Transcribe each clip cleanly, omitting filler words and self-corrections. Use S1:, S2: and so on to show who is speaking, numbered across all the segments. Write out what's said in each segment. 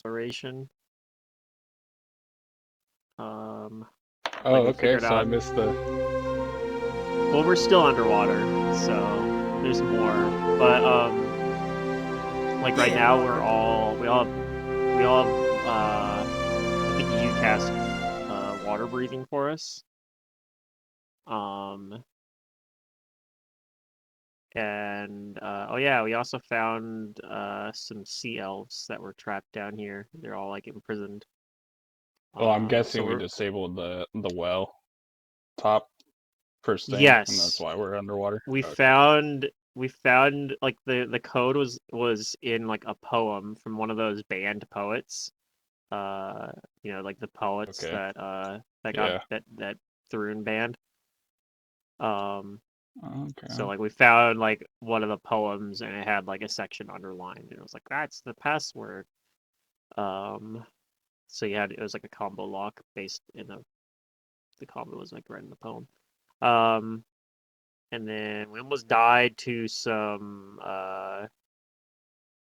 S1: exploration.
S2: Oh,
S1: Like we
S2: okay.
S1: figured
S2: So I
S1: out.
S2: missed the.
S1: Well, we're still underwater, so there's more. But like right now we all have I think you cast water breathing for us. And oh yeah, we also found some sea elves that were trapped down here. They're all like imprisoned.
S2: Well, I'm
S1: So
S2: guessing we
S1: we're
S2: disabled the well top first thing, and that's
S1: yes,
S2: why we're underwater.
S1: we
S2: Okay.
S1: found like the code was in like a poem from one of those banned poets. You know, like the poets
S2: Okay.
S1: that got
S2: Yeah.
S1: that Thrune banned. Um,
S2: Okay.
S1: so like we found like one of the poems and it had like a section underlined and it was like that's the password. Um, so you had it was like a combo lock based in the combo was like right in the poem. Um, and then we almost died to some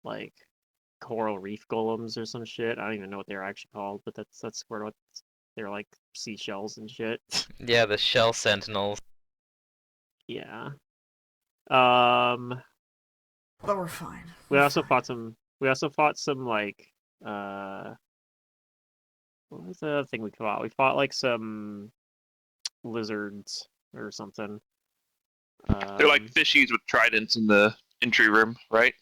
S1: like coral reef golems or some shit. I don't even know what they're actually called, but that's where what they're like seashells and shit.
S3: Yeah, the shell sentinels.
S1: Yeah. Um,
S4: But we're fine.
S1: we
S4: We're
S1: also
S4: fine.
S1: fought some. We also fought some like what was the other thing we fought? We fought like some lizards or something.
S5: They're like fishies with tridents in the entry room, right?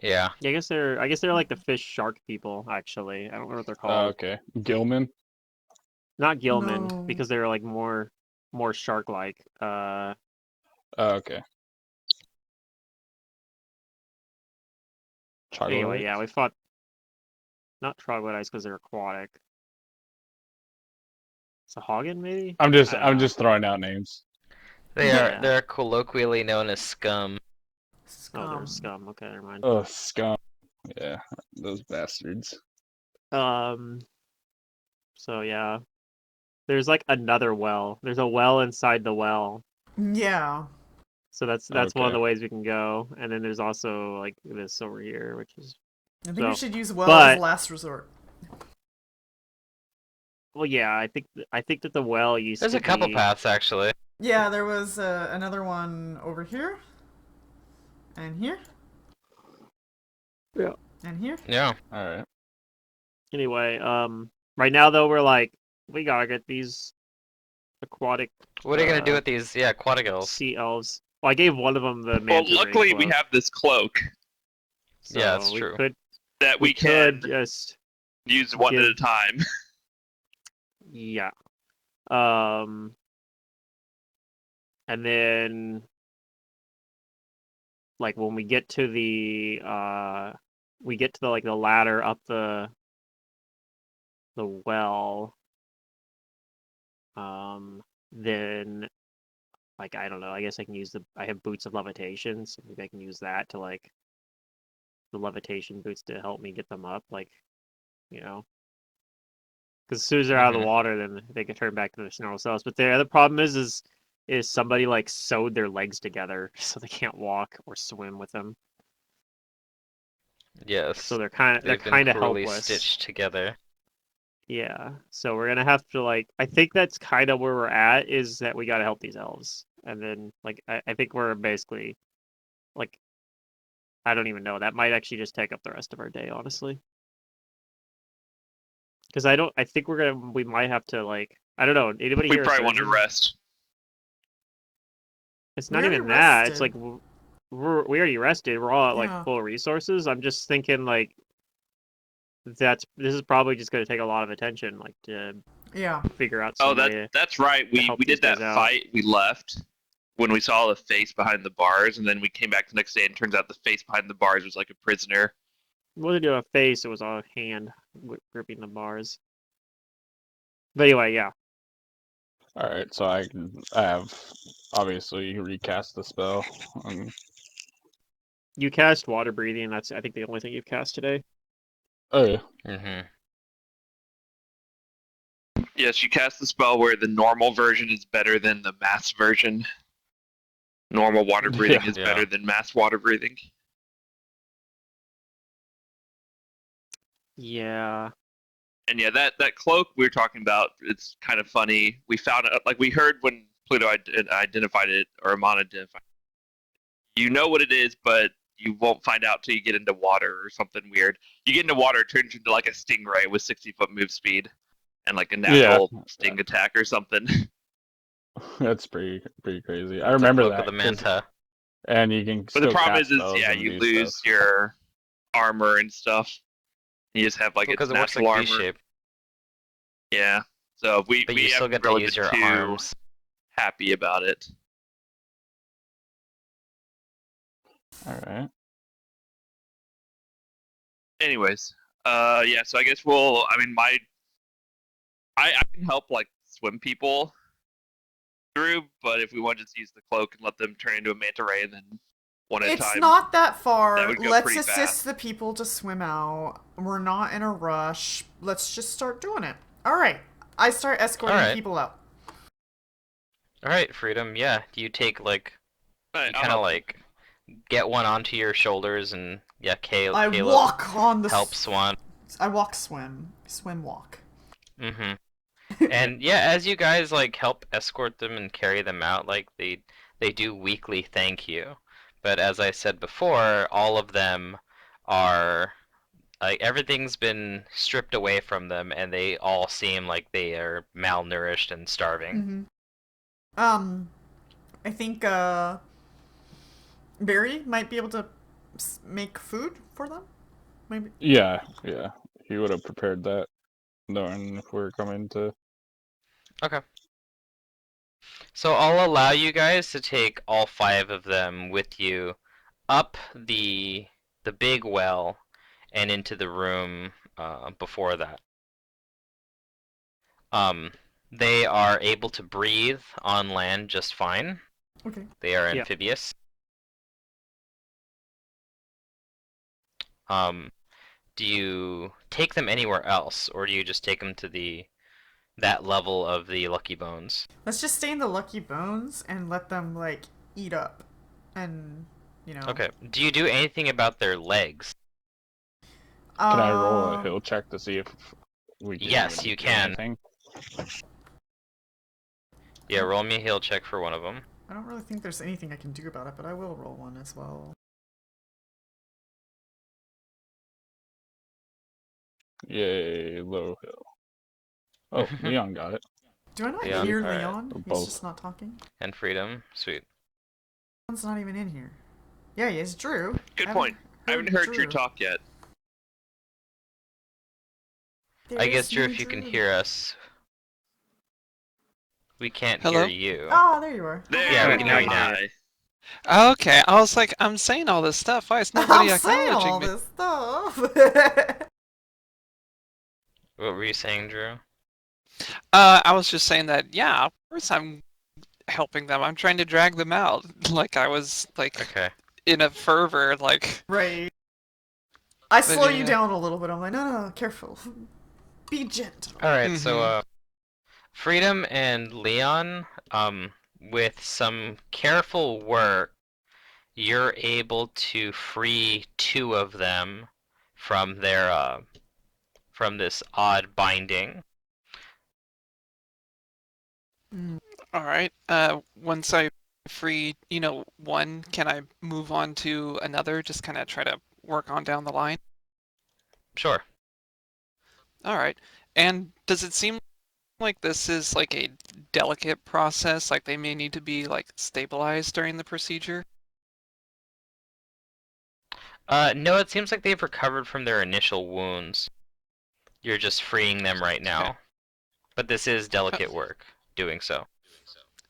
S3: Yeah.
S1: Yeah, I guess they're like the fish shark people actually. I don't remember what they're called.
S2: Okay. Gilman.
S1: Not gillman
S4: No.
S1: because they're like more shark like.
S2: Okay.
S1: Anyway, yeah,
S2: Troglodytes.
S1: we fought not troglodytes because they're aquatic. Sahagin maybe?
S2: I'm
S1: I don't
S2: I'm
S1: know.
S2: just throwing out names.
S1: Yeah.
S3: They're colloquially known as scum.
S1: Oh, they're
S4: Scum.
S1: scum. Okay, never mind.
S2: Oh, scum. Yeah, those bastards.
S1: Um. So yeah, there's like another well. There's a well inside the well.
S4: Yeah.
S1: So that's one of
S2: Okay.
S1: the ways we can go. And then there's also like this over here, which is
S4: I think we
S1: so.
S4: should use well as
S1: But
S4: last resort.
S1: well, yeah, I think that the well used
S3: There's
S1: to
S3: a couple
S1: be.
S3: paths actually.
S4: Yeah, there was another one over here. And here.
S1: Yeah.
S4: And here.
S3: Yeah.
S2: All right.
S1: Anyway, right now though we're like we gotta get these aquatic
S3: What are you gonna do with these? Yeah, aquatic elves.
S1: sea elves. Well, I gave one of them the
S5: Well,
S1: manta ray
S5: luckily we
S1: cloak,
S5: have this cloak
S1: so
S3: Yeah, that's
S1: we
S3: true.
S1: could
S5: that
S1: we
S5: we
S1: could
S5: can
S1: just
S5: use one at a
S1: give
S5: time.
S1: yeah. Um, and then like when we get to the like the ladder up the well, then like I don't know, I guess I can use I have boots of levitation, so maybe I can use that to like the levitation boots to help me get them up, like, you know. Because as soon as they're out of the water, then they can turn back to their normal selves. But the other problem is somebody like sewed their legs together so they can't walk or swim with them.
S3: Yes.
S1: So they're
S3: They've been
S1: kind of
S3: cruelly
S1: helpless.
S3: stitched together.
S1: Yeah. So we're gonna have to like I think that's kind of where we're at is that we gotta help these elves. And then like I think we're basically like I don't even know. That might actually just take up the rest of our day, honestly. Because I think we might have to like I don't know. Anybody
S5: We
S1: here a
S5: probably want to
S1: surgeon?
S5: rest.
S1: It's
S4: We
S1: not
S4: already
S1: even that. It's
S4: rested.
S1: like we already rested. We're all at like
S4: Yeah.
S1: full resources. I'm just thinking like this is probably just going to take a lot of attention, like to
S4: Yeah.
S1: figure out
S5: Oh,
S1: some way
S5: that's right.
S1: to
S5: We
S1: help
S5: we
S1: these
S5: did that
S1: guys out.
S5: fight. We left when we saw the face behind the bars, and then we came back the next day, and turns out the face behind the bars was like a prisoner.
S1: It wasn't a face; it was a hand gripping the bars. But anyway, yeah.
S2: All right. So I have obviously recast the spell.
S1: You cast water breathing. That's I think the only thing you've cast today.
S2: Oh yeah.
S3: Mm-hmm.
S5: Yes, you cast the spell where the normal version is better than the mass version. Normal water breathing is
S3: Yeah.
S5: better than mass water breathing.
S1: Yeah.
S5: And yeah, that cloak we were talking about, it's kind of funny. We found it, like we heard when Pluto identified it, or Amon identified it. You know what it is, but you won't find out till you get into water or something weird. You get into water, it turns into like a stingray with 60-foot move speed and like a natural sting attack or something.
S2: That's pretty crazy. I
S3: It's a
S2: remember
S3: cloak
S2: that.
S3: of the manta.
S2: And you can
S5: But
S2: still
S5: the problem
S2: cast
S5: is
S2: spells
S5: yeah,
S2: and
S5: you
S2: do
S5: lose
S2: stuff.
S5: your armor and stuff. You just have like
S3: Because
S5: its
S3: it works
S5: natural
S3: like
S5: armor.
S3: V-shape,
S5: Yeah. So we
S3: but you still
S5: haven't
S3: get to
S5: really
S3: use
S5: been
S3: your
S5: too
S3: arms.
S5: happy about it.
S2: Alright.
S5: Anyways, yeah. So I guess we'll. I mean, I can help like swim people through, but if we want to just use the cloak and let them turn into a manta ray and then one at a
S4: It's
S5: time,
S4: not that far.
S5: that would go
S4: Let's
S5: pretty
S4: assist
S5: fast.
S4: the people to swim out. We're not in a rush. Let's just start doing it. All right. I start escorting
S3: Alright.
S4: people out.
S3: Alright, Freedom, yeah. You take, like,
S5: Alright,
S3: you
S5: I'll
S3: kind of,
S5: help.
S3: like, get one onto your shoulders, and, yeah,
S4: I
S3: Caleb
S4: walk on the.
S3: helps one.
S4: I walk, swim, walk.
S3: Mm-hmm. And, yeah, as you guys, like, help escort them and carry them out, like, they do weekly thank you. But as I said before, all of them are, like, everything's been stripped away from them, and they all seem like they are malnourished and starving.
S4: Mm-hmm. I think Barry might be able to make food for them. Maybe.
S2: Yeah. He would have prepared that, knowing if we were coming to.
S3: Okay. So I'll allow you guys to take all 5 of them with you up the big well and into the room before that. They are able to breathe on land just fine.
S4: Okay.
S3: They are
S1: Yeah.
S3: amphibious. Do you take them anywhere else, or do you just take them to that level of the Lucky Bones?
S4: Let's just stay in the Lucky Bones and let them like eat up, and
S3: Okay. Do you do anything about their legs?
S2: Can I roll a hill check to see if we can
S3: Yes,
S2: even
S3: you
S2: do
S3: can.
S2: anything?
S3: Yeah, roll me a heal check for one of them.
S4: I don't really think there's anything I can do about it, but I will roll one as well.
S2: Yay, low hill. Oh, Leon got it.
S4: Do I not
S3: Leon,
S4: hear
S3: alright.
S4: Leon? He's
S2: Both.
S4: just not talking.
S3: And Freedom, sweet.
S4: Leon's not even in here. Yeah, he is. Drew.
S5: Good point. I haven't heard Drew talk yet.
S4: There
S3: I guess,
S4: is
S3: Drew,
S4: no
S3: if you can hear us. We can't
S6: Hello?
S3: hear you.
S4: Oh, there you are.
S5: There
S3: Yeah, we
S5: we
S3: can
S5: go.
S3: hear you now.
S5: Hi.
S6: Okay, I was like, I'm saying all this stuff. Why is
S4: I'm
S6: nobody
S4: saying
S6: acknowledging
S4: all
S6: me?
S4: this stuff.
S3: What were you saying, Drew?
S6: I was just saying that, yeah, of course I'm helping them. I'm trying to drag them out. Like I was like
S3: Okay.
S6: in a fervor, like
S4: Right. I slow you
S6: yeah.
S4: down a little bit. I'm like, no, careful. Be gentle.
S3: Alright, so, Freedom and Leon, with some careful work, you're able to free 2 of them from their, from this odd binding.
S6: Alright. Once I free, one, can I move on to another? Just kinda try to work on down the line?
S3: Sure.
S6: Alright. And does it seem like this is like a delicate process? Like they may need to be like stabilized during the procedure?
S3: No, it seems like they've recovered from their initial wounds. You're just freeing them right now. But this is delicate work, doing so.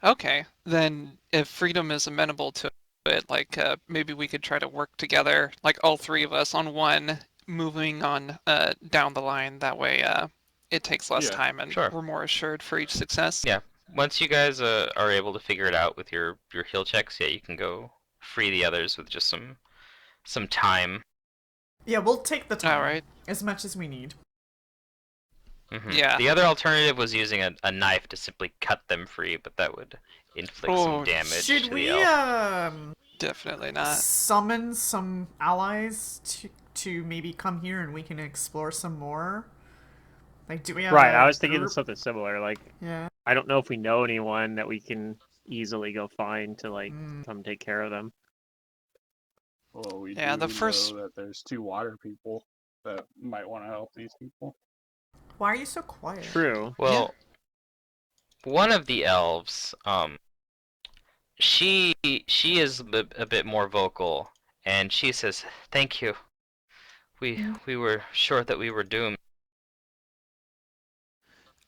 S6: Okay, then if Freedom is amenable to it, like maybe we could try to work together, like all 3 of us on one, moving on down the line. That way it takes less time and
S3: sure.
S6: we're more assured for each success.
S3: Yeah. Once you guys are able to figure it out with your heal checks, yeah, you can go free the others with just some time.
S4: Yeah, we'll take the time.
S6: Alright.
S4: As much as we need.
S6: Yeah.
S3: The other alternative was using a knife to simply cut them free, but that would inflict some damage
S4: Should
S3: to
S4: we
S3: the elf.
S6: Definitely not.
S4: summon some allies to maybe come here and we can explore some more? Like, do we have
S1: Right,
S4: a
S1: I was thinking of
S4: group?
S1: something similar. Like,
S4: Yeah.
S1: I don't know if we know anyone that we can easily go find to like come take care of them.
S2: Well, we
S6: Yeah,
S2: do
S6: the first-
S2: know that there's 2 water people that might want to help these people.
S4: Why are you so quiet?
S1: True.
S3: Well, one of the elves, she is a bit more vocal, and she says, "Thank you. We were sure that we were doomed."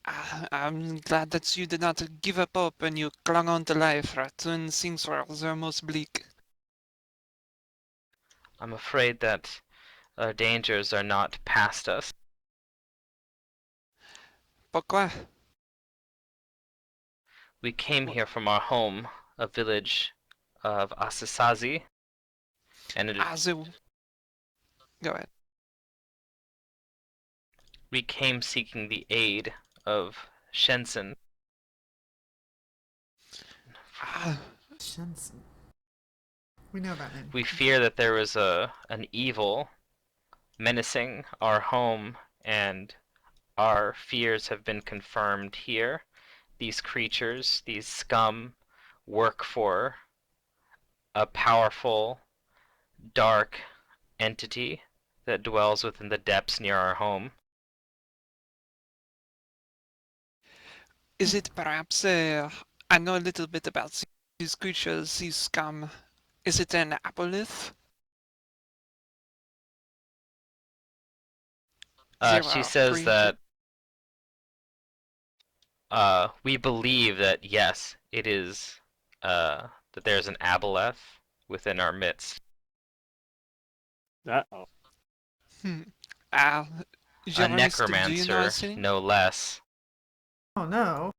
S6: I'm glad that you did not give up hope and you clung on to life right when things were their most bleak.
S3: I'm afraid that our dangers are not past us.
S6: Pourquoi?
S3: We came here from our home, a village of Asasazi, and
S6: Go ahead.
S3: we came seeking the aid of Shensen.
S4: Shensen. We know that name.
S3: We fear that there was an evil menacing our home, and our fears have been confirmed here. These creatures, these scum, work for a powerful, dark entity that dwells within the depths near our home.
S6: Is it perhaps, I know a little bit about these creatures, these scum. Is it an aboleth?
S3: She says that we believe that yes, it is that there's an aboleth within our midst.
S1: Uh-oh.
S3: A
S6: Journalist, do you know
S3: necromancer,
S6: anything?
S3: no less,
S4: Oh no.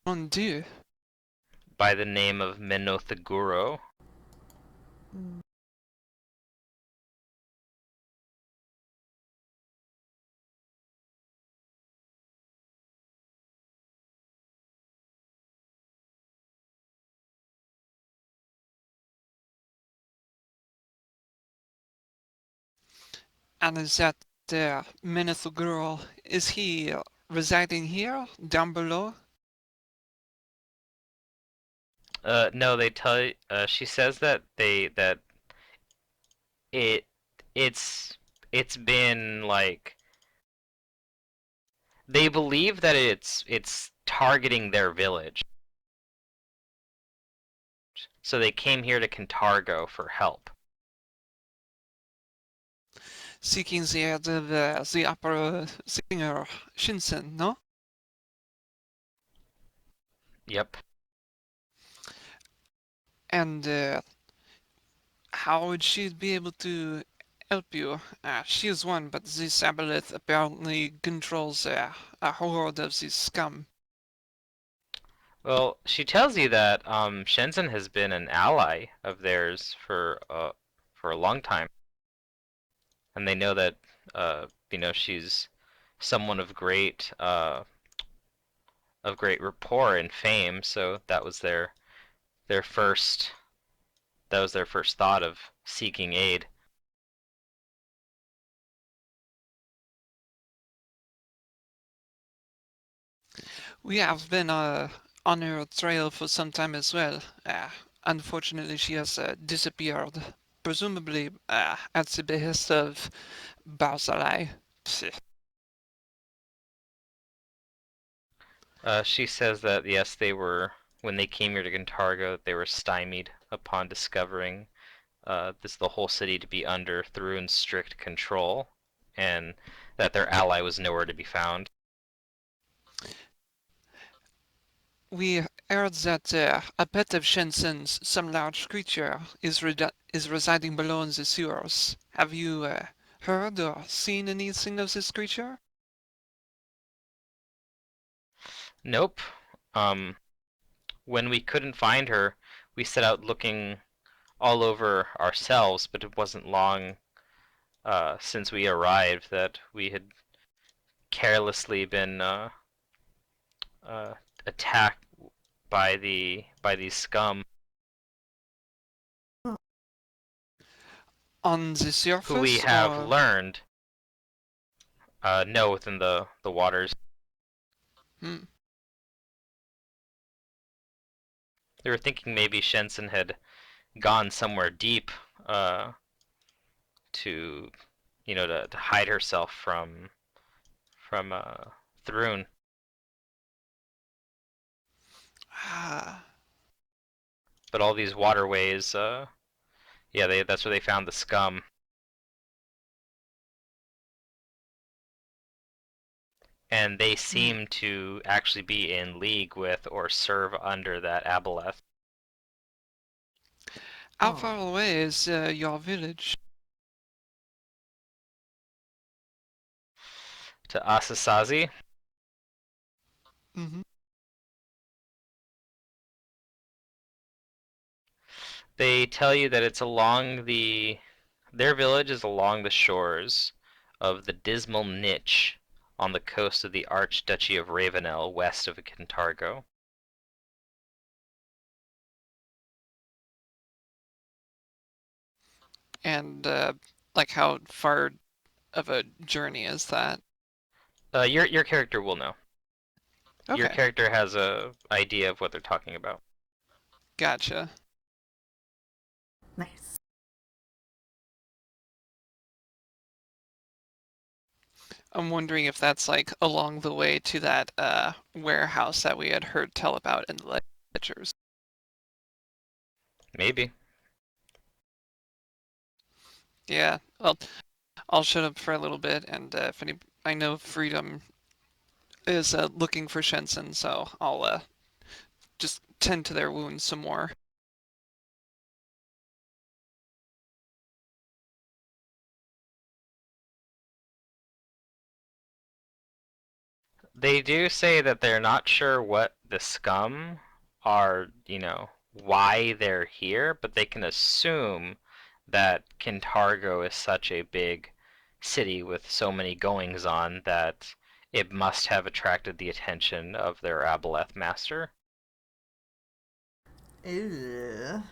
S6: Mon Dieu.
S3: by the name of Menothaguro.
S6: And is that Menethil girl, is he residing here, down below?
S3: No, they tell you, she says that it it's it's been like they believe that it's targeting their village. So they came here to Cantargo for help.
S6: Seeking the aid of the opera singer Shinsen, no?
S3: Yep.
S6: And how would she be able to help you? She is one, but this aboleth apparently controls a horde of this scum.
S3: Well, she tells you that Shenzhen has been an ally of theirs for a long time, and they know that she's someone of great rapport and fame. So that was their first thought of seeking aid.
S6: We have been on her trail for some time as well. Unfortunately, she has disappeared, presumably at the behest of Barzalai.
S3: She says that yes, when they came here to Cantargo, they were stymied upon discovering the whole city to be under Thruin's strict control, and that their ally was nowhere to be found.
S6: We heard that a pet of Shensen's, some large creature, is residing below in the sewers. Have you heard or seen anything of this creature?
S3: Nope. When we couldn't find her, we set out looking all over ourselves, but it wasn't long since we arrived that we had carelessly been attacked by these scum.
S6: On the surface?
S3: who we have
S6: or...
S3: learned know within the waters.
S6: Hmm.
S3: They were thinking maybe Shensen had gone somewhere deep to, to hide herself from Thrun.
S6: Ah.
S3: But all these waterways, that's where they found the scum. And they seem to actually be in league with or serve under that aboleth.
S6: How
S4: Oh.
S6: far away is your village?
S3: To Asasazi,
S6: Mm-hmm.
S3: they tell you that it's their village is along the shores of the dismal niche on the coast of the Archduchy of Ravenel, west of Kintargo.
S6: And like how far of a journey is that?
S3: Your character will know.
S6: Okay.
S3: Your character has a idea of what they're talking about.
S6: Gotcha.
S4: Nice.
S6: I'm wondering if that's like along the way to that warehouse that we had heard tell about in the ledgers.
S3: Maybe.
S6: Yeah. Well, I'll shut up for a little bit, and I know Freedom is looking for Shensen, so I'll just tend to their wounds some more.
S3: They do say that they're not sure what the scum are, why they're here, but they can assume that Kintargo is such a big city with so many goings on that it must have attracted the attention of their aboleth master.
S4: Ew.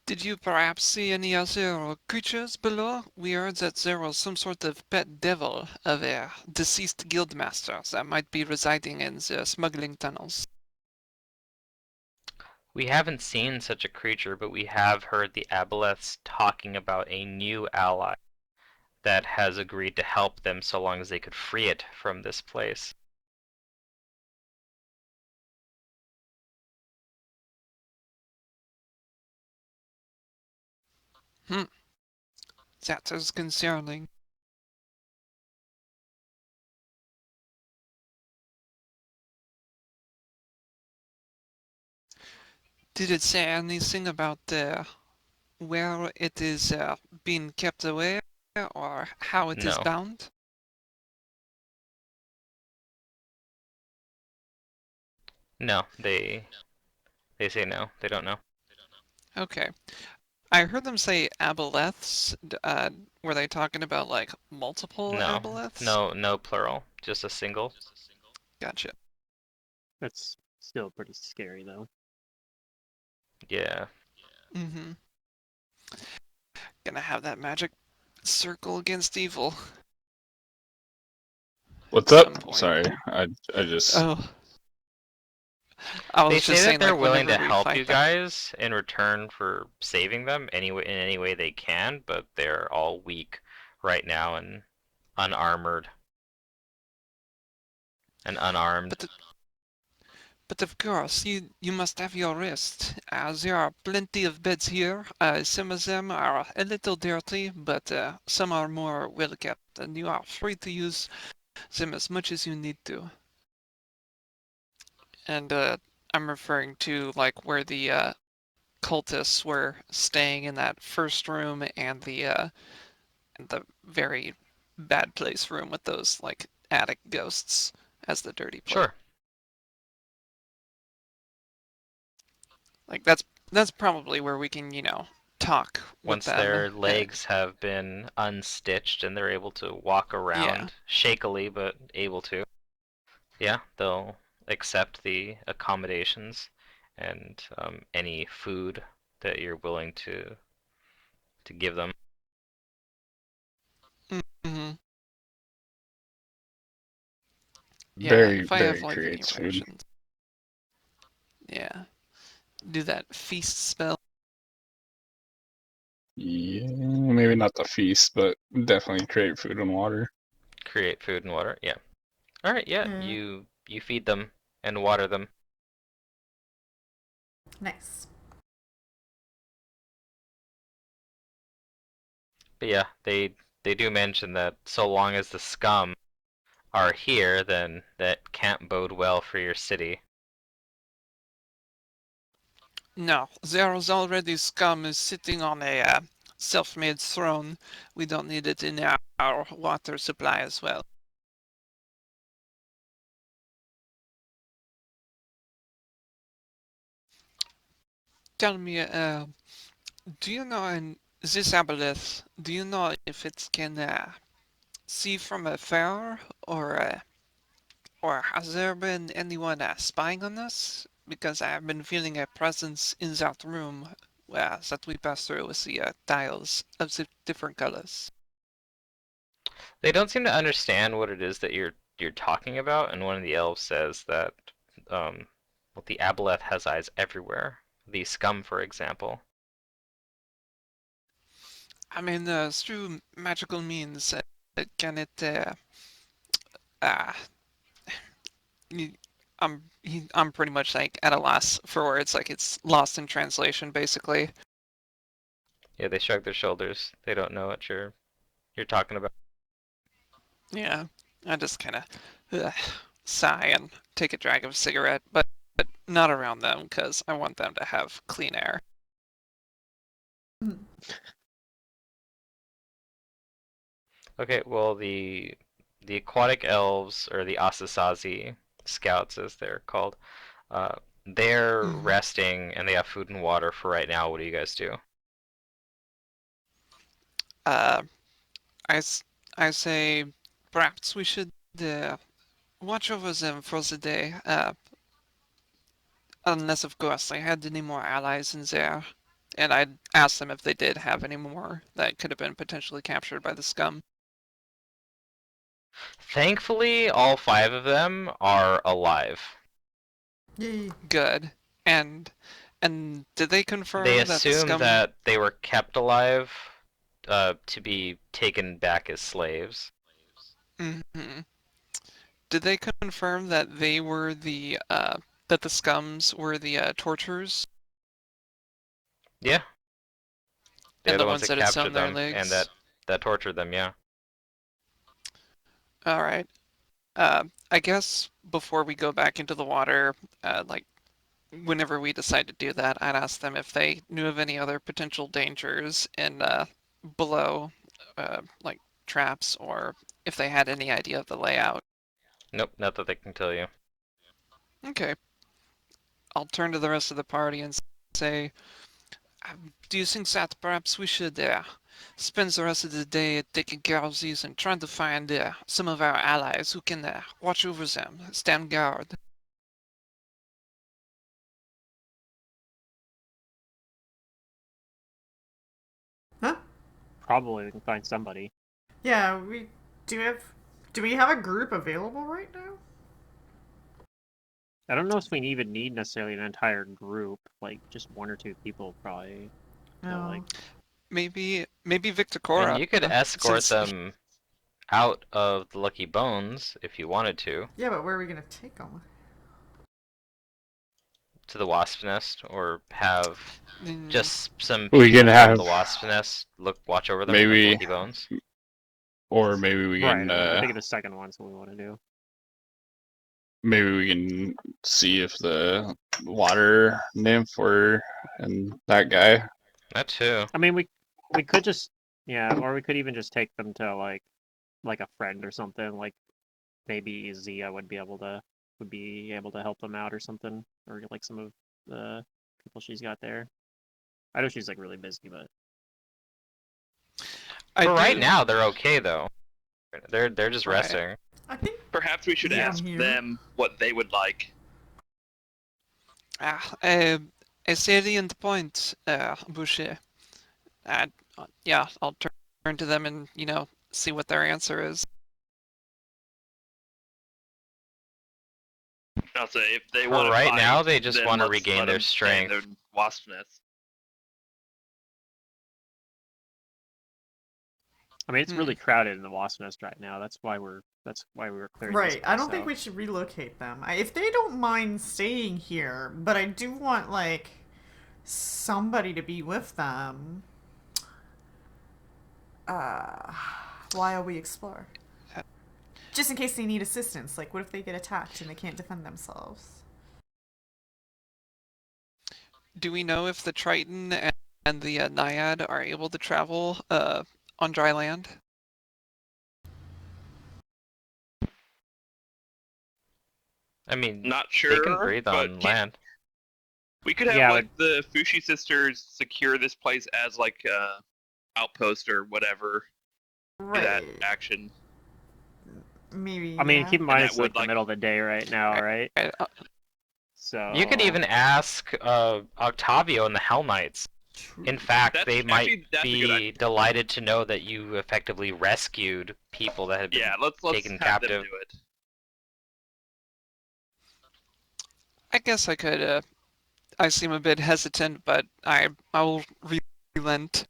S6: Did you perhaps see any other creatures below? We heard that there was some sort of pet devil of a deceased guildmaster that might be residing in the smuggling tunnels.
S3: We haven't seen such a creature, but we have heard the aboleths talking about a new ally that has agreed to help them so long as they could free it from this place.
S6: That is concerning. Did it say anything about where it is being kept away or how it is
S3: No.
S6: bound?
S3: No, they say no. They don't know.
S6: Okay. I heard them say aboleths. Were they talking about like multiple
S3: No.
S6: aboleths?
S3: No plural. Just a single.
S6: Gotcha.
S1: That's still pretty scary, though.
S3: Yeah.
S6: Mm-hmm. Gonna have that magic circle against evil.
S2: What's
S6: At
S2: up?
S6: some point.
S2: Sorry, I just
S6: Oh. I
S3: They
S6: was
S3: say
S6: just
S3: that
S6: saying,
S3: they're
S6: like,
S3: willing to
S6: whenever we
S3: help
S6: fight
S3: you
S6: them.
S3: guys in return for saving them in any way they can, but they're all weak right now and unarmored and unarmed.
S6: But of course, you must have your rest. There are plenty of beds here. Some of them are a little dirty, but some are more well kept, and you are free to use them as much as you need to. And I'm referring to like where the cultists were staying in that first room and the very bad place room with those like attic ghosts as the dirty part.
S3: Sure.
S6: Like that's probably where we can, talk with
S3: Once
S6: them.
S3: their legs have been unstitched and they're able to walk around
S6: Yeah.
S3: shakily but able to. Yeah, they'll accept the accommodations and any food that you're willing to give them.
S6: Hmm. Yeah,
S2: Very,
S6: if I have
S2: very
S6: like any
S2: creates food.
S6: rations. Yeah. Do that feast spell.
S2: Yeah, maybe not the feast, but definitely create food and water.
S3: Create food and water. Yeah. All right. Yeah.
S4: Yeah.
S3: You feed them and water them.
S4: Nice.
S3: But yeah, they do mention that so long as the scum are here, then that can't bode well for your city.
S6: No, there's already scum is sitting on a self-made throne. We don't need it in our water supply as well. Tell me, do you know in this aboleth, do you know if it can see from afar, or has there been anyone spying on us? Because I've been feeling a presence in that room that we passed through with the tiles of the different colors.
S3: They don't seem to understand what it is that you're talking about, and one of the elves says that well, the aboleth has eyes everywhere. The scum, for example.
S6: I mean, through magical means, can it uh, I'm pretty much like at a loss for words. Like it's lost in translation, basically.
S3: Yeah, they shrug their shoulders. They don't know what you're talking about.
S6: Yeah, I just kind of sigh and take a drag of a cigarette, but not around them because I want them to have clean air.
S4: Mm.
S3: Okay, well the aquatic elves or the Asasazi scouts as they're called, they're
S6: Mhm.
S3: resting and they have food and water for right now. What do you guys do?
S6: Uh, I, I say perhaps we should watch over them for the day, unless of course they had any more allies in there. And I'd ask them if they did have any more that could have been potentially captured by the scum.
S3: Thankfully, all 5 of them are alive.
S4: Yay.
S6: Good. And did they
S3: They
S6: confirm that the
S3: assume
S6: scum?
S3: that they were kept alive to be taken back as slaves.
S6: Hmm. Did they confirm that they were that the scums were the torturers
S3: Yeah, they're
S6: and
S3: the
S6: the
S3: ones
S6: ones
S3: that
S6: that had sewn
S3: captured
S6: their
S3: them and
S6: legs?
S3: that tortured them. Yeah.
S6: All right. I guess before we go back into the water, like whenever we decide to do that, I'd ask them if they knew of any other potential dangers in below, like traps, or if they had any idea of the layout.
S3: Nope, not that they can tell you.
S6: Okay, I'll turn to the rest of the party and say, do you think that perhaps we should spend the rest of the day taking care of these and trying to find some of our allies who can watch over them, stand guard?
S4: Huh?
S1: Probably we can find somebody.
S4: Yeah, we do have. Do we have a group available right now?
S1: I don't know if we even need necessarily an entire group. Like just 1 or 2 people probably. So like
S4: No.
S6: Maybe Victor
S3: I mean,
S6: Cora,
S3: you could escort
S6: since
S3: them out of the Lucky Bones if you wanted
S4: Yeah, but where are we gonna take them?
S3: to the Wasp Nest, or have
S6: mm,
S3: just some
S2: We
S3: people
S2: can
S3: from
S2: have
S3: the Wasp Nest watch over them at the
S2: maybe,
S3: Lucky Bones.
S2: or maybe we
S1: right.
S2: can,
S1: I think the second one's what we want to do.
S2: maybe we can see if the water nymph or and that guy.
S3: That too.
S1: I mean, we could just or we could even just take them to like a friend or something. Like maybe Zia would be able to help them out or something, or like some of the people she's got there. I know she's like really busy, but
S6: I
S3: For right
S6: do
S3: now, they're okay though. They're just
S6: right.
S3: resting.
S4: I think
S5: Perhaps we should
S4: Yeah,
S5: ask
S4: here.
S5: them what they would like.
S6: A salient point, Boucher. Yeah, I'll turn to them and, see what their answer is.
S5: I'll say if they
S3: For
S5: want to
S3: right
S5: fight,
S3: now, they just
S5: then
S3: want to
S5: let's
S3: regain
S5: let
S3: their
S5: them stay in
S3: strength.
S5: their wasp nest.
S1: I mean, it's really crowded in the wasp nest right now. That's why we were clearing this
S4: Right. I
S1: place
S4: don't think
S1: out.
S4: we should relocate them. If they don't mind staying here, but I do want like somebody to be with them. While we explore. Just in case they need assistance. Like, what if they get attacked and they can't defend themselves?
S6: Do we know if the Triton and the Naiad are able to travel on dry land?
S3: I mean,
S5: Not
S3: they can
S5: sure,
S3: breathe
S5: but
S3: on land.
S5: we could have
S1: Yeah,
S5: like the Fushi sisters secure this place as like a outpost or whatever. Do that action.
S4: Maybe.
S1: I mean,
S4: yeah.
S1: keep in mind
S5: that
S1: it's like
S5: would,
S1: the
S5: like-
S1: middle of the day right now, right? So
S3: You could even ask Octavio and the Hell Knights. In fact,
S5: That's
S3: they might
S5: actually- that's a good
S3: be
S5: idea.
S3: delighted to know that you effectively rescued people that had been
S5: Yeah, let's
S3: taken
S5: have
S3: captive.
S5: them do it.
S6: I guess I could. I seem a bit hesitant, but I will relent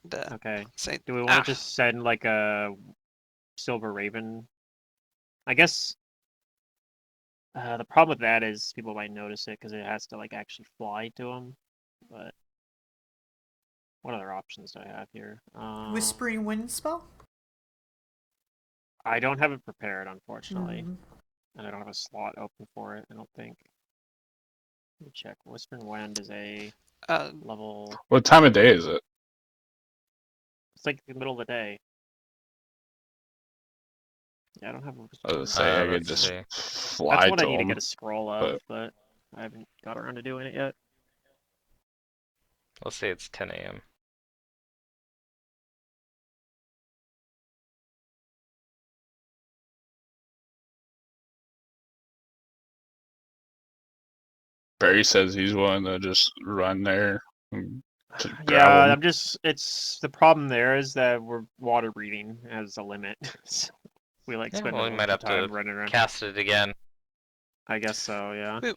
S6: and
S1: okay.
S6: say,
S1: Do we want to just send like a Silver Raven? I guess the problem with that is people might notice it because it has to like actually fly to them. But what other options do I have here?
S4: Whispering Wind spell?
S1: I don't have it prepared, unfortunately,
S4: Mhm.
S1: and I don't have a slot open for it. I don't think. Let me check. Whispering Wind is a level.
S2: What time of day is it?
S1: It's like the middle of the day. Yeah, I don't have.
S2: I was say I could
S3: let's
S2: just
S3: see.
S2: fly
S1: That's what
S2: to
S1: I need to
S2: them.
S1: get a scroll of, but I haven't got around to doing it yet.
S3: Let's say it's 10 a.m.
S2: Barry says he's willing to just run there. And to
S1: Yeah,
S2: grab 'em.
S1: I'm just. It's the problem there is that we're water breathing has a limit. So we like
S3: Yeah,
S1: spend
S3: well,
S1: a
S3: we
S1: bunch
S3: might
S1: of
S3: have
S1: time
S3: to
S1: running around.
S3: cast it again.
S1: I guess so. Yeah.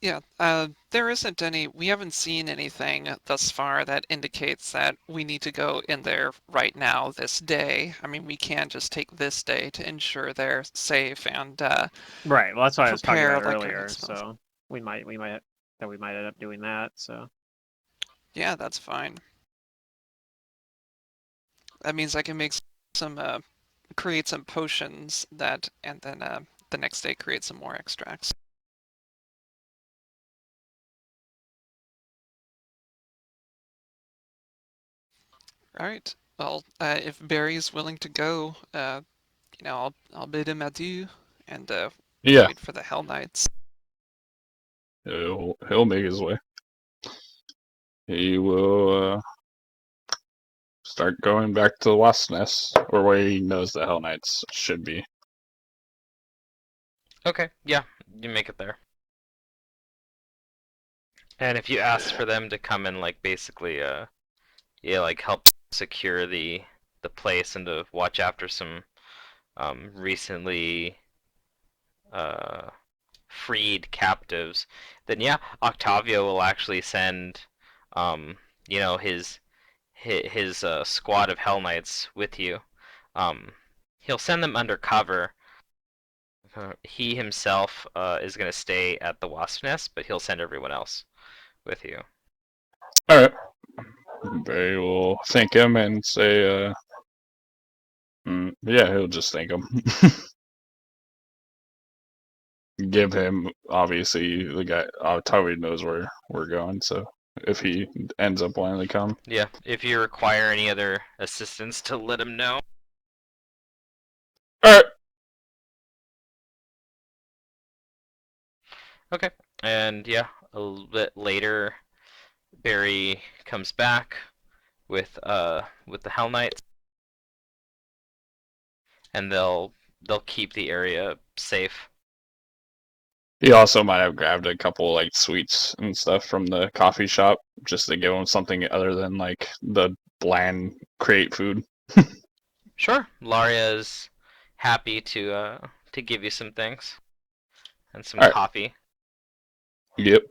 S6: Yeah, there isn't any. We haven't seen anything thus far that indicates that we need to go in there right now this day. I mean, we can't just take this day to ensure they're safe and
S1: Right. Well, that's what I was talking
S6: prepare
S1: about
S6: like
S1: earlier. So we might end up doing that. So
S6: Yeah, that's fine. That means I can make some create some potions that, and then the next day create some more extracts. All right. Well, if Barry's willing to go, I'll bid him adieu and
S2: Yeah,
S6: wait for the Hell Knights.
S2: he'll make his way. He will start going back to the Wasp Nest, or where he knows the Hell Knights should be.
S3: Okay, yeah, you make it there. And if you ask for them to come and like basically like help secure the place and to watch after some recently freed captives, then yeah, Octavio will actually send his squad of Hell Knights with you. He'll send them undercover. He himself is going to stay at the Wasp Nest, but he'll send everyone else with you.
S2: Alright. Barry will thank him and say, yeah, he'll just thank him. Give him, obviously, the guy, Toby knows where we're going, so if he ends up wanting to come.
S3: Yeah, if you require any other assistance, to let him know.
S2: Alright.
S3: Okay, and yeah, a little bit later, Barry comes back with the Hell Knights, and they'll they'll keep the area safe.
S2: He also might have grabbed a couple like sweets and stuff from the coffee shop just to give him something other than like the bland crate food.
S3: Sure, Laria is happy to give you some things and some
S2: All right.
S3: coffee.
S2: Yep.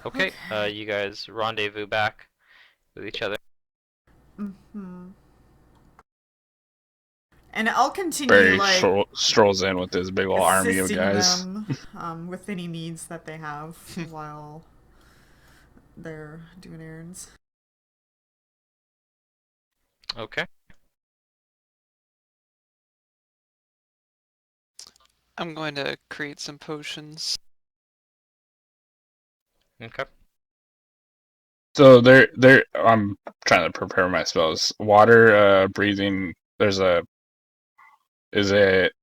S3: Okay, you guys rendezvous back with each other.
S4: Mm-hmm. And I'll continue
S2: Barry
S4: like
S2: strolls in with his big old army of
S4: assisting
S2: guys.
S4: them with any needs that they have while they're doing errands.
S3: Okay.
S6: I'm going to create some potions.
S3: Okay.
S2: So I'm trying to prepare my spells. Water, breathing. Is it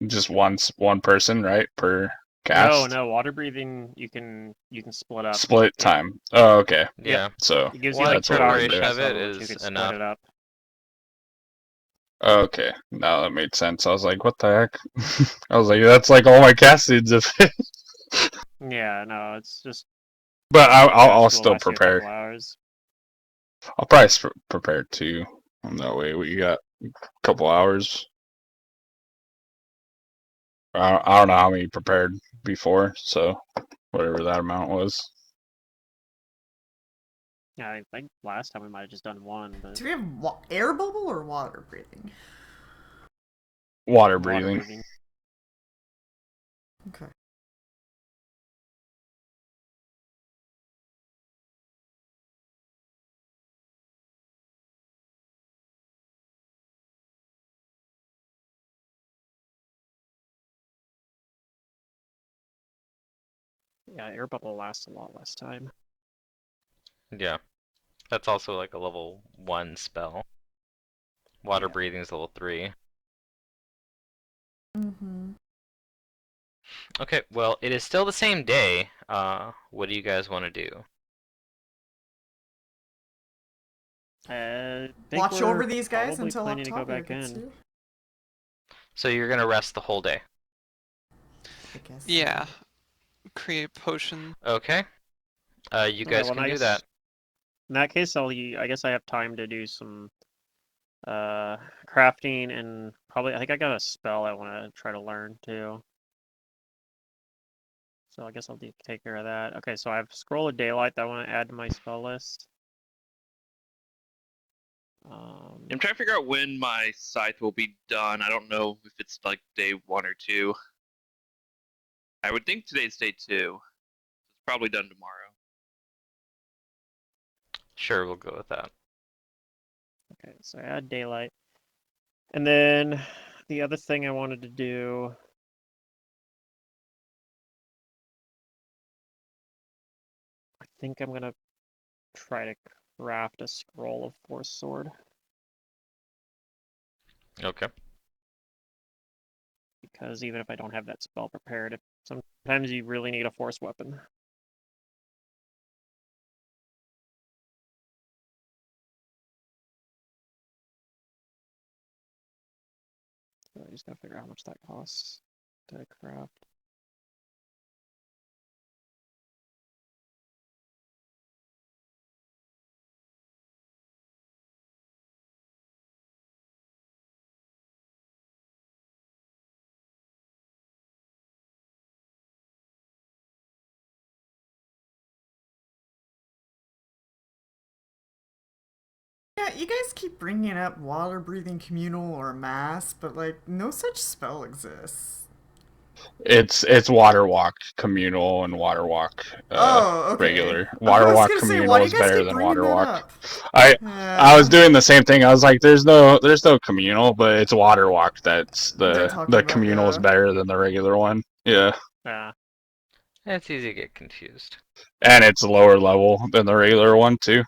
S2: just one person, right, per cast?
S1: No, water breathing you can split up.
S2: Split time. Oh, okay.
S3: Yeah.
S2: So
S1: It gives you
S3: One
S1: like
S2: that's what
S1: two
S2: we're
S1: hours
S2: gonna
S3: preparation
S2: do.
S3: of it
S1: so you
S3: is
S1: could split
S3: enough.
S1: it up.
S2: Okay, now that made sense. I was like, what the heck? I was like, that's like all my castings of it.
S1: Yeah, no, it's just.
S2: But I'll
S1: will
S2: still
S1: last you a
S2: prepare.
S1: couple hours.
S2: I'll probably prepare too. And that way we got a couple hours. I don't know how many prepared before, so whatever that amount was.
S1: Yeah, I think last time we might have just done one, but
S4: Do we have air bubble or water breathing?
S2: Water
S1: water
S2: breathing.
S1: breathing.
S4: Okay.
S1: Yeah, air bubble lasts a lot less time.
S3: Yeah. That's also like a level 1 spell. Water
S1: Yeah.
S3: breathing is level 3.
S4: Mm-hmm.
S3: Okay, well, it is still the same day. What do you guys want to do?
S1: I think
S4: Watch
S1: we're
S4: over these guys
S1: probably
S4: until
S1: planning to go
S4: Octavia
S1: back
S4: gets
S1: in.
S4: here.
S3: So you're gonna rest the whole day.
S4: I guess.
S6: Yeah. Create potion.
S3: Okay. You
S1: Okay,
S3: guys
S1: well,
S3: can
S1: I
S3: do
S1: guess
S3: that.
S1: in that case, I guess I have time to do some crafting and probably I think I got a spell I want to try to learn too. So I guess I'll take care of that. Okay, so I have Scroll of Daylight that I want to add to my spell list.
S5: I'm trying to figure out when my scythe will be done. I don't know if it's like day 1 or 2. I would think today's day 2. It's probably done tomorrow.
S3: Sure, we'll go with that.
S1: Okay, so I add Daylight. And then the other thing I wanted to do. I think I'm gonna try to craft a Scroll of Force Sword.
S3: Okay.
S1: Because even if I don't have that spell prepared, sometimes you really need a force weapon. So I just gotta figure out how much that costs to craft.
S4: Yeah, you guys keep bringing up water breathing communal or mass, but like no such spell exists.
S2: It's water walk communal and water walk
S4: Oh, okay.
S2: regular.
S4: I
S2: Water
S4: was
S2: walk
S4: gonna say,
S2: communal
S4: why do you
S2: is
S4: guys
S2: better
S4: keep
S2: than
S4: bringing
S2: water
S4: that
S2: walk.
S4: up?
S2: I was doing the same thing. I was like, there's no communal, but it's water walk that's
S4: They're talking
S2: the
S4: about,
S2: communal is
S4: yeah.
S2: better than the regular one. Yeah.
S3: It's easy to get confused.
S2: And it's lower level than the regular one too.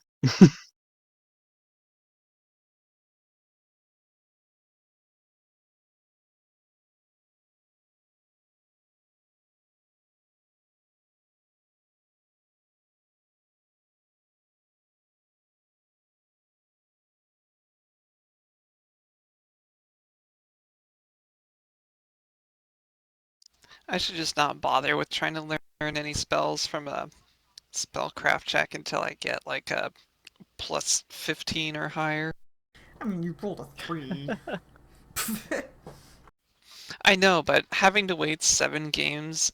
S6: I should just not bother with trying to learn any spells from a spellcraft check until I get like a plus 15 or higher.
S4: I mean, you rolled a 3.
S6: I know, but having to wait 7 days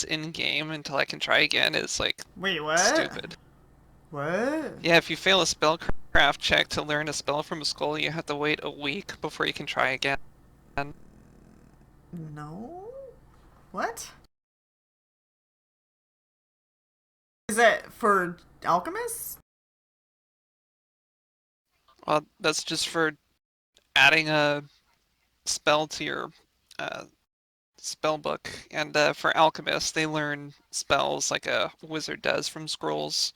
S6: in game until I can try again is like
S4: Wait, what?
S6: stupid.
S4: What?
S6: Yeah, if you fail a spellcraft check to learn a spell from a scroll, you have to wait a week before you can try again.
S4: No? What? Is that for alchemists?
S6: Well, that's just for adding a spell to your spell book, and for alchemists, they learn spells like a wizard does from scrolls.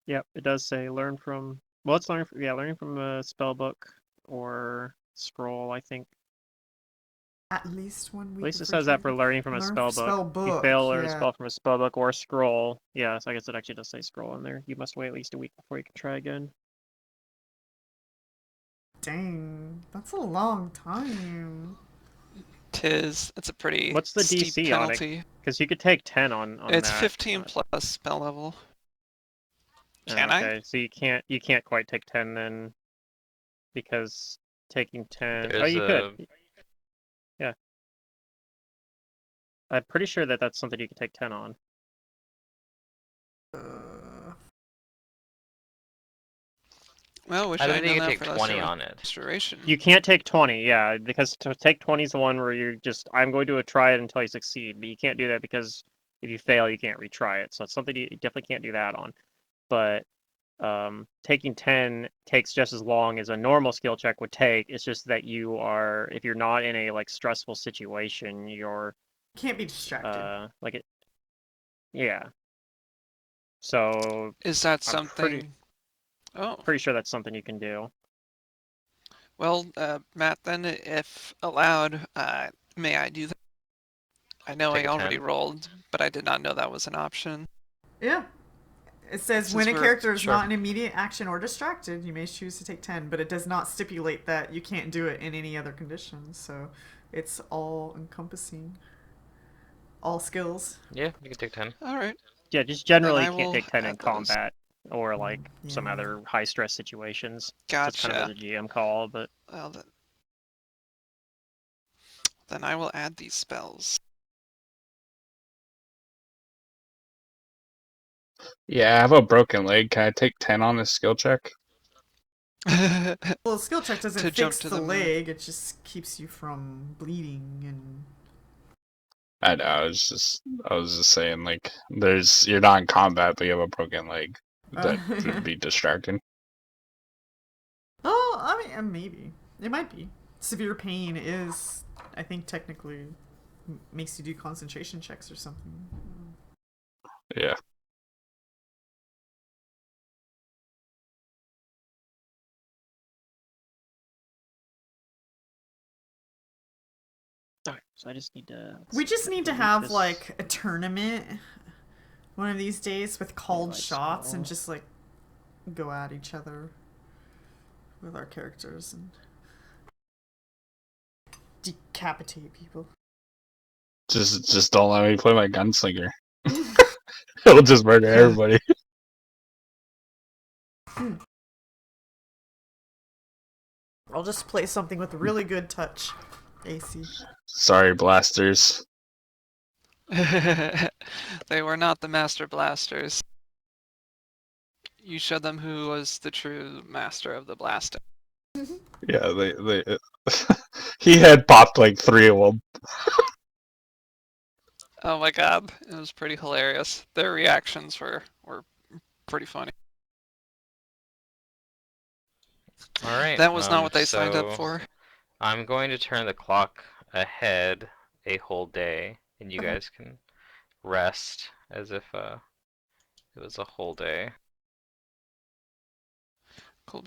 S1: Yep, it does say learn from. Well, it's learning from a spell book or scroll. I think
S4: At least 1
S1: at
S4: week.
S1: least it
S4: before you
S1: says that
S4: can
S1: for learning from a
S4: learn
S1: spell
S4: spell
S1: book. If you
S4: book,
S1: fail or a
S4: yeah.
S1: spell from a spell book or scroll, yeah, so I guess it actually does say scroll in there. You must wait at least a week before you can try again.
S4: Dang, that's a long time.
S6: It's a pretty
S1: What's the
S6: steep
S1: DC on it?
S6: penalty.
S1: Because you could take 10 on
S6: It's
S1: that.
S6: 15 plus spell level. Can I?
S1: Okay, so you can't quite take 10 then, because taking 10. Oh,
S3: There's
S1: you
S3: a
S1: could. Yeah. I'm pretty sure that that's something you could take 10 on.
S6: Well, wish
S3: I
S6: I
S3: don't
S6: had
S3: think
S6: known
S3: you
S6: that
S3: could
S6: for
S3: take 20
S6: last
S3: on it.
S6: restoration.
S1: You can't take 20, yeah, because to take 20 is the one where you're just, I'm going to try it until you succeed, but you can't do that because if you fail, you can't retry it. So it's something you definitely can't do that on. But taking 10 takes just as long as a normal skill check would take. It's just that you are, if you're not in a like stressful situation, you're
S4: Can't be distracted.
S1: like it, yeah. So
S6: Is that
S1: I'm
S6: something? Oh,
S1: pretty sure that's something you can do.
S6: well, Matt, then if allowed, may I do that? I know
S3: Take
S6: I
S3: a
S6: already
S3: 10.
S6: rolled, but I did not know that was an option.
S4: Yeah. It says
S6: Since
S4: when a
S6: we're-
S4: character is
S3: sure.
S4: not in immediate action or distracted, you may choose to take 10, but it does not stipulate that you can't do it in any other conditions. So it's all encompassing. All skills.
S3: Yeah, you can take 10.
S6: All right.
S1: Yeah, just generally
S6: I
S1: you can't
S6: will
S1: take 10 in
S6: add those.
S1: combat or like some
S4: Yeah.
S1: other high stress situations. It's kind
S6: Gotcha.
S1: of a GM call, but
S6: Well, then I will add these spells.
S2: Yeah, I have a broken leg. Can I take 10 on this skill check?
S6: To
S4: Well, the skill check doesn't
S6: jump
S4: fix
S6: to
S4: the
S6: the moon.
S4: leg, it just keeps you from bleeding and.
S2: I know, I was just saying, like, you're not in combat, but you have a broken leg. That would be distracting.
S4: Oh, I mean, maybe. It might be. Severe pain is, I think, technically makes you do concentration checks or something.
S2: Yeah.
S1: okay, so I just need to.
S4: We just need to
S1: delete
S4: have
S1: this.
S4: like a tournament one of these days with called
S1: Daylight
S4: shots and
S1: spell.
S4: just like go at each other with our characters and decapitate people.
S2: Just don't let me play my gunslinger. It'll just murder everybody.
S4: I'll just play something with really good touch. AC.
S2: Sorry, blasters.
S6: They were not the master blasters. You showed them who was the true master of the blasting.
S2: Yeah, they he had popped like 3 of them.
S6: Oh my god, it was pretty hilarious. Their reactions were pretty funny.
S3: Alright.
S6: That was not what they signed up
S3: so
S6: for.
S3: I'm going to turn the clock ahead a whole day, and you guys can rest as if it was a whole day.
S6: Cool.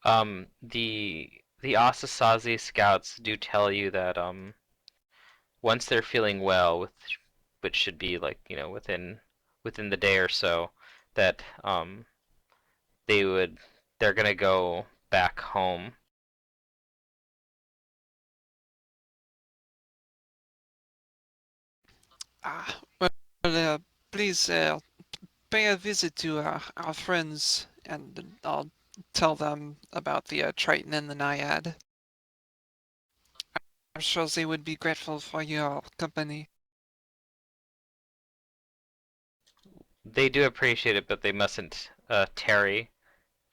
S3: The Asasazi scouts do tell you that once they're feeling well, which should be like, within the day or so, that they're gonna go back home.
S6: Well, please pay a visit to our friends, and I'll tell them about the Triton and the Naiad. I'm sure they would be grateful for your company.
S3: They do appreciate it, but they mustn't tarry,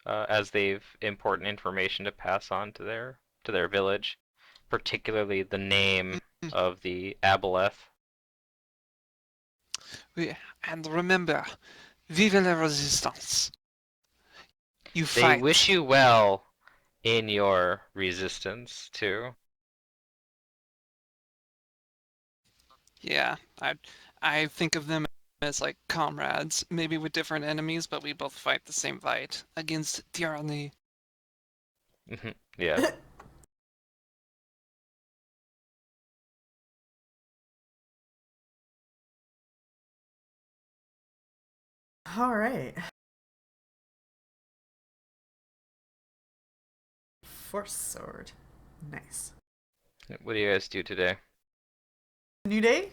S3: as they've important information to pass on to their village, particularly the name of the aboleth.
S6: And remember, vive la resistance. You
S3: They
S6: fight.
S3: wish you well in your resistance too.
S6: Yeah, I think of them as like comrades, maybe with different enemies, but we both fight the same fight against tyranny.
S3: Yeah.
S4: All right. Force sword. Nice.
S3: What do you guys do today?
S4: New day?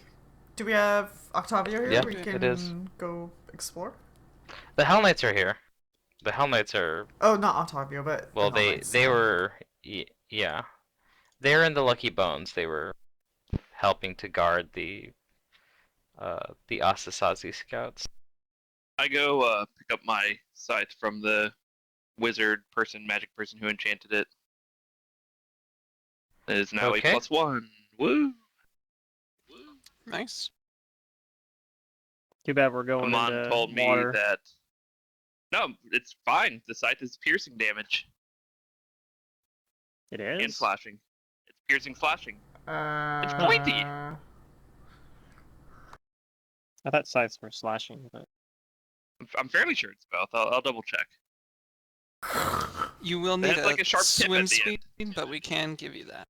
S4: Do we have Octavio here?
S3: Yeah,
S4: We
S3: it is.
S4: can go explore.
S3: The Hell Knights are here. The Hell Knights are,
S4: Oh, not Octavio, but
S3: well,
S4: the Knights.
S3: they were, yeah. They're in the Lucky Bones. They were helping to guard the Asasazi scouts.
S5: I go pick up my scythe from the wizard person, magic person who enchanted it. It is now
S3: Okay.
S5: a +1. Woo!
S6: Nice.
S1: Too bad we're going
S5: Amon
S1: into
S5: told me
S1: water.
S5: that. No, it's fine. The scythe is piercing damage
S1: It
S5: and
S1: is?
S5: flashing. It's piercing, flashing.
S4: It's
S5: pointy.
S1: I thought scythes were slashing, but
S5: I'm fairly sure it's both. I'll double check.
S6: You will
S5: It
S6: need
S5: has like a sharp tip
S6: swim
S5: at the
S6: speed,
S5: end.
S6: but we can give you that.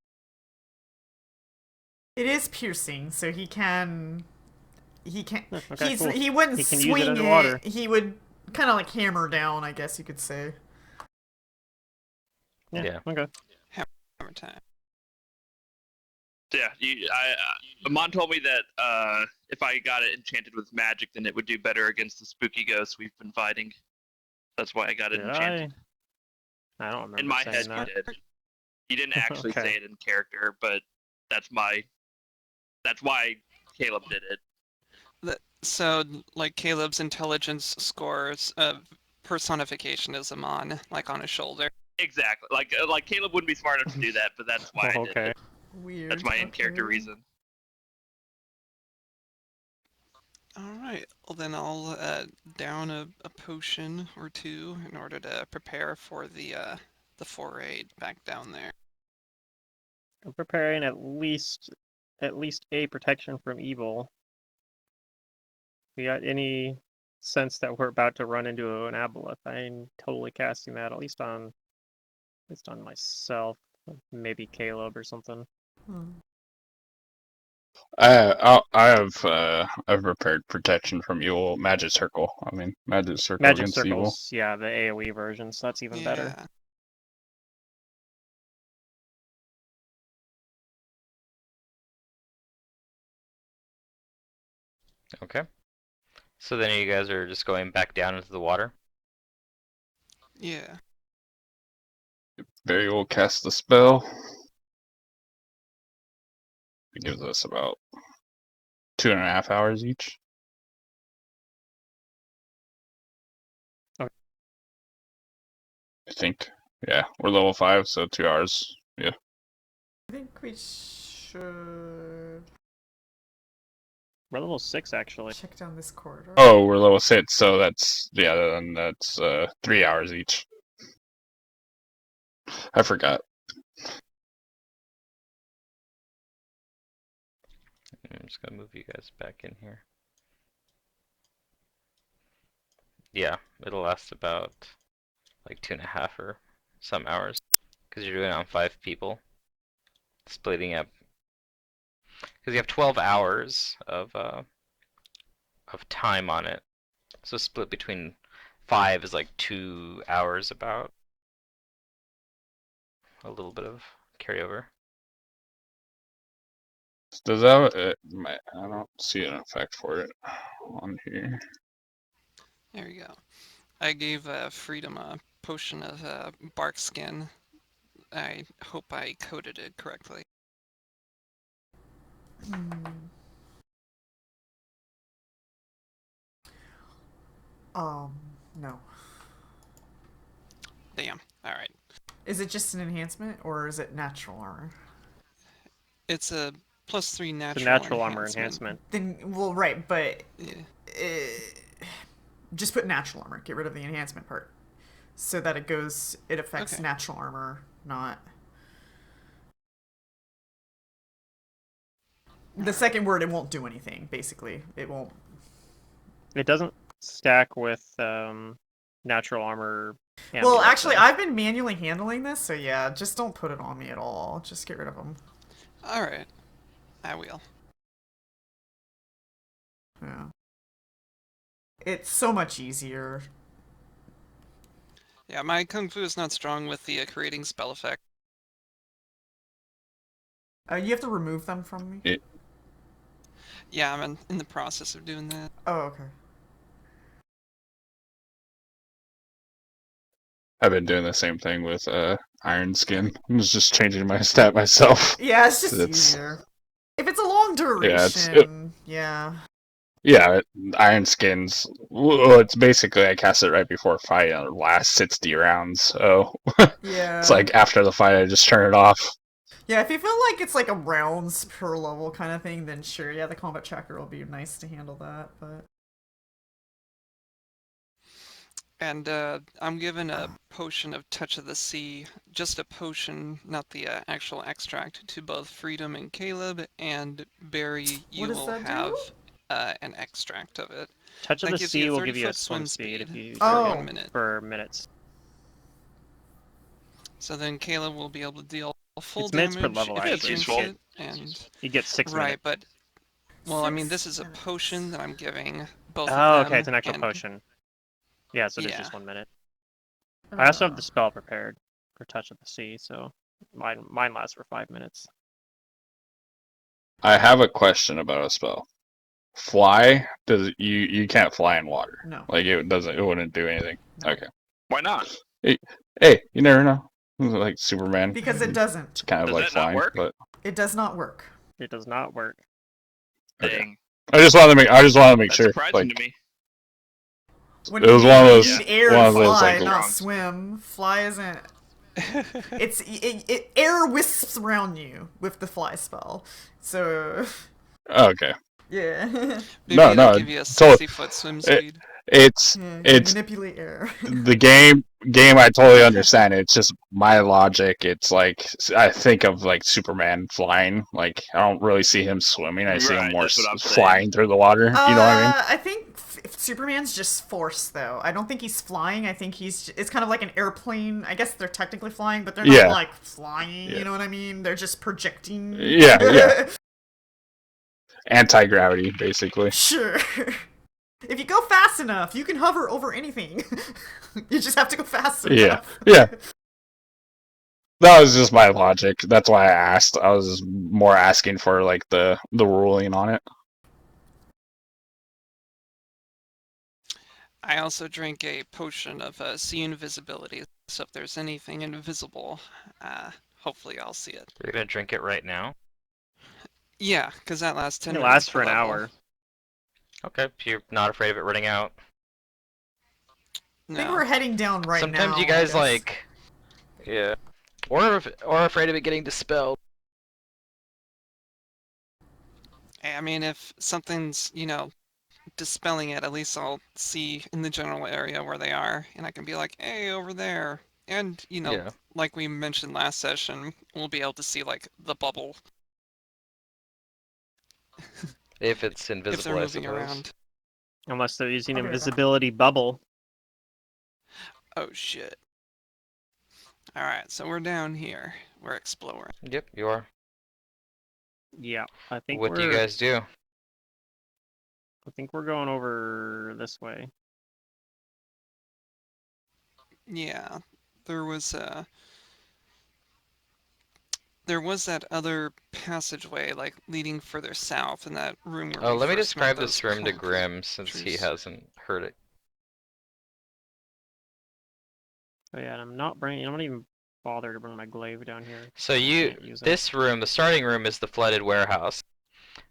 S4: It is piercing, so he can. He can.
S1: Okay, cool.
S4: He wouldn't
S1: He can use it
S4: swing
S1: underwater.
S4: He would kind of like hammer down, I guess you could say.
S1: Yeah. Okay.
S6: Hammer time.
S5: Yeah, Amon told me that if I got it enchanted with magic, then it would do better against the spooky ghosts we've been fighting. That's why I got it
S1: Did
S5: enchanted.
S1: I don't remember
S5: In my
S1: saying
S5: head,
S1: that.
S5: you did. You didn't actually
S1: Okay.
S5: say it in character, but that's why Caleb did it.
S6: So, like Caleb's intelligence scores personification is Amon, like on his shoulder.
S5: Exactly. Like Caleb wouldn't be smart enough to do that, but that's why I did
S1: Okay.
S5: it.
S4: Weird.
S5: That's my in-character
S4: okay.
S5: reason.
S6: All right. Well, then I'll down a potion or two in order to prepare for the foray back down there.
S1: I'm preparing at least a protection from evil. We got any sense that we're about to run into an aboleth? I'm totally casting that at least on myself, maybe Caleb or something.
S4: Hmm.
S2: I've prepared protection from evil. Magic circle. I mean, magic circle
S1: Magic
S2: against evil.
S1: circles, yeah, the AoE version, so that's even better.
S6: Yeah.
S3: Okay. So then you guys are just going back down into the water?
S6: Yeah.
S2: Barry will cast the spell. It gives us about 2.5 hours each.
S1: Okay.
S2: I think. Yeah, we're level 5, so 2 hours. Yeah.
S4: I think we should
S1: We're level 6 actually.
S4: check down this corridor.
S2: Oh, we're level 6, so that's 3 hours each. I forgot.
S3: I'm just gonna move you guys back in here. Yeah, it'll last about like 2.5 or some hours, because you're doing it on 5 people, splitting up. Because you have 12 hours of time on it, so split between 5 is like 2 hours about. A little bit of carryover.
S2: Does that? I don't see an effect for it on here.
S6: There we go. I gave Freedom a potion of bark skin. I hope I coded it correctly.
S4: No.
S6: Damn. All right.
S4: Is it just an enhancement or is it natural armor?
S6: It's a +3
S1: It's
S6: natural,
S1: a natural armor enhancement.
S4: Then, well, right, but
S6: Yeah.
S4: just put natural armor. Get rid of the enhancement part, so that it affects
S6: Okay.
S4: natural armor, not the second word. It won't do anything. Basically, it won't.
S1: It doesn't stack with natural armor.
S4: Well,
S1: amulet,
S4: actually,
S1: though.
S4: I've been manually handling this, so yeah, just don't put it on me at all. Just get rid of them.
S6: All right. I will.
S4: Yeah. It's so much easier.
S6: Yeah, my kung fu is not strong with the creating spell effect.
S4: You have to remove them from me.
S6: Yeah, I'm in the process of doing that.
S4: Oh, okay.
S2: I've been doing the same thing with Iron Skin. I was just changing my stat myself.
S4: Yeah, it's just
S2: It's-
S4: easier. If it's a long
S2: it's-
S4: duration, yeah.
S2: Yeah, Iron Skins. Well, it's basically I cast it right before fight and it lasts 60 rounds. So
S4: Yeah.
S2: it's like after the fight, I just turn it off.
S4: Yeah, if you feel like it's like a rounds per level kind of thing, then sure, yeah, the combat tracker will be nice to handle that, but...
S6: And I'm given a potion of Touch of the Sea, just a potion, not the actual extract, to both Freedom and Caleb, and Barry, you
S4: does
S6: will
S4: that do?
S6: have an extract of it.
S1: Touch of
S6: That
S1: the
S6: gives
S1: Sea
S6: you
S1: will give you a
S6: 30-foot
S1: swim speed if you
S6: for
S4: Oh.
S6: 1 minute.
S1: for minutes.
S6: So then Caleb will be able to deal full
S1: It's minutes per
S6: damage
S1: level,
S6: if he
S5: actually.
S6: drinks
S5: Useful.
S6: it, and
S1: You get 6
S6: right,
S1: minutes.
S6: but well, I mean,
S4: 6
S6: this is a
S4: minutes.
S6: potion that I'm giving both
S1: Oh,
S6: of them.
S1: okay, it's an actual
S6: and-
S1: potion. Yeah, so it is
S6: Yeah.
S1: just 1 minute. I also have the spell prepared for Touch of the Sea, so mine lasts for 5 minutes.
S2: I have a question about a spell. Fly? You can't fly in water.
S4: No.
S2: Like it wouldn't do anything.
S4: No.
S2: Okay.
S5: Why not?
S2: Hey, you never know. Like Superman.
S4: Because it doesn't.
S2: It's kind of
S5: Does
S2: like
S5: that not
S2: flying,
S5: work?
S2: but
S4: It does not work.
S1: It does not work.
S2: Okay.
S5: Dang.
S2: I just wanted to make
S5: That's
S2: sure.
S5: surprising
S2: Like,
S5: to me.
S4: When
S2: It was
S4: you
S2: one of
S4: need
S2: those-
S4: air
S2: one
S4: to
S2: of those,
S4: fly,
S2: like,
S4: not
S5: wrongs.
S4: swim. Fly isn't... It air wisps around you with the fly spell. So,
S2: okay.
S4: yeah.
S6: Maybe
S2: No,
S6: it'll
S2: no,
S6: give you a
S2: totally-
S6: 60-foot swim speed.
S2: It's
S4: Yeah, you
S2: It's-
S4: manipulate air.
S2: the game. I totally understand. It's just my logic. It's like I think of like Superman flying. Like I don't really see him swimming. I see him
S5: Right,
S2: more
S5: that's what I'm saying.
S2: flying through the water. You know what I mean?
S4: I think Superman's just force, though. I don't think he's flying. I think it's kind of like an airplane. I guess they're technically flying, but they're not
S2: Yeah.
S4: like flying.
S2: Yeah.
S4: You know what I mean? They're just projecting.
S2: Yeah, yeah. Anti-gravity, basically.
S4: Sure. If you go fast enough, you can hover over anything. You just have to go fast
S2: Yeah,
S4: enough.
S2: yeah. That was just my logic. That's why I asked. I was just more asking for like the ruling on it.
S6: I also drink a potion of sea invisibility, so if there's anything invisible, hopefully I'll see it.
S3: You're gonna drink it right now?
S6: Yeah, because that lasts 10
S1: It
S6: minutes
S1: lasts
S6: per
S1: for an
S6: level.
S1: hour.
S3: Okay, if you're not afraid of it running out.
S4: I think
S6: No.
S4: we're heading down right now.
S3: Sometimes you
S4: I
S3: guys
S4: guess.
S3: like, yeah, or afraid of it getting dispelled.
S6: I mean, if something's, dispelling it, at least I'll see in the general area where they are, and I can be like, hey, over there. And,
S3: Yeah.
S6: like we mentioned last session, we'll be able to see, like, the bubble
S3: If it's
S6: if
S3: invisible,
S6: they're
S3: I
S6: moving
S3: suppose.
S6: around.
S1: Unless they're using
S4: Okay.
S1: invisibility bubble.
S6: Oh, shit. Alright, so we're down here. We're exploring.
S3: Yep, you are.
S1: Yeah, I think
S3: What do you
S1: we're-
S3: guys do?
S1: I think we're going over this way.
S6: Yeah, there was that other passageway, like leading further south in that room where
S3: Oh,
S6: we
S3: let me
S6: first met
S3: describe
S6: those
S3: this room to
S6: cult
S3: Grim since he
S6: creatures.
S3: hasn't heard it.
S1: Oh yeah, and I'm not even bother to bring my glaive down here.
S3: So
S1: I can't use it.
S3: this room, the starting room, is the flooded warehouse.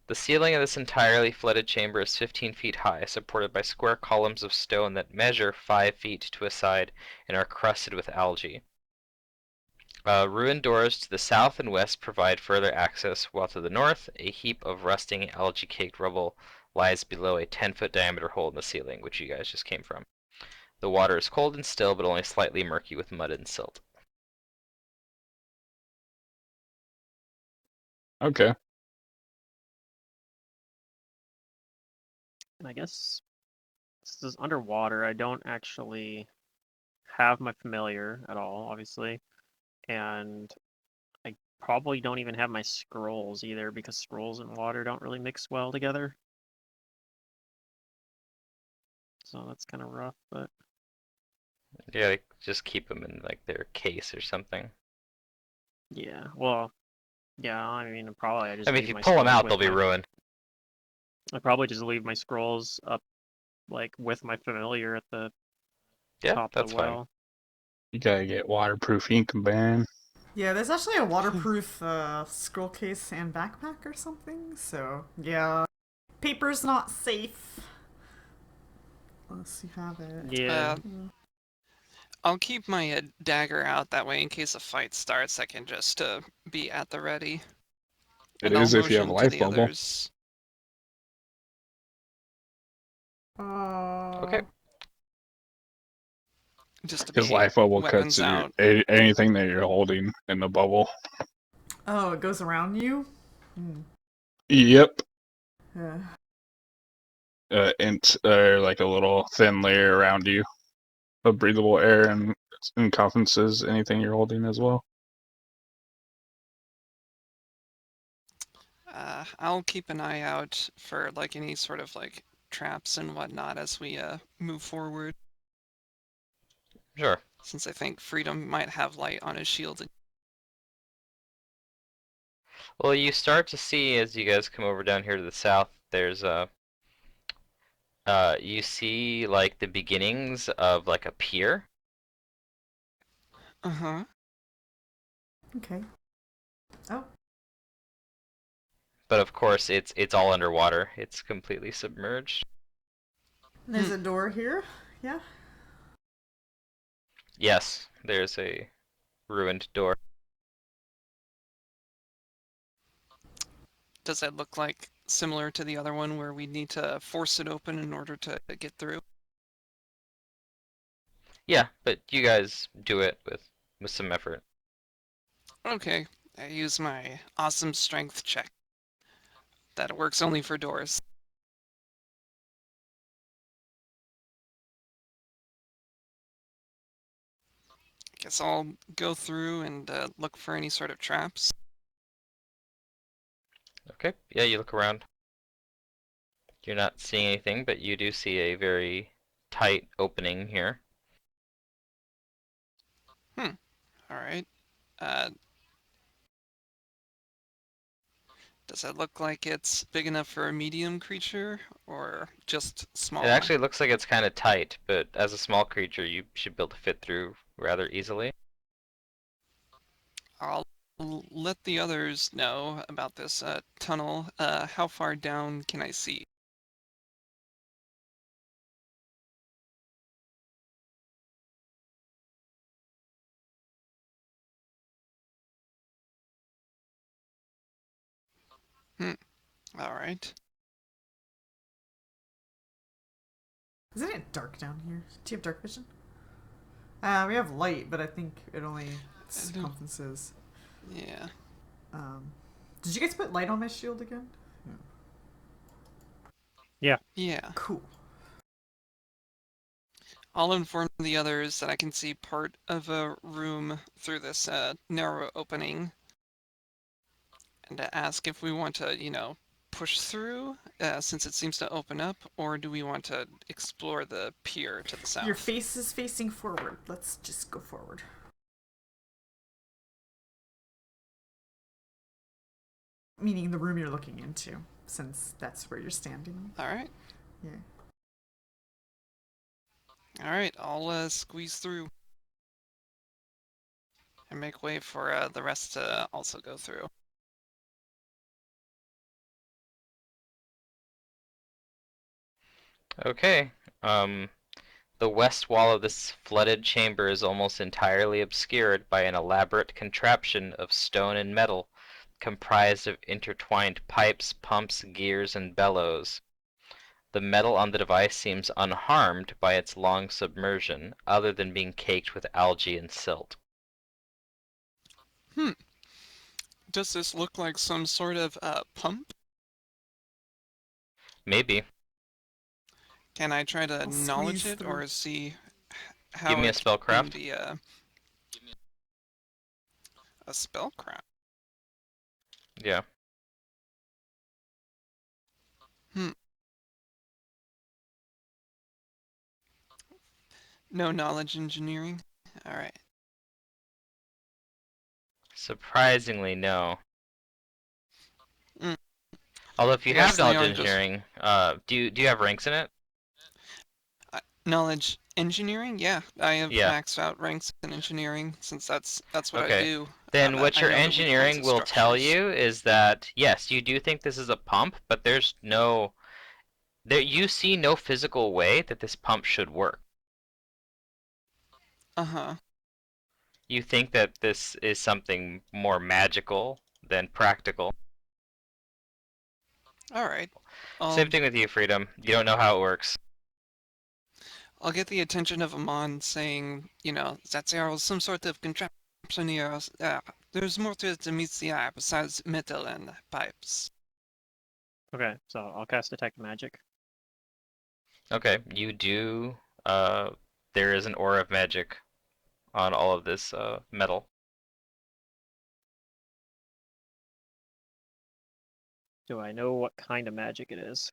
S3: The ceiling of this entirely flooded chamber is 15 feet high, supported by square columns of stone that measure 5 feet to a side and are crusted with algae. Ruined doors to the south and west provide further access, while to the north, a heap of rusting, algae-caked rubble lies below a 10-foot diameter hole in the ceiling, which you guys just came from. The water is cold and still, but only slightly murky with mud and silt.
S2: Okay.
S1: And I guess this is underwater. I don't actually have my familiar at all, obviously, and I probably don't even have my scrolls either because scrolls and water don't really mix well together. So that's kind of rough, but
S3: You gotta just keep them in like their case or something.
S1: yeah. Well, yeah. I mean, probably I just
S3: I mean, if
S1: leave
S3: you
S1: my
S3: pull them
S1: scrolls
S3: out,
S1: with
S3: they'll be
S1: my.
S3: ruined.
S1: I probably just leave my scrolls up, like with my familiar at the
S3: Yeah,
S1: top of
S3: that's
S1: the
S3: fine.
S1: well.
S2: You gotta get waterproof ink ban.
S4: Yeah, there's actually a waterproof scroll case and backpack or something. So yeah, paper's not safe unless you have it.
S1: Yeah.
S6: I'll keep my dagger out that way in case a fight starts. I can just be at the ready.
S2: It
S6: And I'll
S2: is if you have a
S6: motion to
S2: life
S6: the
S2: bubble.
S6: others.
S3: Okay.
S6: Just to
S2: His
S6: be
S2: life bubble cuts
S6: weapons out.
S2: anything that you're holding in the bubble.
S4: Oh, it goes around you?
S2: Yep.
S4: Yeah.
S2: Like a little thin layer around you of breathable air and encompasses anything you're holding as well.
S6: I'll keep an eye out for like any sort of like traps and whatnot as we move forward.
S3: Sure.
S6: Since I think Freedom might have light on his shield.
S3: Well, you start to see as you guys come over down here to the south, there's you see like the beginnings of like a pier.
S6: Uh-huh.
S4: Okay. Oh.
S3: But of course, it's all underwater. It's completely submerged.
S4: There's a door here. Yeah.
S3: Yes, there's a ruined door.
S6: Does that look like similar to the other one where we need to force it open in order to get through?
S3: Yeah, but you guys do it with some effort.
S6: Okay. I use my awesome strength check. That works only for doors. Guess I'll go through and look for any sort of traps.
S3: Okay. Yeah, you look around. You're not seeing anything, but you do see a very tight opening here.
S6: Alright. Uh, does that look like it's big enough for a medium creature, or just small?
S3: It actually looks like it's kind of tight, but as a small creature, you should be able to fit through rather easily.
S6: I'll let the others know about this tunnel. How far down can I see? Alright.
S4: Isn't it dark down here? Do you have dark vision? We have light, but I think it only circumferences.
S6: Yeah.
S4: Did you guys put light on my shield again?
S6: Yeah.
S4: Cool.
S6: I'll inform the others that I can see part of a room through this narrow opening. And to ask if we want to, push through since it seems to open up, or do we want to explore the pier to the south?
S4: Your face is facing forward. Let's just go forward. Meaning the room you're looking into, since that's where you're standing.
S6: All right.
S4: Yeah.
S6: All right, I'll squeeze through and make way for the rest to also go through.
S3: Okay. The west wall of this flooded chamber is almost entirely obscured by an elaborate contraption of stone and metal, comprised of intertwined pipes, pumps, gears, and bellows. The metal on the device seems unharmed by its long submersion, other than being caked with algae and silt.
S6: Does this look like some sort of pump?
S3: Maybe.
S6: Can I try to
S4: I'll
S6: knowledge
S4: squeeze
S6: it
S4: through.
S6: or see how
S3: Give me a
S6: it can
S3: spellcraft.
S6: be a spellcraft?
S3: Yeah.
S6: No knowledge engineering? Alright.
S3: Surprisingly, no.
S6: Mm.
S3: Although if you
S6: I guess
S3: have knowledge
S6: Leon just-
S3: engineering, do you have ranks in it?
S6: Knowledge engineering? Yeah, I have
S3: Yeah.
S6: maxed out ranks in engineering since that's what I
S3: Okay.
S6: do.
S3: Then what
S6: I
S3: your
S6: know the weak points
S3: engineering
S6: of
S3: will tell
S6: structures.
S3: you is that yes, you do think this is a pump, but there's no you see no physical way that this pump should work.
S6: Uh-huh.
S3: You think that this is something more magical than practical.
S6: Alright.
S3: Same thing with you, Freedom. You don't know how it works.
S6: I'll get the attention of Amon saying, that there was some sort of contraption here. There's more to it than meets the eye besides metal and pipes.
S1: Okay, so I'll cast Detect Magic.
S3: Okay, you do. There is an aura of magic on all of this metal.
S1: Do I know what kind of magic it is?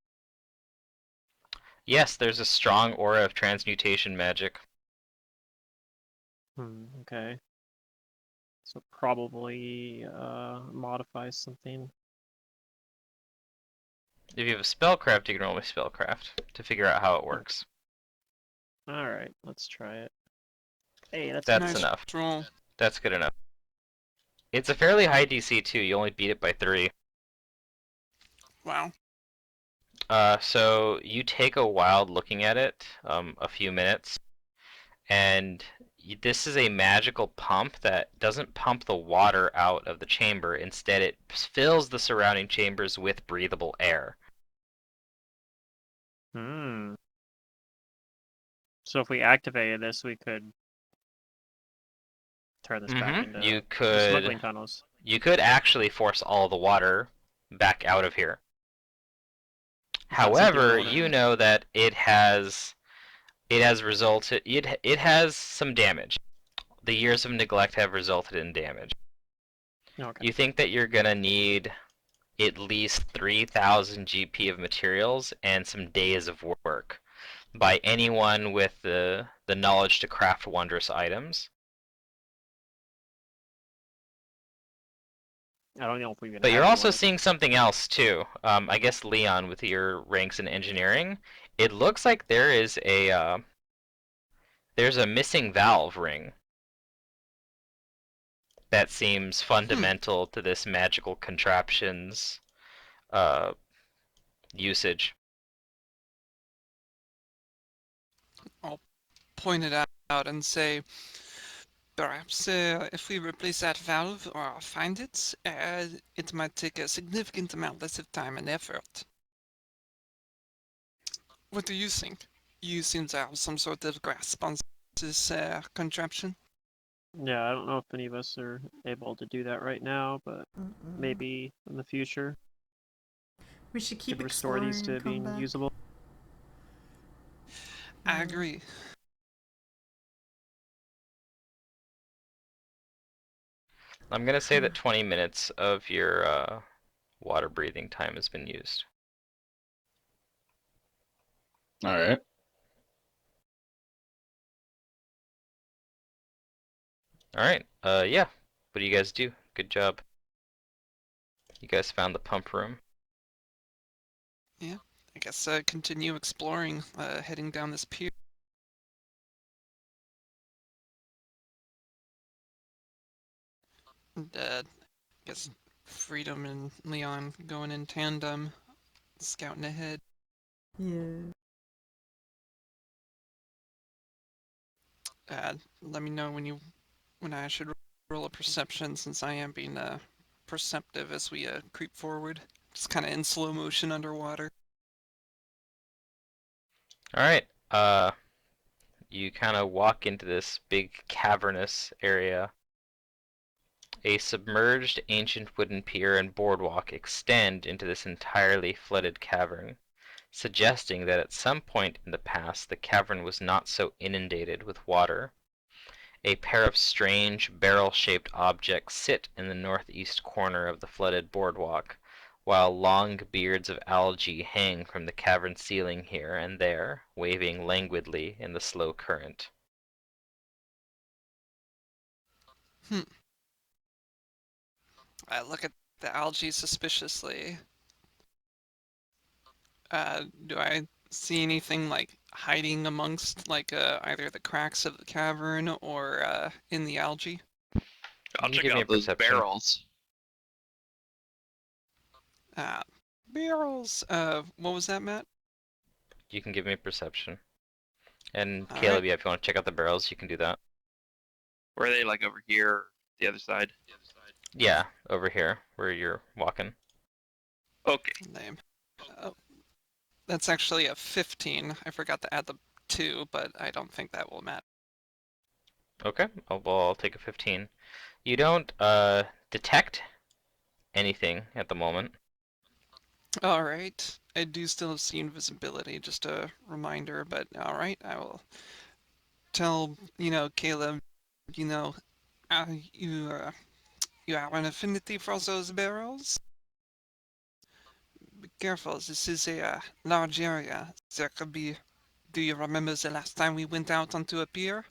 S3: Yes, there's a strong aura of transmutation magic.
S1: Okay. So probably modifies something.
S3: If you have a spellcraft, you can roll with spellcraft to figure out how it works.
S1: Alright, let's try it. Hey, that's
S3: That's
S6: Nice
S3: enough.
S6: roll.
S3: That's good enough. It's a fairly high DC too. You only beat it by 3.
S6: Wow.
S3: So you take a while looking at it, a few minutes, and this is a magical pump that doesn't pump the water out of the chamber. Instead, it fills the surrounding chambers with breathable air.
S1: So if we activated this, we could turn this back into
S3: You
S1: the smuggling
S3: could
S1: tunnels.
S3: actually force all the water back out of here.
S1: Is that something
S3: However,
S1: we wanna-
S3: you know that it has resulted. It has some damage. The years of neglect have resulted in damage.
S1: Okay.
S3: You think that you're gonna need at least 3,000 GP of materials and some days of work by anyone with the knowledge to craft wondrous items.
S1: I don't know if we even
S3: But
S1: have
S3: you're also
S1: anyone.
S3: seeing something else too. I guess Leon, with your ranks in engineering, it looks like there is there's a missing valve ring that seems fundamental to this magical contraption's usage.
S6: Point it out and say, perhaps if we replace that valve or find it, it might take a significant amount less of time and effort. What do you think? You seem to have some sort of grasp on this contraption.
S1: Yeah, I don't know if any of us are able to do that right now, but maybe in the future
S4: We should keep
S1: could restore
S4: exploring
S1: these to
S4: and come
S1: being
S4: back.
S1: usable.
S6: I agree.
S3: I'm gonna say that 20 minutes of your water breathing time has been used.
S2: All right.
S3: Alright, yeah. What do you guys do? Good job. You guys found the pump room.
S6: I guess continue exploring, heading down this pier. And, I guess Freedom and Leon going in tandem, scouting ahead.
S4: Yeah.
S6: Let me know when I should roll a perception, since I am being perceptive as we creep forward. Just kind of in slow motion underwater.
S3: Alright, you kind of walk into this big cavernous area. A submerged ancient wooden pier and boardwalk extend into this entirely flooded cavern, suggesting that at some point in the past the cavern was not so inundated with water. A pair of strange barrel-shaped objects sit in the northeast corner of the flooded boardwalk, while long beards of algae hang from the cavern ceiling here and there, waving languidly in the slow current.
S6: I look at the algae suspiciously. Do I see anything like hiding amongst like either the cracks of the cavern or in the algae?
S5: I'll
S3: You can
S5: check
S3: give me a
S5: out those
S3: perception.
S5: barrels.
S6: Barrels. What was that, Matt?
S3: You can give me a perception. And
S6: All
S3: Caleb,
S6: right.
S3: yeah, if you want to check out the barrels, you can do that.
S5: Were they like over here, or the other side?
S3: Yeah, over here, where you're walking.
S5: Okay.
S6: Name. Oh, that's actually a 15. I forgot to add the 2, but I don't think that will matter.
S3: Okay, I'll take a 15. You don't, detect anything at the moment.
S6: Alright. I do still have see invisibility, just a reminder, but alright, I will tell, Caleb, you know, uh, you, uh, you have an affinity for those barrels? Be careful, this is a large area. There could be. Do you remember the last time we went out onto a pier?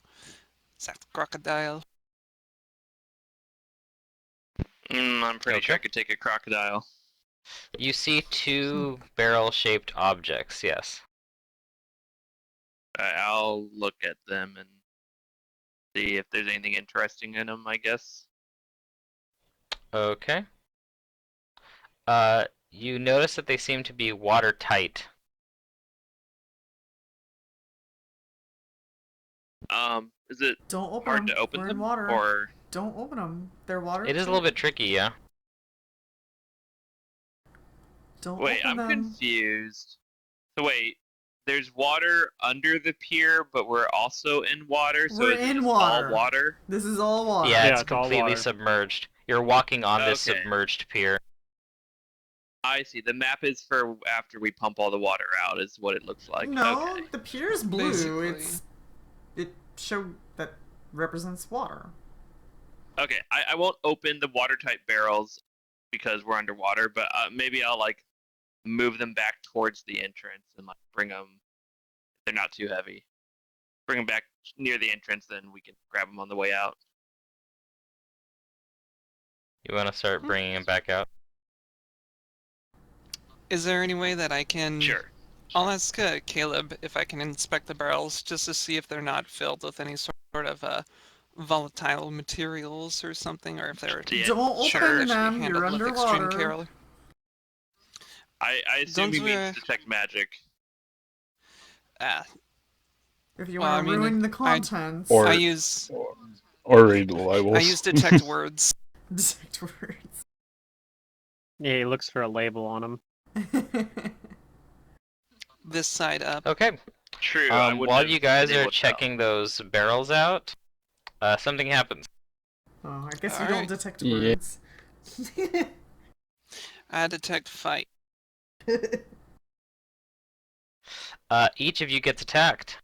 S6: That crocodile.
S5: I'm pretty sure I
S3: Okay.
S5: could take a crocodile.
S3: You see two barrel-shaped objects, yes.
S5: I'll look at them and see if there's anything interesting in them, I guess.
S3: Okay. You notice that they seem to be watertight.
S5: Is it
S4: Don't open
S5: hard
S4: them.
S5: to open
S4: We're
S5: them?
S4: in water.
S5: Or
S4: Don't open them. They're water.
S3: It is a little bit tricky, yeah.
S4: Don't
S5: wait,
S4: open
S5: I'm
S4: them.
S5: confused. So wait, there's water under the pier, but we're also in water, so
S4: We're
S5: is it
S4: in
S5: just
S4: water.
S5: all water?
S4: This is all water.
S3: Yeah,
S1: Yeah,
S3: it's
S1: it's all
S3: completely
S1: water.
S3: submerged. You're walking on this
S5: Okay.
S3: submerged pier.
S5: I see. The map is for after we pump all the water out, is what it looks like.
S4: No,
S5: Okay.
S4: the pier's blue.
S6: Basically.
S4: It showed that represents water.
S5: Okay, I won't open the watertight barrels because we're underwater, but maybe I'll like move them back towards the entrance and like bring them. They're not too heavy. Bring them back near the entrance, then we can grab them on the way out.
S3: You want to start bringing them back out?
S6: Is there any way that I can...
S5: Sure.
S6: I'll ask Caleb if I can inspect the barrels just to see if they're not filled with any sort of volatile materials or something, or if they're
S5: Yeah,
S4: Don't open
S5: sure.
S4: them. You're
S6: handled with extreme
S4: underwater.
S6: care.
S5: I assume he
S6: Don't
S5: means detect magic.
S4: If you
S6: Well,
S4: want
S6: I
S4: to
S6: mean,
S4: ruin the contents.
S2: Or-
S6: I use
S2: Or read the labels.
S6: I use detect words.
S4: Detect words.
S1: Yeah, he looks for a label on them.
S6: This side up.
S3: Okay.
S5: True. I wouldn't
S3: While
S5: have
S3: you guys
S5: been
S3: are
S5: able to tell.
S3: checking those barrels out, something happens.
S4: Oh, I guess you
S6: Alright.
S4: don't detect
S2: Yeah.
S4: words.
S6: I detect fight.
S3: Each of you gets attacked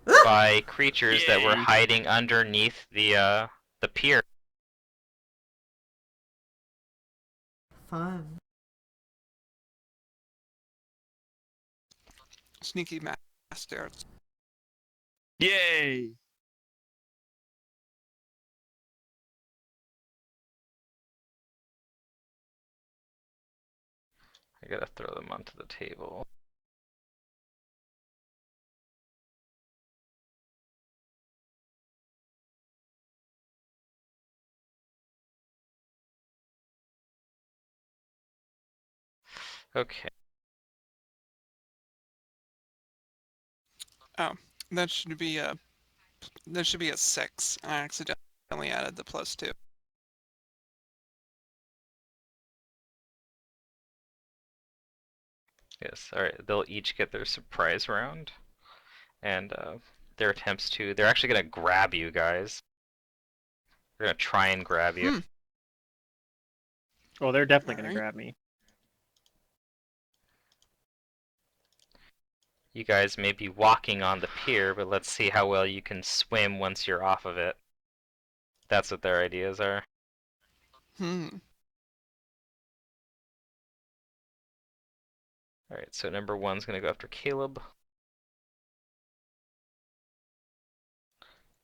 S3: by creatures that were
S5: Yay.
S3: hiding underneath the pier.
S4: Fun.
S6: Sneaky master.
S5: Yay!
S3: I gotta throw them onto the table. Okay.
S6: Oh, that should be a 6. I accidentally added the +2.
S3: Yes. All right. They'll each get their surprise round, and their attempts to. They're actually gonna grab you guys. They're gonna try and grab you.
S1: Oh, they're definitely gonna
S6: Alright.
S1: grab me.
S3: You guys may be walking on the pier, but let's see how well you can swim once you're off of it. That's what their ideas are. Alright, so number 1's gonna go after Caleb.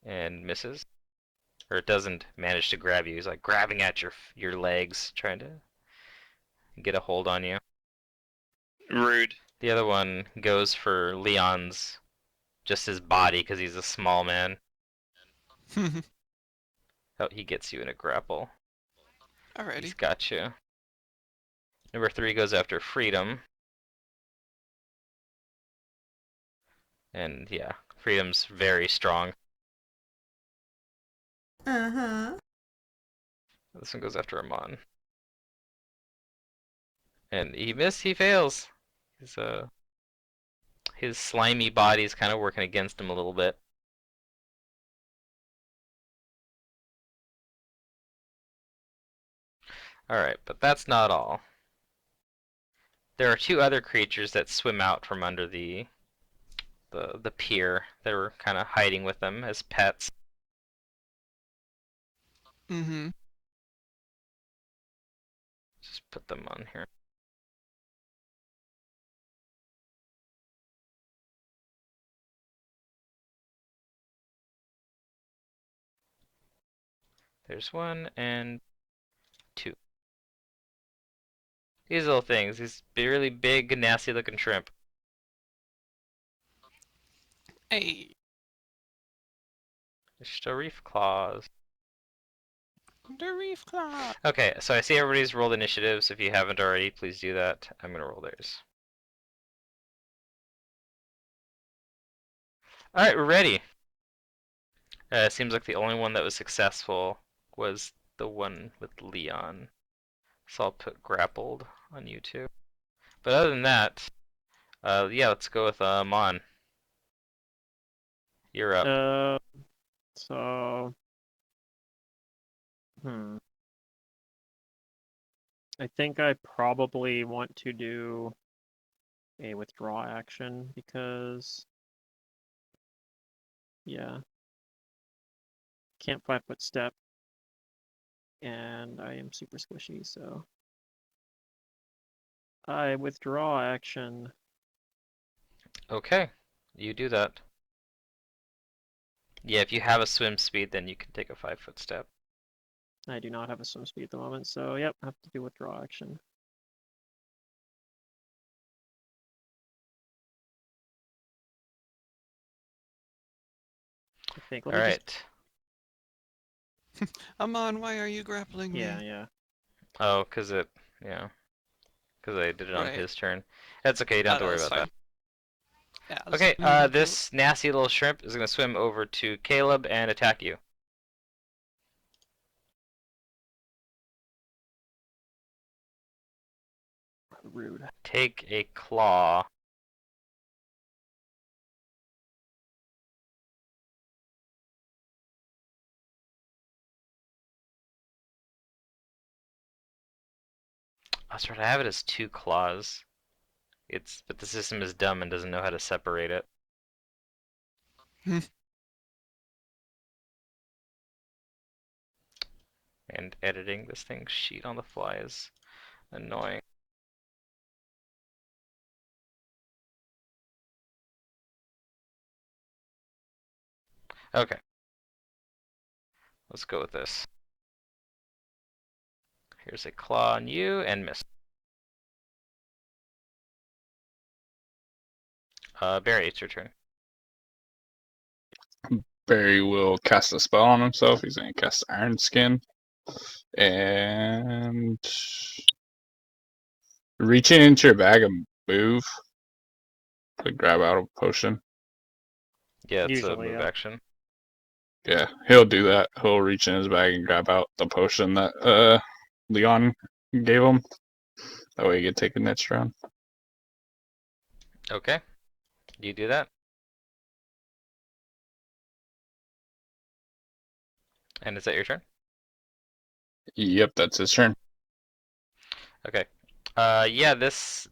S3: And misses. Or it doesn't manage to grab you. He's like grabbing at your legs, trying to get a hold on you.
S5: Rude.
S3: The other one goes for Leon's, just his body, because he's a small man. Oh, he gets you in a grapple.
S6: Alrighty.
S3: He's got you. Number 3 goes after Freedom. And yeah, Freedom's very strong.
S4: Uh-huh.
S3: This one goes after Amon. And he missed, he fails. His slimy body's kind of working against him a little bit. Alright, but that's not all. There are 2 other creatures that swim out from under the pier that were kind of hiding with them as pets. Just put them on here. There's 1 and 2. These little things, these really big, nasty looking shrimp.
S6: Hey.
S3: Just a reef claws.
S6: The reef claw.
S3: Okay, so I see everybody's rolled initiatives. If you haven't already, please do that. I'm gonna roll theirs. Alright, we're ready. Seems like the only one that was successful was the one with Leon. So I'll put grappled on you two. But other than that, yeah, let's go with Mon. You're up.
S1: So, I think I probably want to do a withdraw action because, yeah, can't 5-foot step, and I am super squishy, so I withdraw action.
S3: Okay, you do that. Yeah, if you have a swim speed, then you can take a 5-foot step.
S1: I do not have a swim speed at the moment, so yep, I have to do withdraw action. I think.
S3: All right.
S6: Amon, why are you grappling me?
S1: Yeah.
S3: Oh, because I did it on
S6: Right.
S3: his turn. That's okay, you don't have to worry about that.
S6: Yeah,
S3: Okay, this nasty little shrimp is going to swim over to Caleb and attack you.
S1: Rude.
S3: Take a claw. That's right, I have it as 2 claws. But the system is dumb and doesn't know how to separate it. And editing this thing's sheet on the fly is annoying. Okay. Let's go with this. Here's a claw on you and miss. Barry, it's your turn.
S2: Barry will cast a spell on himself. He's going to cast Iron Skin. And reaching into your bag and move to grab out a potion.
S3: Yeah, it's a
S1: Usually,
S3: move
S1: yeah.
S3: action.
S2: Yeah, he'll do that. He'll reach in his bag and grab out the potion that Leon gave him. That way he can take the next round.
S3: Okay. You do that. And is that your turn?
S2: Yep, that's his turn.
S3: Okay. Yeah, this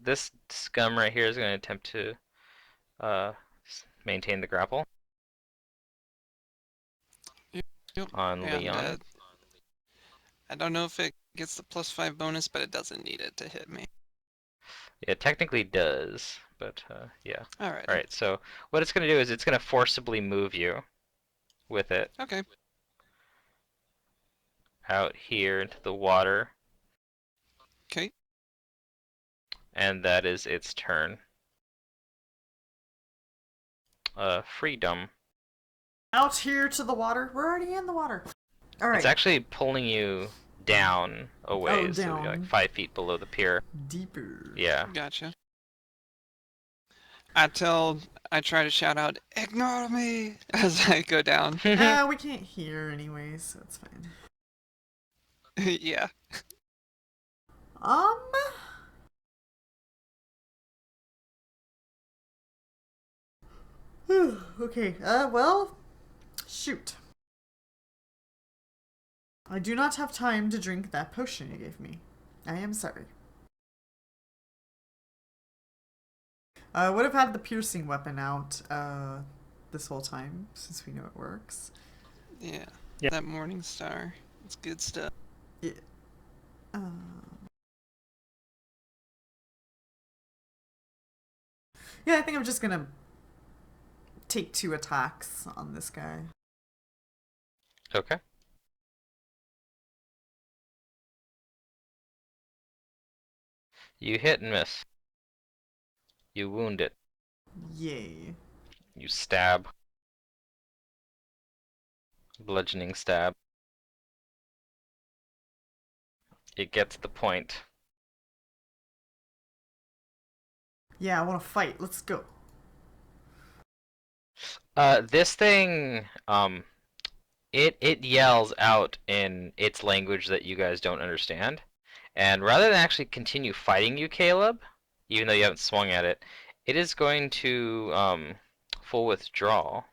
S3: scum right here is going to attempt to maintain the grapple
S6: Yep.
S3: on
S6: And
S3: Leon.
S6: I don't know if it gets the +5 bonus, but it doesn't need it to hit me.
S3: It technically does, but yeah.
S6: Alright.
S3: Alright, so what it's going to do is it's going to forcibly move you with it
S6: Okay.
S3: out here into the water,
S6: Okay.
S3: and that is its turn. Freedom.
S4: Out here to the water. We're already in the water. All right.
S3: It's actually pulling you down a ways, so you're like
S4: down.
S3: 5 feet below the pier.
S4: Deeper.
S3: Yeah.
S6: Gotcha. I try to shout out, "Ignore me!" as I go down.
S4: We can't hear anyways, so it's fine.
S6: Yeah.
S4: Okay, well, shoot. I do not have time to drink that potion you gave me. I am sorry. I would have had the piercing weapon out, this whole time, since we know it works.
S6: Yeah.
S1: Yep.
S6: That Morning Star. It's good stuff.
S4: Yeah. Yeah, I think I'm just gonna take 2 attacks on this guy.
S3: Okay. You hit and miss. You wound it.
S4: Yay.
S3: You stab. Bludgeoning stab. It gets the point.
S4: Yeah, I want to fight. Let's go.
S3: This thing, it yells out in its language that you guys don't understand. And rather than actually continue fighting you, Caleb, even though you haven't swung at it, it is going to, full withdrawal.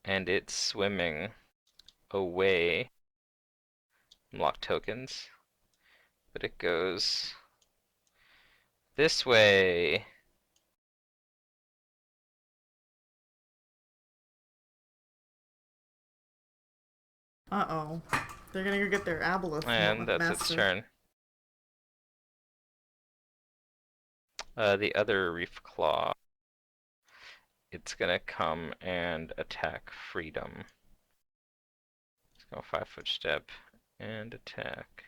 S3: And it's swimming away from lock tokens. But it goes this way.
S4: Uh-oh. They're gonna go get their aboleth
S3: And that's
S4: master.
S3: its turn. The other reef claw. It's gonna come and attack Freedom. Let's go 5-foot step and attack.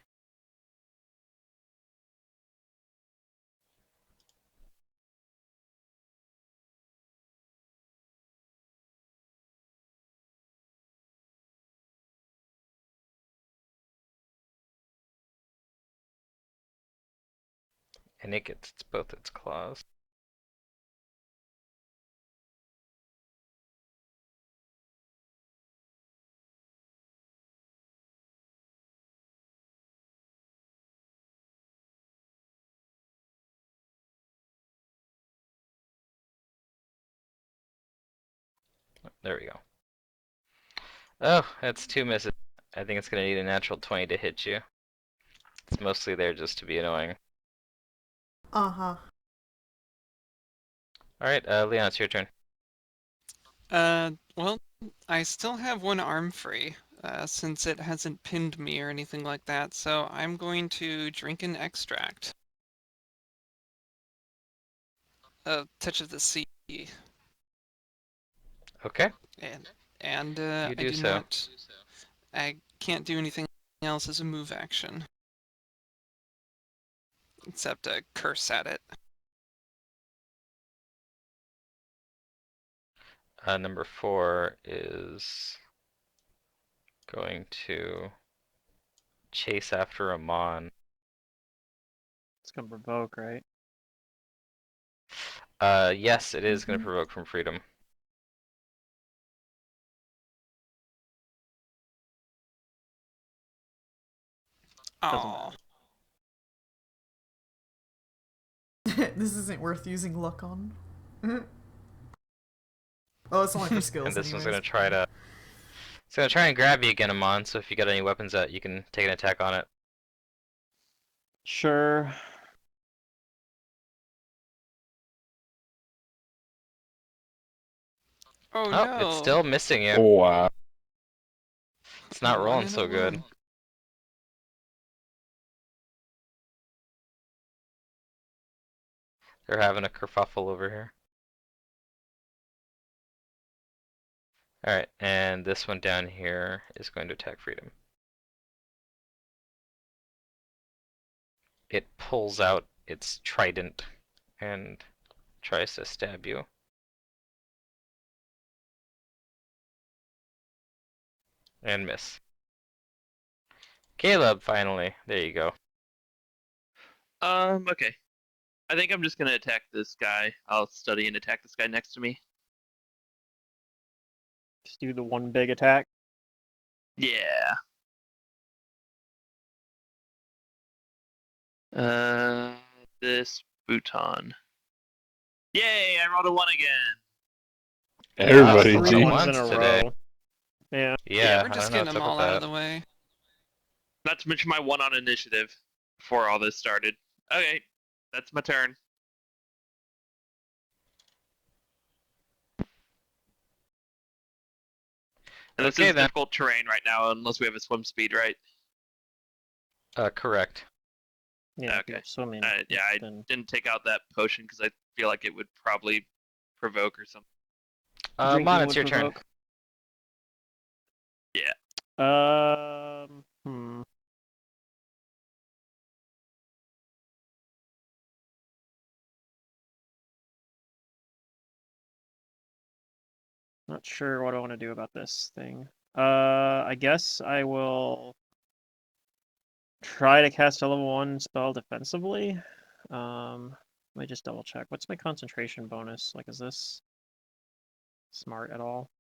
S3: And it gets both its claws. There we go. Oh, that's 2 misses. I think it's gonna need a natural 20 to hit you. It's mostly there just to be annoying.
S4: Uh-huh.
S3: Alright, Leon, it's your turn.
S6: Well, I still have 1 arm free, since it hasn't pinned me or anything like that, so I'm going to drink an extract. Touch of the Sea.
S3: Okay.
S6: And
S3: You
S6: I
S3: do
S6: do
S3: so.
S6: not. I can't do anything else as a move action. Except curse at it.
S3: Number 4 is going to chase after Amon.
S1: It's gonna provoke, right?
S3: Yes, it is going to provoke from freedom.
S1: Doesn't
S6: Oh.
S4: This isn't worth using luck on. Oh, it's only for skills.
S3: And this one's
S4: anyways.
S3: going to try to... It's going to try and grab you again, Amon, so if you got any weapons out, you can take an attack on it.
S1: Sure.
S6: Oh,
S3: Oh,
S6: no.
S3: it's still missing you.
S2: Oh, wow.
S3: It's not
S6: One
S3: rolling
S6: in a
S3: so good.
S6: row.
S3: They're having a kerfuffle over here. Alright, and this one down here is going to attack freedom. It pulls out its trident and tries to stab you. And miss. Caleb, finally. There you go.
S5: Okay. I think I'm just gonna attack this guy. I'll study and attack this guy next to me.
S1: Just do the one big attack.
S5: Yeah. This Bhutan. Yay! I rolled a 1 again.
S2: Everybody,
S3: Wow,
S1: Three
S3: Gee.
S1: ones
S3: Once
S1: in a
S3: today.
S1: row. Yeah.
S3: Yeah,
S6: We're
S3: I
S6: just
S3: don't know
S6: getting them
S3: what's up
S6: all
S3: with
S6: out of
S3: that.
S6: the way.
S5: Not to mention my 1 on initiative before all this started. Okay, that's my turn. And this
S3: Okay,
S5: is
S3: then.
S5: difficult terrain right now, unless we have a swim speed, right?
S3: Correct.
S1: Yeah.
S5: Okay.
S1: Swimming.
S5: Yeah, I
S1: then
S5: didn't take out that potion because I feel like it would probably provoke or something.
S1: drinking
S3: Mon, it's
S1: would
S3: your turn.
S1: provoke.
S5: Yeah.
S1: Hmm. Not sure what I want to do about this thing. I guess I will try to cast a level 1 spell defensively. Let me just double check. What's my concentration bonus? Like, is this smart at all?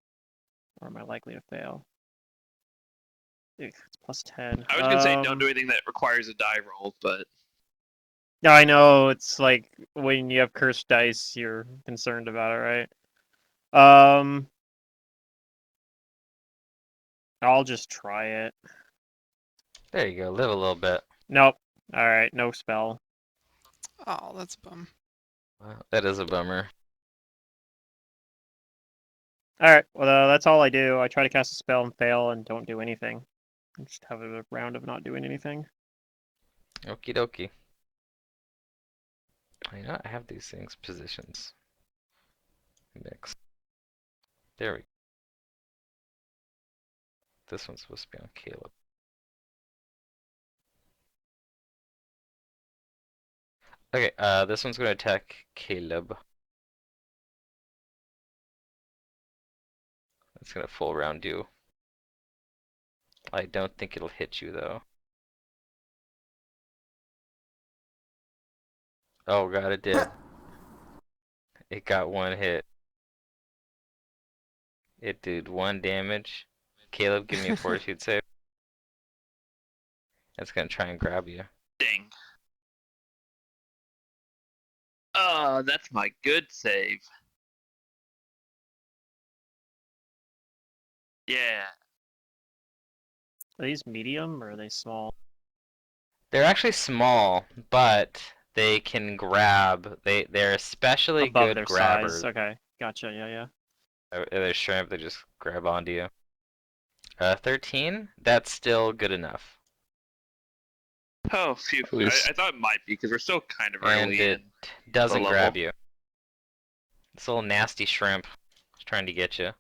S1: Or am I likely to fail? Ew, it's plus 10.
S5: I was gonna say don't do anything that requires a die roll, but
S1: Yeah, I know. It's like when you have cursed dice, you're concerned about it, right? I'll just try it.
S3: There you go. Live a little bit.
S1: Nope. Alright, no spell.
S6: Oh, that's a bum.
S3: Wow, that is a bummer.
S1: Alright, well, that's all I do. I try to cast a spell and fail and don't do anything. I just have a round of not doing anything.
S3: Okie dokie. I know I have these things positions. Mix. There we go. This one's supposed to be on Caleb. Okay, this one's gonna attack Caleb. It's gonna full round you. I don't think it'll hit you though. Oh god, it did. It got one hit. It did 1 damage. Caleb, give me a fortitude save. It's gonna try and grab you.
S5: dang. That's my good save. Yeah.
S1: Are these medium or are they small?
S3: They're actually small, but they can grab. They're especially
S1: Above
S3: good
S1: their
S3: grabbers.
S1: size. Okay, gotcha. Yeah.
S3: They're shrimp. They just grab onto you. 13. That's still good enough.
S5: Oh, phew.
S2: Please.
S5: I thought it might be because we're still kind of
S3: And
S5: early
S3: it
S5: in.
S3: doesn't
S5: the
S3: grab
S5: level.
S3: you. This little nasty shrimp is trying to get you.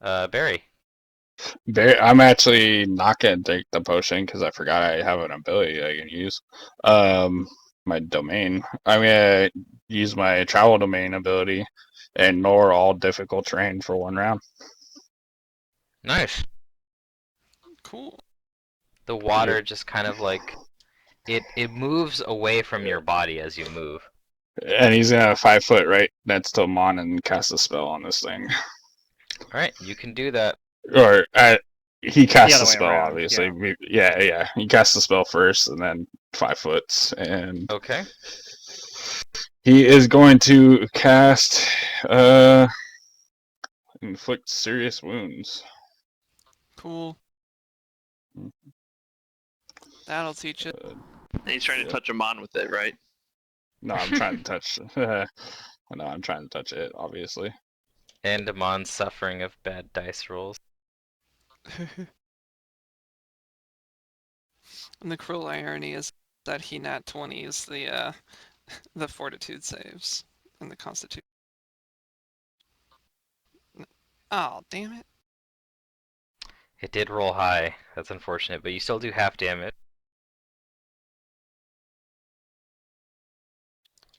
S3: Barry.
S2: I'm actually not gonna take the potion because I forgot I have an ability I can use. My domain. I'm gonna use my travel domain ability and ignore all difficult terrain for 1 round.
S3: Nice.
S6: Cool.
S3: The water just kind of like it moves away from your body as you move.
S2: And he's gonna have 5 foot right next to Mon and cast a spell on this thing.
S3: All right, you can do that.
S2: Or he casts
S1: other
S2: the
S1: way
S2: spell,
S1: around,
S2: obviously. Yeah. He casts the spell first, and then 5 foot, and
S3: Okay.
S2: he is going to cast inflict serious wounds.
S6: Cool. That'll teach it.
S5: And he's trying to
S2: Yep.
S5: touch him on with it, right?
S2: No, I'm trying to touch. No, I'm trying to touch it, obviously.
S3: And Amon's suffering of bad dice rolls.
S6: And the cruel irony is that he nat 20s the fortitude saves and the constitution. Oh, damn it.
S3: It did roll high. That's unfortunate, but you still do half damage.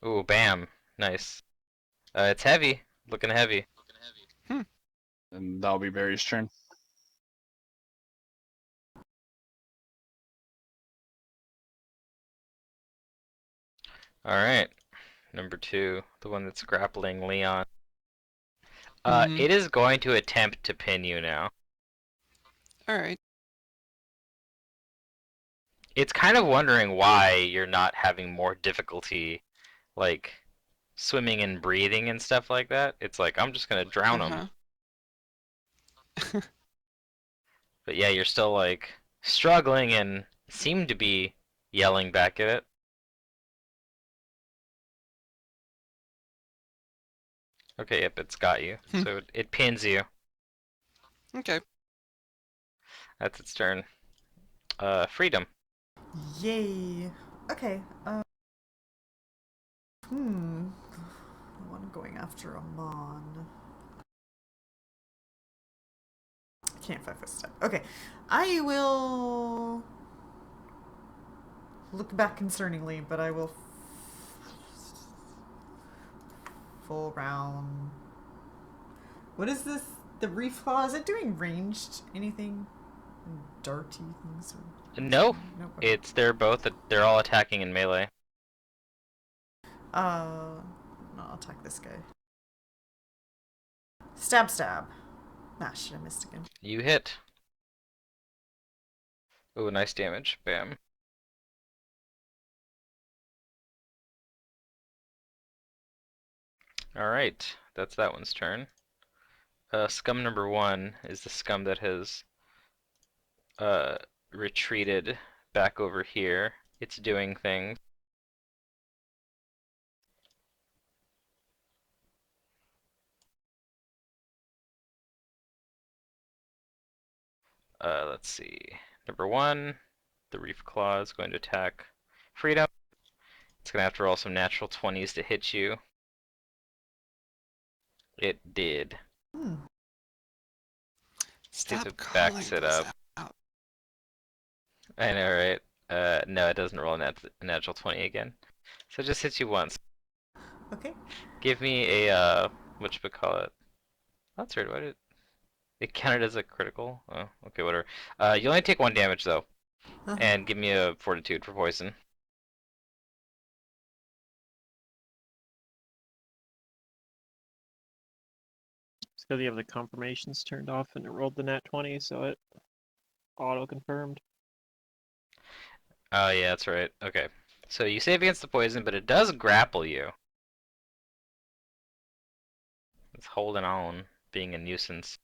S3: Ooh, bam. Nice. It's heavy. Looking heavy.
S2: And that'll be Barry's turn.
S3: Alright. Number 2. The one that's grappling Leon.
S6: Mhm.
S3: It is going to attempt to pin you now.
S6: Alright.
S3: It's kind of wondering why you're not having more difficulty, like, swimming and breathing and stuff like that. It's like, I'm just gonna drown him. But yeah, you're still, like, struggling and seem to be yelling back at it. Okay, yep, it's got you. So it pins you.
S6: Okay.
S3: That's its turn. Freedom.
S4: Yay. Okay. One going after Amon. Can't 5 foot step. Okay. I will look back concerningly, but I will full round. What is this? The reef claw? Is it doing ranged anything? Darty things? Or...
S3: No,
S4: Nope. Okay.
S3: they're all attacking in melee.
S4: No, I'll attack this guy. Stab, stab. Nah, shit, I missed again.
S3: You hit. Ooh, nice damage. Bam. Alright, that's that one's turn. Scum number 1 is the scum that has retreated back over here. It's doing things. Let's see. Number 1, the Reef Claw is going to attack Freedom. It's going to have to roll some natural 20s to hit you. It did.
S6: Stop
S3: it
S6: calling
S3: backs it
S6: those
S3: up.
S6: out.
S3: I know, right? No, it doesn't roll a natural 20 again. So it just hits you once.
S4: Okay.
S3: Give me a, whatchamacallit. That's weird, why did... It counted as a critical? Oh, okay, whatever. You only take 1 damage, though. And give me a fortitude for poison.
S1: It's because you have the confirmations turned off and it rolled the nat 20, so it auto-confirmed.
S3: Oh, yeah, that's right. Okay. So you save against the poison, but it does grapple you. It's holding on, being a nuisance.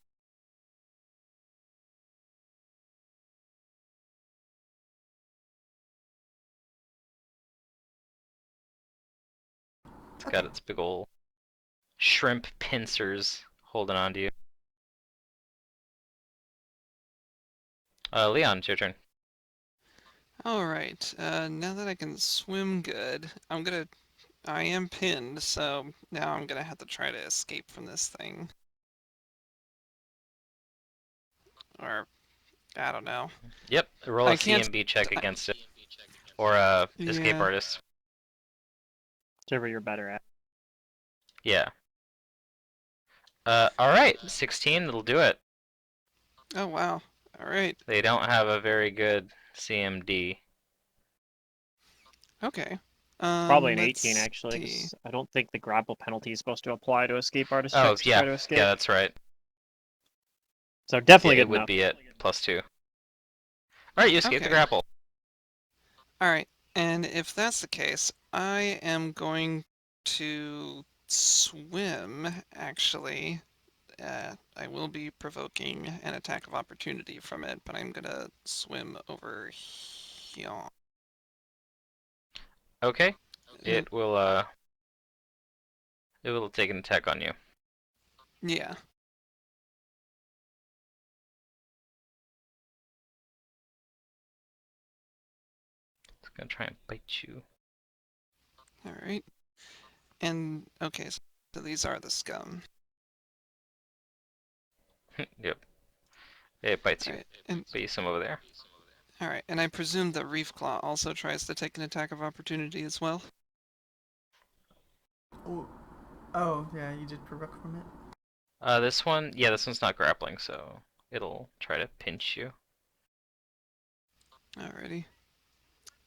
S3: It's got its big ol' shrimp pincers holding on to you. Leon, it's your turn.
S6: Alright, now that I can swim good, I am pinned, so now I'm gonna have to try to escape from this thing. or I don't know.
S3: Yep. Roll a
S6: I can't.
S3: CMB check against it, or escape
S6: Yeah.
S3: artist.
S1: Whichever you're better at.
S3: Yeah. All right. 16. That'll do it.
S6: Oh wow. All right.
S3: They don't have a very good CMD.
S6: Okay.
S1: Probably an
S6: Let's
S1: 18 actually,
S6: see.
S1: 'cause I don't think the grapple penalty is supposed to apply to escape artist
S3: Oh
S1: checks to
S3: yeah,
S1: try to escape.
S3: yeah, that's right.
S1: So definitely
S3: Yeah,
S1: good
S3: it would
S1: enough.
S3: be at +2. All right, you escaped the
S6: Okay.
S3: grapple.
S6: All right. And if that's the case, I am going to swim. Actually, I will be provoking an attack of opportunity from it, but I'm gonna swim over here.
S3: Okay.
S6: And
S3: It will take an attack on you.
S6: yeah.
S3: It's gonna try and bite you.
S6: All right. And okay, so these are the scum.
S3: Yep. It bites
S6: All
S3: you.
S6: right. And
S3: But you swim over there.
S6: all right. And I presume the Reef Claw also tries to take an attack of opportunity as well.
S4: Oh, yeah, you did provoke from it.
S3: This one's not grappling, so it'll try to pinch you.
S6: Alrighty.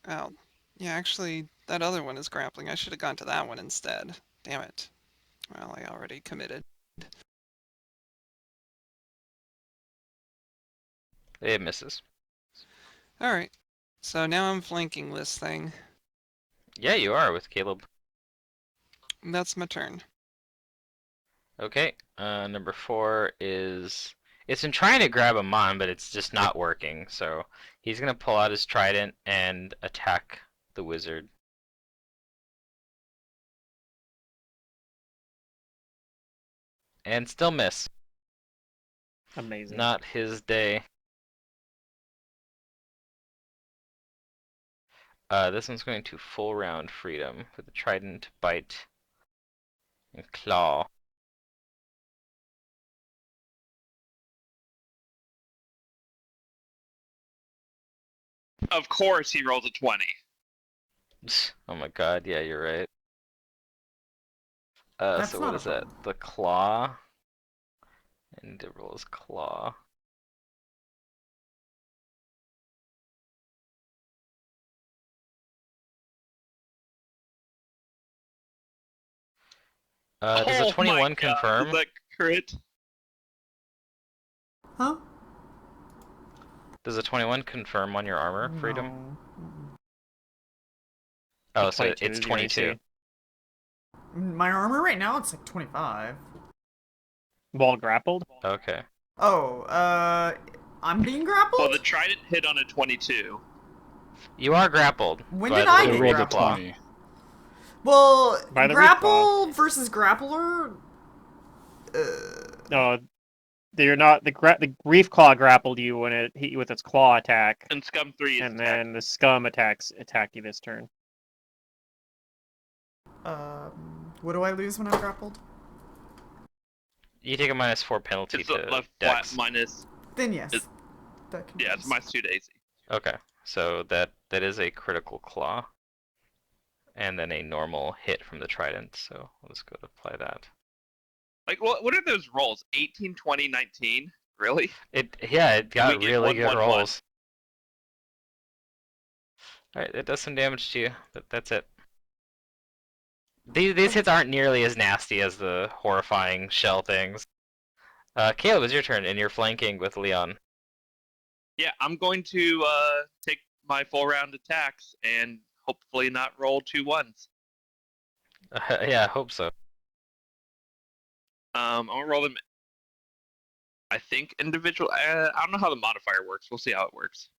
S6: Oh, yeah, actually, that other one is grappling. I should have gone to that one instead. Damn it. Well, I already committed.
S3: It misses.
S6: Alright. So now I'm flanking this thing.
S3: Yeah, you are with Caleb.
S6: That's my turn.
S3: Okay. Number 4 is it's been trying to grab Amon, but it's just not working. So he's gonna pull out his trident and attack the wizard. And still miss.
S1: Amazing.
S3: Not his day. This one's going to full round freedom with a trident, bite, and claw.
S5: Of course, he rolls a 20.
S3: Oh my god, yeah, you're right.
S4: That's
S3: So
S4: not
S3: what
S4: a
S3: is that?
S4: problem.
S3: The claw. And it rolls claw. Does a
S5: Oh my
S3: 21
S5: god,
S3: confirm?
S5: is that crit?
S4: Huh?
S3: Does a 21 confirm on your armor, Freedom?
S4: No. Mm-mm.
S3: Oh,
S1: The
S3: so
S1: 22
S3: it's
S1: is your
S3: 22.
S1: AC.
S4: My armor right now, it's like 25.
S1: While grappled?
S3: Okay.
S4: Oh, I'm being grappled?
S5: Well, the trident hit on a 22.
S3: You are grappled.
S4: When
S3: by
S4: did
S3: the
S4: I
S2: They
S4: get
S3: Reef
S2: rolled a
S4: grappled?
S3: Claw.
S2: 20.
S4: Well,
S1: By the
S4: grapple versus grappler?
S1: No, you're not. The reef claw grappled you when it hit you with its claw attack,
S5: And Scum 3 is
S1: and
S5: attacked.
S1: then the scum attacked you this turn.
S4: What do I lose when I'm grappled?
S3: You take a -4 penalty
S5: It's
S3: to
S5: left flat
S3: Dex.
S5: minus.
S4: Then yes.
S5: It-
S4: That
S5: Yeah, it's
S4: confirms.
S5: -2 to AC.
S3: Okay, so that is a critical claw. And then a normal hit from the trident, so let's go to apply that.
S5: Like, what are those rolls? 18, 20, 19? Really?
S3: It
S5: We
S3: got
S5: get
S3: really
S5: 1,
S3: good
S5: 1, 1.
S3: rolls. Alright, it does some damage to you, but that's it. These hits aren't nearly as nasty as the horrifying shell things. Caleb, it's your turn, and you're flanking with Leon.
S5: Yeah, I'm going to take my full round attacks and hopefully not roll 2 1s.
S3: Yeah, I hope so.
S5: I'm gonna roll them. I think individual. I don't know how the modifier works. We'll see how it works.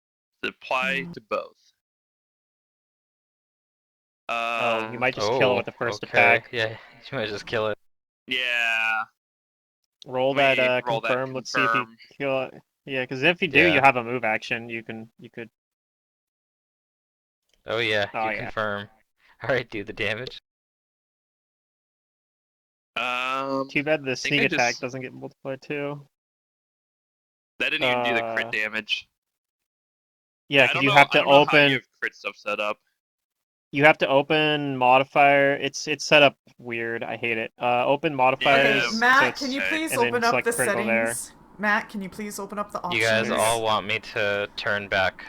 S5: To apply to both.
S1: Oh, you might just kill it with the first
S3: okay.
S1: attack.
S3: Yeah, you might just kill it.
S5: Yeah.
S1: Roll
S5: Wait,
S1: that
S5: roll that
S1: confirm. Let's see if you
S5: confirm.
S1: kill it. Yeah, because if you do,
S3: Yeah.
S1: you have a move action. You could.
S3: Oh yeah,
S1: Oh
S3: you
S1: yeah.
S3: confirm. Alright, do the damage.
S5: Um.
S1: Too bad the
S5: think
S1: sneak
S5: I
S1: attack
S5: just-
S1: doesn't get multiplied too.
S5: That didn't even do the crit damage.
S1: Yeah,
S5: I
S1: because
S5: don't
S1: you
S5: know.
S1: have
S5: I
S1: to
S5: don't know how you
S1: open.
S5: have crit stuff set up.
S1: You have to open modifier. It's set up weird. I hate it. Open modifiers.
S4: Okay,
S5: so
S4: Matt,
S1: it's-
S4: can you
S5: okay.
S4: please
S1: and then
S4: open up
S1: select
S4: the
S1: critical there.
S4: settings? Matt, can you please open up the options?
S3: You guys
S1: There you
S3: all want me to turn back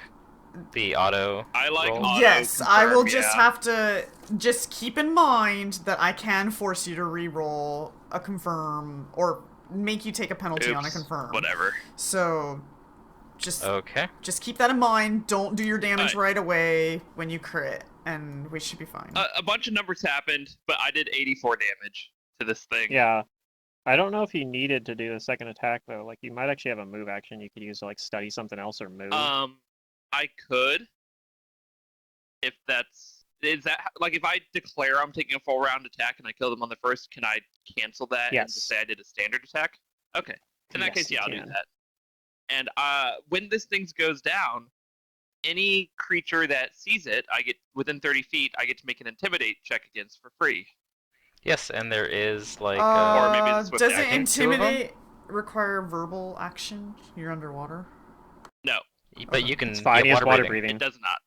S3: the auto
S5: I like
S3: roll?
S5: auto
S4: Yes, I will
S5: confirm,
S4: just
S5: yeah.
S4: have to just keep in mind that I can force you to re-roll a confirm or make you take a penalty on a
S5: Oops,
S4: confirm.
S5: whatever.
S4: So just
S3: Okay.
S4: just keep that in mind. Don't do your damage
S5: Alright.
S4: right away when you crit, and we should be fine.
S5: A bunch of numbers happened, but I did 84 damage to this thing.
S1: Yeah. I don't know if you needed to do the second attack though. Like you might actually have a move action you could use to like study something else or move.
S5: I could. If that's is that like if I declare I'm taking a full round attack and I kill them on the first, can I cancel that and just
S1: Yes.
S5: say I did a standard attack? Okay. In that
S1: Yes,
S5: case,
S1: you
S5: yeah, I'll do
S1: can.
S5: that. And when this thing goes down, any creature that sees it, I get within 30 feet, I get to make an intimidate check against for free.
S3: Yes, and there is like
S5: Or maybe it's swift
S4: does it
S5: action.
S4: intimidate require verbal action? You're underwater.
S5: No,
S3: but you can
S1: It's fine.
S3: get
S1: He has water
S5: it
S1: breathing.
S5: does not.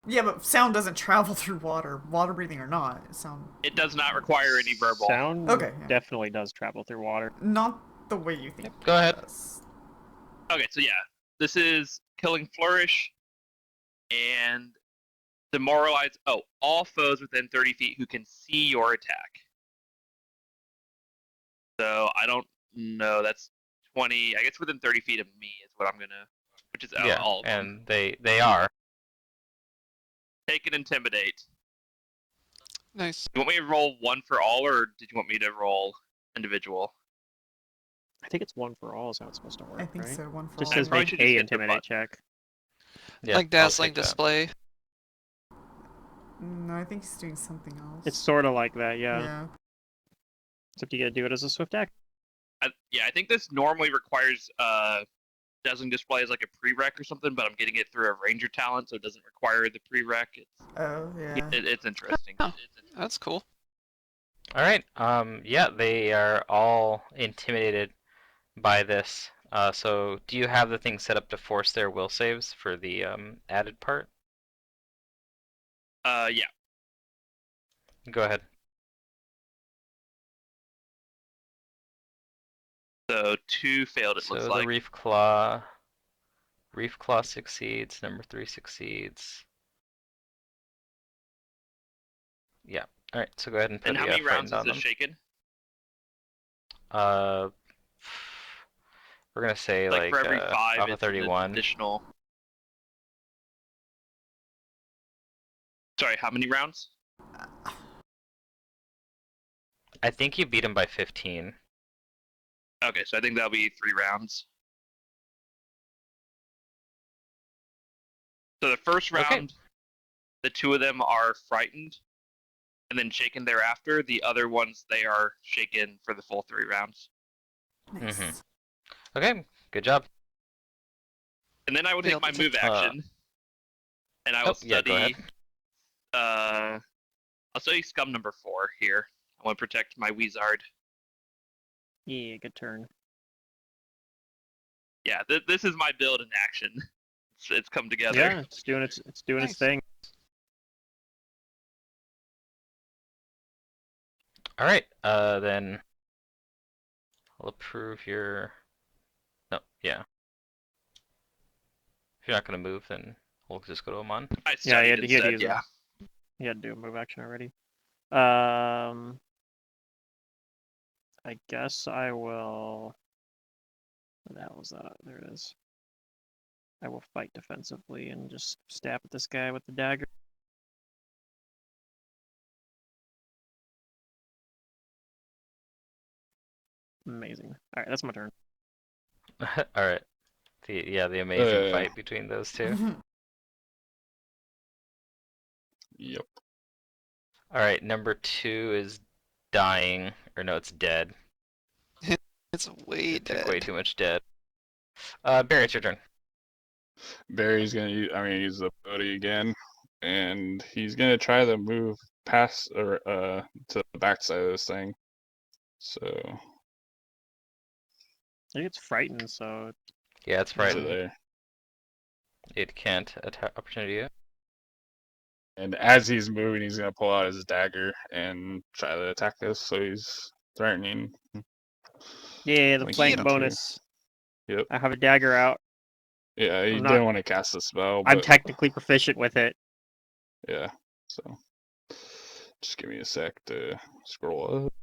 S4: Yeah, but sound doesn't travel through water. Water breathing or not, sound.
S5: It does not require any verbal.
S1: Sound
S4: Okay, yeah.
S1: definitely does travel through water.
S4: Not the way you think.
S3: Go ahead.
S4: It does.
S5: Okay, so yeah, this is killing flourish and demoralize. Oh, all foes within 30 feet who can see your attack. So I don't know. That's 20. I guess within 30 feet of me is what I'm gonna. Which is
S3: Yeah,
S5: all of them.
S3: and they are.
S5: Take an intimidate.
S6: Nice.
S5: Do you want me to roll one for all, or did you want me to roll individual?
S1: I think it's one for all is how it's supposed to work,
S4: I think
S1: right?
S4: so. One for
S1: Just
S4: all.
S1: says
S5: probably
S1: make
S5: should just
S1: a
S5: hit the
S1: intimidate
S5: button.
S1: check.
S3: Yeah,
S6: Like
S3: I'll
S6: dazzling
S3: take that.
S6: display.
S4: No, I think he's doing something else.
S1: It's sort of like that, yeah.
S4: Yeah.
S1: Except you gotta do it as a swift act.
S5: Yeah, I think this normally requires dazzling display as like a prereq or something, but I'm getting it through a ranger talent, so it doesn't require the prereq.
S4: Oh yeah.
S5: It's interesting.
S6: Oh. That's cool.
S3: All right. Yeah, they are all intimidated by this. So do you have the thing set up to force their will saves for the added part?
S5: Yeah.
S3: Go ahead.
S5: So 2 failed. It
S3: So
S5: looks
S3: the
S5: like.
S3: Reef Claw succeeds. Number 3 succeeds. Yeah. All right. So go ahead and put
S5: And how
S3: the
S5: many rounds
S3: frightened
S5: is
S3: on
S5: this
S3: them.
S5: shaken?
S3: We're gonna say
S5: Like for every 5,
S3: off of
S5: it's an
S3: 31.
S5: additional. Sorry, how many rounds?
S3: I think you beat him by 15.
S5: Okay, so I think that'll be 3 rounds. So the first round,
S3: Okay.
S5: the 2 of them are frightened, and then shaken thereafter. The other ones, they are shaken for the full 3 rounds.
S4: Nice.
S3: Mhm. Okay. Good job.
S5: And then I will take
S6: Failed
S5: my
S6: to
S5: move action, and I will
S3: Yeah. Go
S5: study.
S3: ahead.
S5: I'll study scum number 4 here. I want to protect my Wizard.
S1: Yeah, good turn.
S5: Yeah, this is my build in action. It's come together.
S1: Yeah, it's doing its
S6: Nice.
S1: thing.
S3: All right. Then I'll approve your. No. Yeah. If you're not gonna move, then we'll just go to Amon.
S5: I
S1: Yeah,
S5: studied
S1: he had to
S5: instead.
S1: use
S5: Yeah.
S1: He had to do a move action already. I guess I will. What the hell is that? There it is. I will fight defensively and just stab at this guy with the dagger. Amazing. All right, that's my turn.
S3: All right. The amazing fight between those two.
S2: Yep.
S3: All right. Number 2 is dying, or no, it's dead.
S6: It's way
S3: It took
S6: dead.
S3: way too much dead. Barry, it's your turn.
S2: Barry's gonna use the ability again, and he's gonna try to move past or to the backside of this thing. So
S1: think it's frightened, so
S3: Yeah, it's
S2: So
S3: frightened.
S2: there.
S3: It can't attack opportunity you.
S2: And as he's moving, he's gonna pull out his dagger and try to attack us. So he's threatening.
S1: yeah, the
S2: Like,
S1: flank
S2: you know,
S1: bonus.
S2: Yep.
S1: I have a dagger out.
S2: Yeah, he
S1: I'm
S2: didn't
S1: not.
S2: want to cast a spell,
S1: I'm
S2: but
S1: technically proficient with it.
S2: yeah. So just give me a sec to scroll up.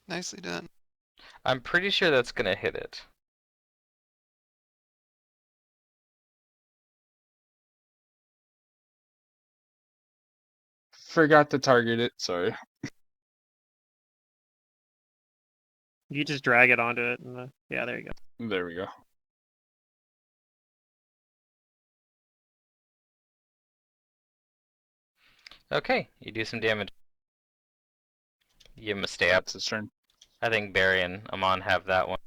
S6: Nicely done.
S3: I'm pretty sure that's gonna hit it.
S2: Forgot to target it. Sorry.
S1: You just drag it onto it, and yeah, there you go.
S2: There we go.
S3: Okay, you do some damage. You give him a stab.
S2: That's his turn.
S3: I think Barry and Amon have that one.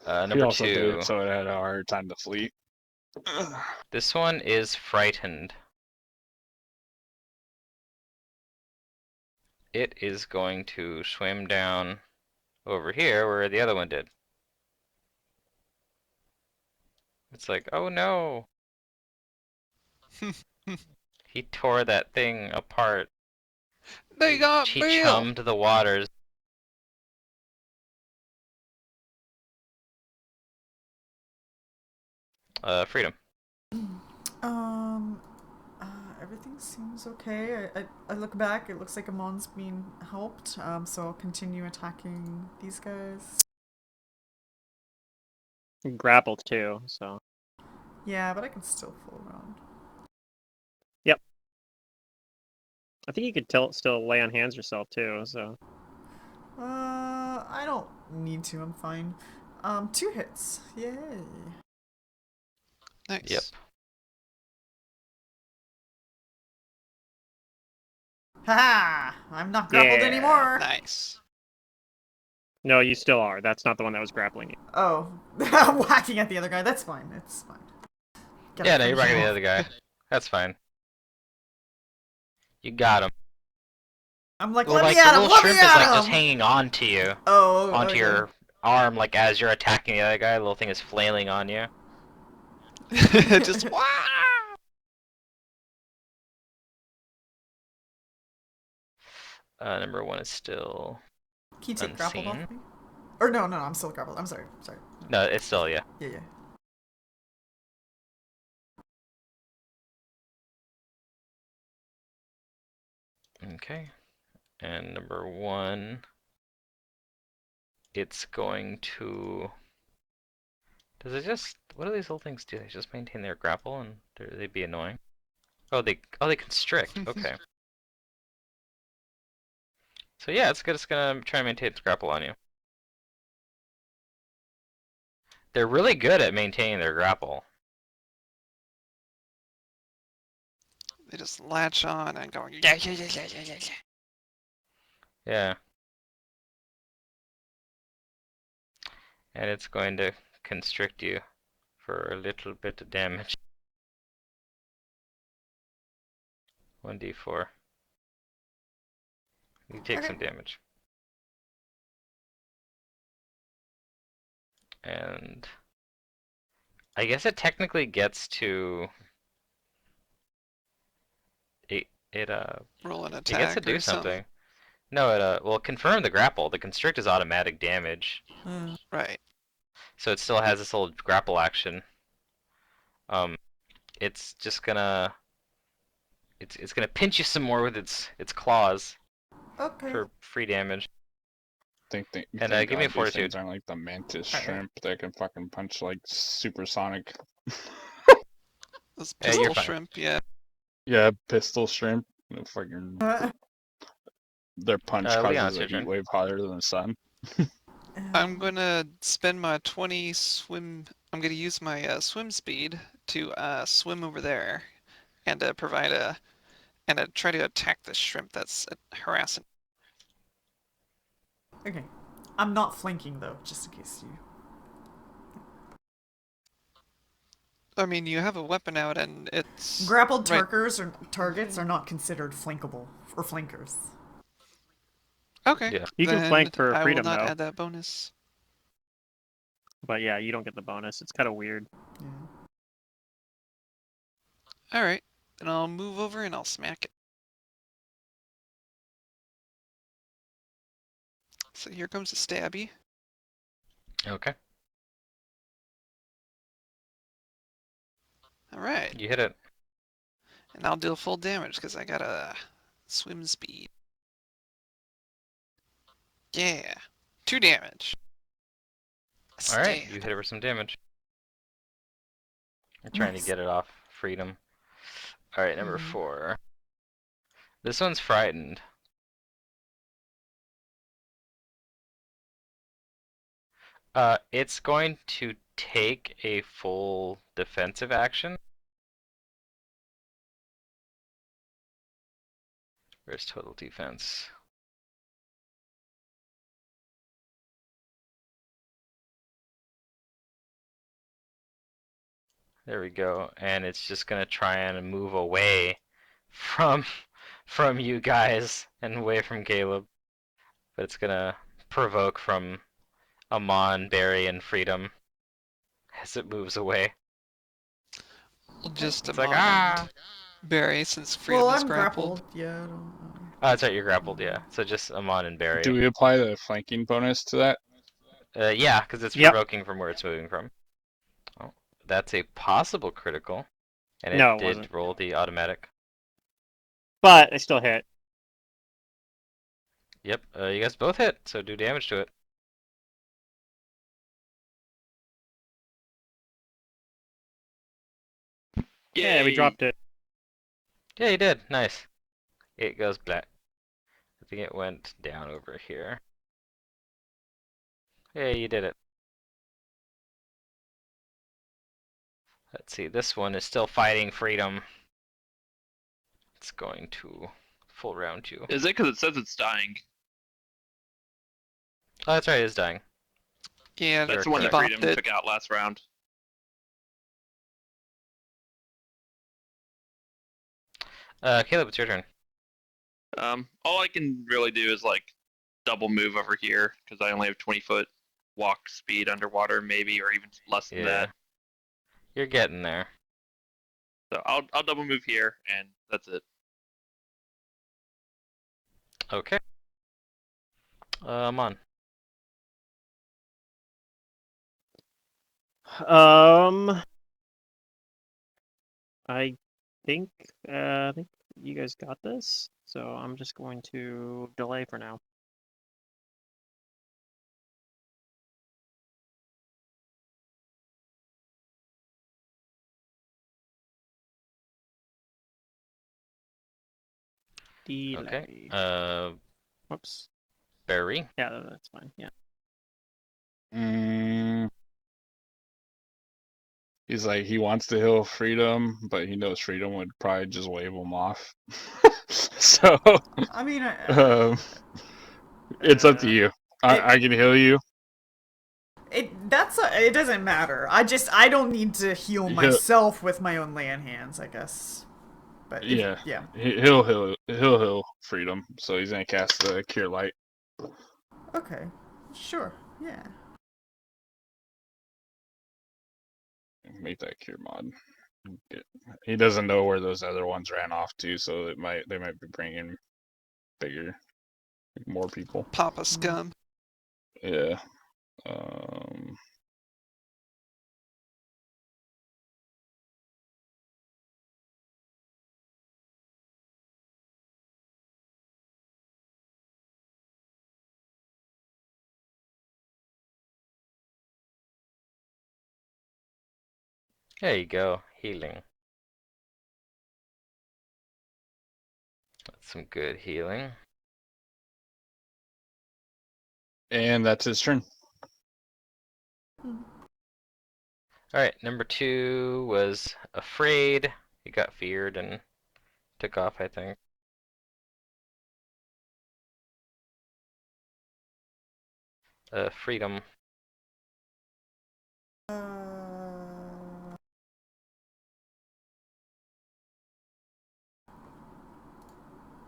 S2: He
S3: Number
S2: also did
S3: 2.
S2: it, so it had a hard time to flee.
S3: This one is frightened. It is going to swim down over here where the other one did. It's like, oh no! He tore that thing apart.
S6: They got
S3: He
S6: Bill!
S3: chummed the waters. Freedom.
S4: Um, everything seems okay. I look back, it looks like Amon's being helped, so I'll continue attacking these guys.
S1: Grapple too, so.
S4: Yeah, but I can still fool around.
S1: Yep. I think you could still lay on hands yourself too, so.
S4: I don't need to, I'm fine. 2 hits. Yay.
S6: Nice.
S3: Yep.
S4: Haha! I'm not grappled
S1: Yeah.
S4: anymore!
S6: Nice.
S1: No, you still are. That's not the one that was grappling you.
S4: Oh, I'm whacking at the other guy. That's fine. It's fine. Gotta
S3: Yeah, no, you're
S4: finish
S3: rocking
S4: him
S3: the
S4: off.
S3: other guy. That's fine. You got him.
S4: I'm like,
S3: Well,
S4: let
S3: like
S4: me
S3: the
S4: at him!
S3: little
S4: Let
S3: shrimp
S4: me
S3: is
S4: at
S3: like
S4: him!
S3: just hanging on to you,
S4: Oh,
S3: onto
S4: okay.
S3: your arm, like as you're attacking the other guy. The little thing is flailing on you.
S6: Just wah!
S3: Number 1 is still
S4: Can you take grappled off
S3: unseen.
S4: me? Or no, I'm still grappled. I'm sorry.
S3: No, it's still yeah.
S4: Yeah.
S3: Okay. And number 1, it's going to. Does it just? What do these little things do? They just maintain their grapple, and they'd be annoying. Oh, they constrict. Okay. So yeah, it's gonna try and maintain its grapple on you. They're really good at maintaining their grapple.
S6: They just latch on and go,
S3: Yeah. And it's going to constrict you for a little bit of damage. 1d4. You take
S4: Okay.
S3: some damage. And I guess it technically gets to
S6: roll an
S3: it gets to
S6: attack
S3: do
S6: or something.
S3: something. No, it well confirm the grapple. The constrict is automatic damage.
S6: Right.
S3: So it still has this little grapple action. It's just gonna it's gonna pinch you some more with its claws
S4: Okay.
S3: for free damage.
S2: Thank
S3: And,
S2: thank
S3: give me
S2: God these
S3: fortitude.
S2: things aren't like the mantis
S4: Alright.
S2: shrimp that can fucking punch like supersonic.
S6: Those
S3: Yeah, you're
S6: pistol
S3: fine.
S6: shrimp, yeah.
S2: Yeah, pistol shrimp. Fucking their punch
S3: Leon, it's
S2: causes a
S3: your
S2: heat
S3: turn.
S2: wave hotter than the sun.
S6: I'm gonna spend my 20 swim. I'm gonna use my swim speed to swim over there and provide a and try to attack this shrimp that's harassing.
S4: Okay. I'm not flanking though, just in case you.
S6: I mean, you have a weapon out, and it's
S4: Grappled
S6: right.
S4: targets are not considered flankable or flankers.
S6: Okay,
S3: Yeah.
S1: You can
S6: then
S1: flank for
S6: I will
S1: freedom
S6: not
S1: though,
S6: add that bonus.
S1: but yeah, you don't get the bonus. It's kind of weird.
S4: Yeah.
S6: All right, then I'll move over and I'll smack it. So here comes a stabby.
S3: Okay.
S6: All right,
S3: You hit it.
S6: and I'll deal full damage because I got a swim speed. Yeah, 2 damage.
S3: All right.
S6: Stand.
S3: You hit it for some damage. I'm trying to
S4: Nice.
S3: get it off freedom. All right, number
S4: Mhm.
S3: 4. This one's frightened. It's going to take a full defensive action. Where's total defense? There we go. And it's just gonna try and move away from from you guys and away from Caleb. But it's gonna provoke from Amon, Barry, and Freedom as it moves away.
S6: Well, just
S3: It's like,
S6: Amon
S3: ah!
S6: and Barry, since Freedom
S4: Well,
S6: is
S4: I'm
S6: grappled.
S4: grappled. Yeah, I don't know.
S3: Oh, that's right, you're grappled, yeah. So just Amon and Barry.
S2: Do we apply the flanking bonus to that?
S3: Yeah, because it's
S1: Yep.
S3: provoking from where it's moving from. Oh, that's a possible critical. And it
S1: No, it
S3: did
S1: wasn't.
S3: roll the automatic.
S1: But I still hit.
S3: Yep, you guys both hit, so do damage to it.
S1: Yeah, we
S5: Yay.
S1: dropped it.
S3: Yeah, you did. Nice. It goes black. I think it went down over here. Yeah, you did it. Let's see, this one is still fighting freedom. It's going to full round you.
S5: Is it because it says it's dying?
S3: Oh, that's right, it is dying.
S6: Yeah,
S5: That's the
S3: You're
S5: one that
S3: correct.
S5: Freedom
S6: bopped it.
S5: took out last round.
S3: Caleb, it's your turn.
S5: All I can really do is like double move over here because I only have 20-foot walk speed underwater, maybe, or even less than
S3: Yeah.
S5: that.
S3: You're getting there.
S5: So I'll double move here, and that's it.
S3: Okay. I'm on.
S1: I I think you guys got this. So I'm just going to delay for now. Delay.
S3: Okay.
S1: Whoops.
S3: Barry.
S1: Yeah, that's fine. Yeah.
S2: He's like, he wants to heal Freedom, but he knows Freedom would probably just wave him off. So,
S4: I mean,
S2: it's up to you.
S4: It-
S2: I can heal you.
S4: it doesn't matter. I don't need to heal myself with my own lay on hands, I guess. But
S2: Yeah.
S4: yeah.
S2: He'll heal Freedom, so he's gonna cast the Cure Light.
S4: Okay. Sure. Yeah.
S2: Make that Cure mod. He doesn't know where those other ones ran off to, so they might be bringing bigger, more people.
S6: Papa Scum.
S2: Yeah.
S3: There you go. Healing. That's some good healing.
S2: And that's his turn.
S3: Alright, number 2 was afraid. He got feared and took off, I think. Freedom.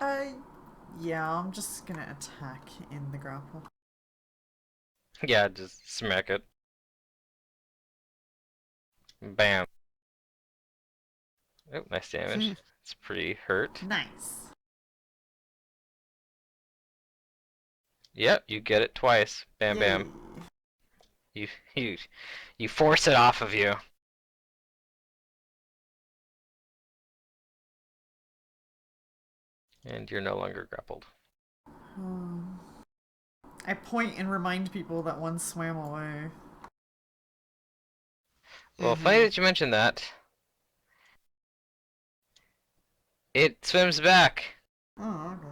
S4: Yeah, I'm just gonna attack in the grapple.
S3: Yeah, just smack it. Bam. Oh, nice damage. It's pretty hurt.
S4: Nice.
S3: Yep, you get it twice. Bam,
S4: Yay.
S3: bam. You, you, you force it off of you. And you're no longer grappled.
S4: I point and remind people that one swam away.
S3: Well, funny that you mentioned that. It swims back.
S4: Oh, okay.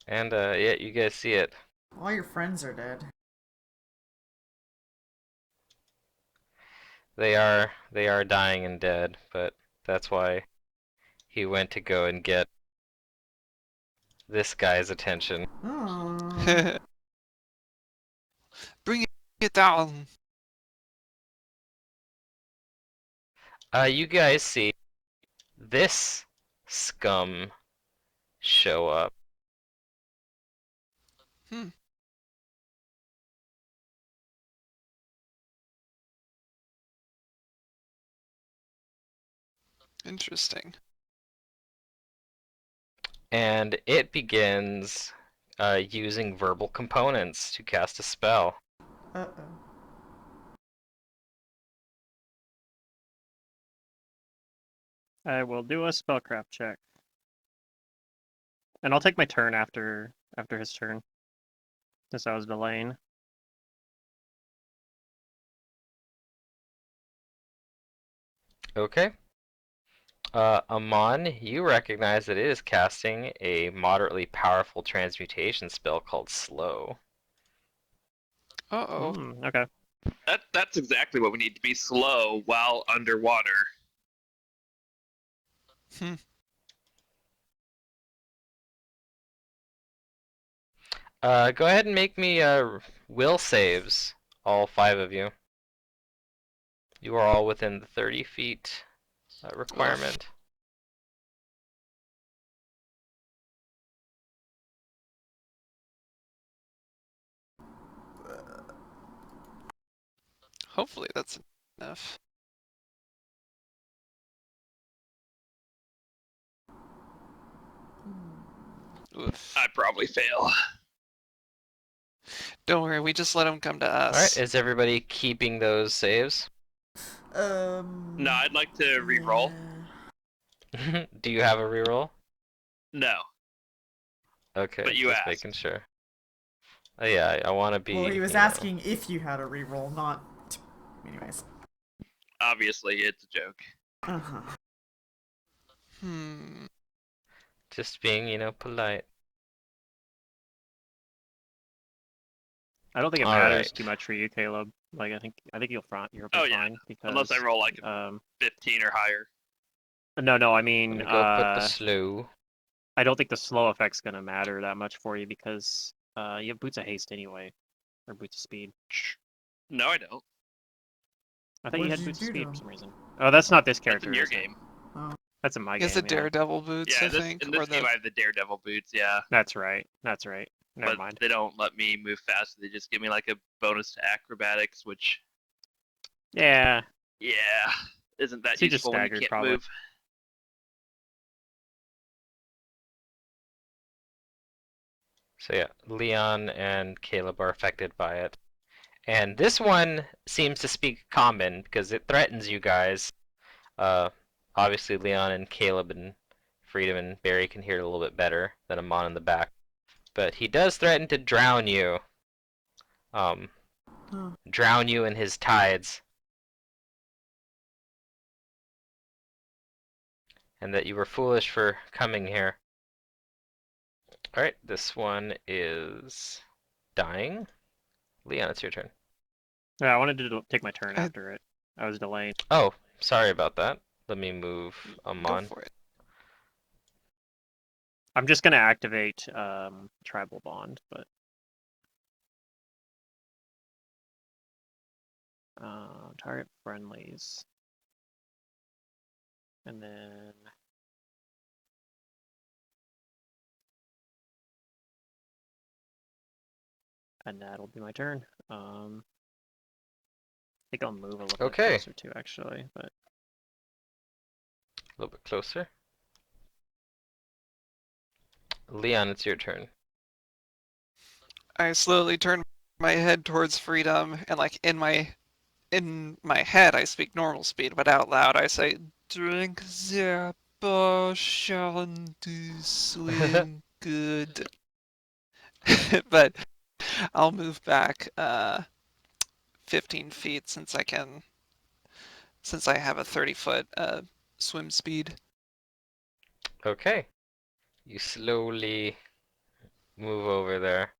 S3: And, yeah, you guys see it.
S4: All your friends are dead.
S3: They are dying and dead, but that's why he went to go and get this guy's attention.
S4: Oh.
S6: Bring it down.
S3: You guys see this scum show up.
S6: Interesting.
S3: And it begins using verbal components to cast a spell.
S4: Uh-oh.
S1: I will do a spellcraft check. And I'll take my turn after his turn. Since I was delaying.
S3: Okay. Amon, you recognize that it is casting a moderately powerful transmutation spell called Slow.
S6: Uh-oh.
S1: Okay.
S5: That's exactly what we need to be slow while underwater.
S3: Go ahead and make me will saves, all 5 of you. You are all within the 30 feet requirement.
S6: Hopefully that's enough. Oof.
S5: I probably fail.
S6: Don't worry, we just let him come to us.
S3: Alright, is everybody keeping those saves?
S5: No, I'd like to re-roll.
S3: Do you have a reroll?
S5: No.
S3: Okay,
S5: But you
S3: just
S5: asked.
S3: making sure. Oh, yeah, I want to be.
S4: Well, he was
S3: you know.
S4: asking if you had a reroll, not. Anyways.
S5: Obviously, it's a joke.
S4: Uh-huh.
S3: Just being, polite.
S1: I don't think it
S3: All
S1: matters
S3: right.
S1: too much for you, Caleb. Like I think you'll you're
S5: Oh, yeah.
S1: fine because
S5: Unless I roll like a 15 or higher.
S1: No, I
S3: I'm
S1: mean
S3: gonna go put the slow.
S1: I don't think the slow effect's gonna matter that much for you because you have boots of haste anyway. Or boots of speed.
S5: No, I don't.
S1: I thought
S4: What
S1: you had
S4: did you
S1: boots of
S4: do
S1: speed
S4: to
S1: for some reason. Oh, that's not this
S5: That's
S1: character.
S5: in your
S1: is it?
S5: game.
S1: That's in my
S6: He
S1: game.
S6: has the
S1: Yeah.
S6: Daredevil boots,
S5: Yeah,
S6: I think.
S5: in this
S6: or
S5: game
S6: the...
S5: I have the Daredevil boots, yeah.
S1: That's right. Never
S5: But
S1: mind.
S5: they don't let me move fast. They just give me like a bonus to acrobatics, which,
S1: Yeah.
S5: yeah, isn't that
S1: So you just
S5: useful when you
S1: staggered,
S5: can't
S1: probably.
S5: move.
S3: So yeah, Leon and Caleb are affected by it. And this one seems to speak common because it threatens you guys. Obviously Leon and Caleb and Freedom and Barry can hear it a little bit better than Amon in the back. But he does threaten to drown you. Drown you in his tides. And that you were foolish for coming here. Alright, this one is dying. Leon, it's your turn.
S1: Yeah, I wanted to take my turn
S6: I-
S1: after it. I was delaying.
S3: Oh, sorry about that. Let me move
S6: Go
S3: Amon.
S6: for it.
S1: I'm just gonna activate tribal bond, but target friendlies. And then And that'll be my turn. I think I'll move a little bit
S3: Okay.
S1: closer too, actually. But
S3: A little bit closer. Leon, it's your turn.
S6: I slowly turn my head towards Freedom, and like in my head I speak normal speed, but out loud I say, "Drink the potion to swim good." But I'll move back 15 feet since I have a 30-foot swim speed.
S3: Okay. You slowly move over there.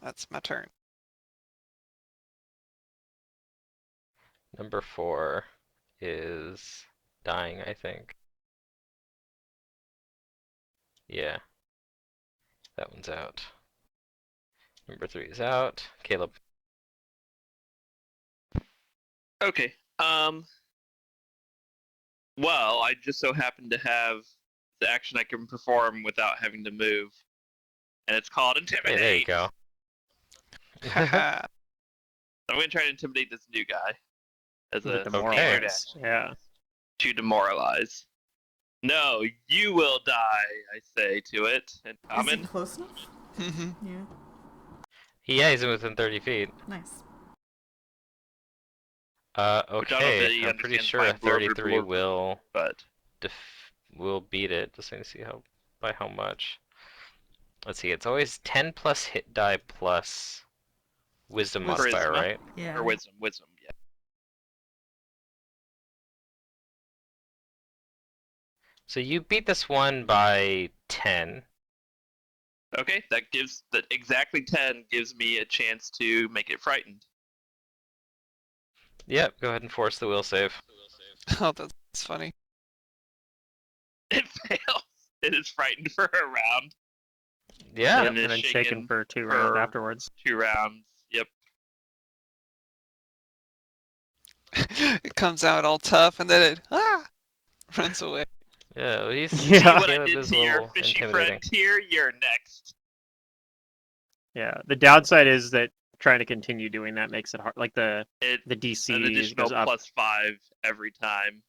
S6: That's my turn.
S3: Number 4 is dying, I think. Yeah. That one's out. Number 3 is out. Caleb.
S5: Okay. Well, I just so happen to have the action I can perform without having to move, and it's called
S3: Hey,
S5: Intimidate.
S3: there you go.
S6: Haha.
S5: I'm going to try to intimidate this new guy as a
S1: demoralize.
S5: standard action
S1: Yeah.
S5: to demoralize. No, you will die, I say to it in
S4: Is he
S5: common.
S4: close enough?
S6: Mhm.
S4: Yeah.
S3: Yeah, he's within 30 feet.
S4: Nice.
S5: Which I don't know if
S3: Okay,
S5: he
S3: I'm pretty
S5: understands
S3: sure
S5: my
S3: a 33
S5: blurb,
S3: will
S5: but
S3: will beat it. Just need to see by how much. Let's see, it's always 10 plus hit die plus wisdom modifier,
S5: Charisma.
S3: right?
S4: Yeah.
S5: or wisdom, yeah.
S3: So you beat this one by 10.
S5: Okay, that gives that exactly 10 gives me a chance to make it frightened.
S3: Yep, go ahead and force the will save.
S6: Oh, that's funny.
S5: It fails. It is frightened for a round.
S3: Yeah.
S1: Yep,
S5: And
S1: and
S5: it's
S1: then
S5: shaken
S1: shaken for 2 rounds
S5: for-
S1: afterwards.
S5: 2 rounds. Yep.
S6: It comes out all tough, and then it runs away.
S3: Yeah, well, he's
S1: Yeah.
S5: See what I
S3: Caleb
S5: did
S3: is
S5: to
S3: a
S5: your
S3: little
S5: fishy
S3: intimidating.
S5: friend here? You're next.
S1: Yeah. The downside is that trying to continue doing that makes it hard. Like the
S5: It
S1: DC
S5: an additional
S1: goes up.
S5: +5 every time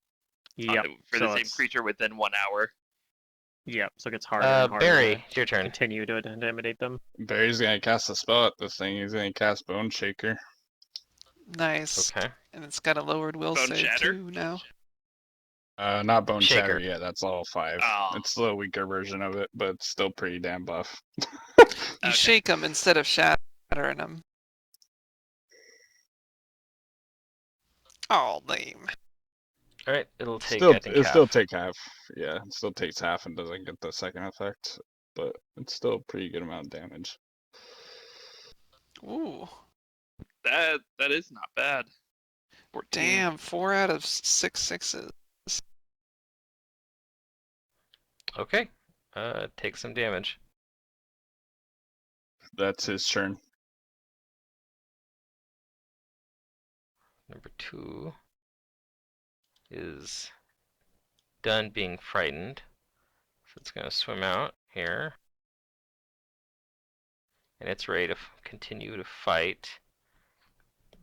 S1: Yep.
S5: for
S1: so
S5: the same
S1: it's-
S5: creature within 1 hour.
S1: Yep. So it gets harder and harder
S3: Barry, it's your
S1: to
S3: turn.
S1: continue to intimidate them.
S2: Barry's gonna cast a spell at this thing. He's gonna cast Bone Shaker.
S6: Nice.
S3: Okay.
S6: And it's got a lowered will
S5: Bone
S6: save
S5: shatter?
S6: too now.
S2: Not Bone
S3: Shaker.
S2: Shatter yet. That's level 5.
S5: Oh.
S2: It's the weaker version of it, but it's still pretty damn buff.
S6: You
S5: Okay.
S6: shake them instead of shattering them. Oh, lame.
S3: Alright, it'll take,
S2: Still,
S3: I think,
S2: it
S3: half.
S2: still take half. Yeah, it still takes half and doesn't get the second effect, but it's still a pretty good amount of damage.
S6: Ooh,
S5: That is not bad. 14.
S6: damn! 4 out of 6 sixes.
S3: Okay. Take some damage.
S2: That's his turn.
S3: Number 2 is done being frightened. So it's going to swim out here. And it's ready to continue to fight.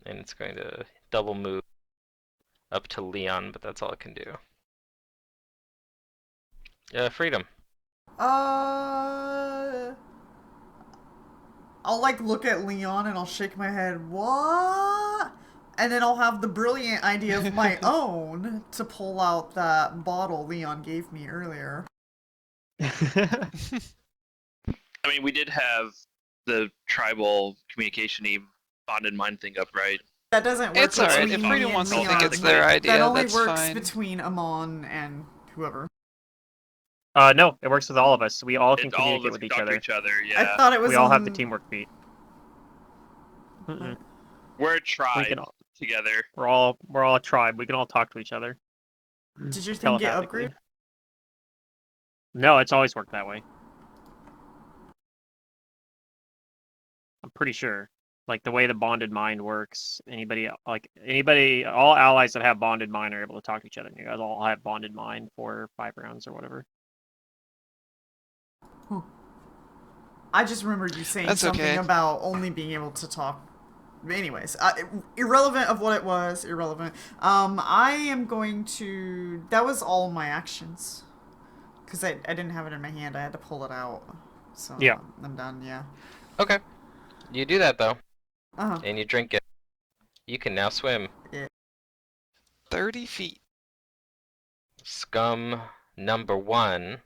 S3: And it's going to double move up to Leon, but that's all it can do. Freedom.
S4: I'll like look at Leon and I'll shake my head. What? And then I'll have the brilliant idea of my own to pull out that bottle Leon gave me earlier.
S5: I mean, we did have the tribal communication-y bonded mind thing up, right?
S4: That doesn't work
S6: It's alright.
S4: between
S6: If
S4: me
S6: Freedom
S4: and
S6: wants to
S4: Leon.
S6: think it's their idea,
S4: That only
S6: that's
S4: works
S6: fine.
S4: between Amon and whoever.
S1: No, it works with all of us. We all can
S5: It's all of
S1: communicate
S5: us
S1: with
S5: can
S1: each
S5: talk
S1: other.
S5: to each other.
S4: I
S5: Yeah,
S4: thought it was
S1: We all have
S4: on-
S1: the teamwork beat. Mm-mm.
S5: we're a
S1: We
S5: tribe
S1: can all,
S5: together.
S1: we're all a tribe. We can all talk to each other.
S4: Did your thing get
S1: telepathically.
S4: upgraded?
S1: No, it's always worked that way. I'm pretty sure. Like the way the bonded mind works, all allies that have bonded mind are able to talk to each other. You guys all have bonded mind for 5 rounds or whatever.
S4: I just remembered you saying
S6: That's
S4: something
S6: okay.
S4: about only being able to talk. Anyways, irrelevant of what it was, irrelevant. I am going to. That was all my actions. Because I didn't have it in my hand, I had to pull it out. So
S1: Yeah.
S4: I'm done, yeah.
S3: Okay. You do that though,
S4: Uh-huh.
S3: and you drink it. You can now swim.
S6: 30 feet.
S3: Scum number 1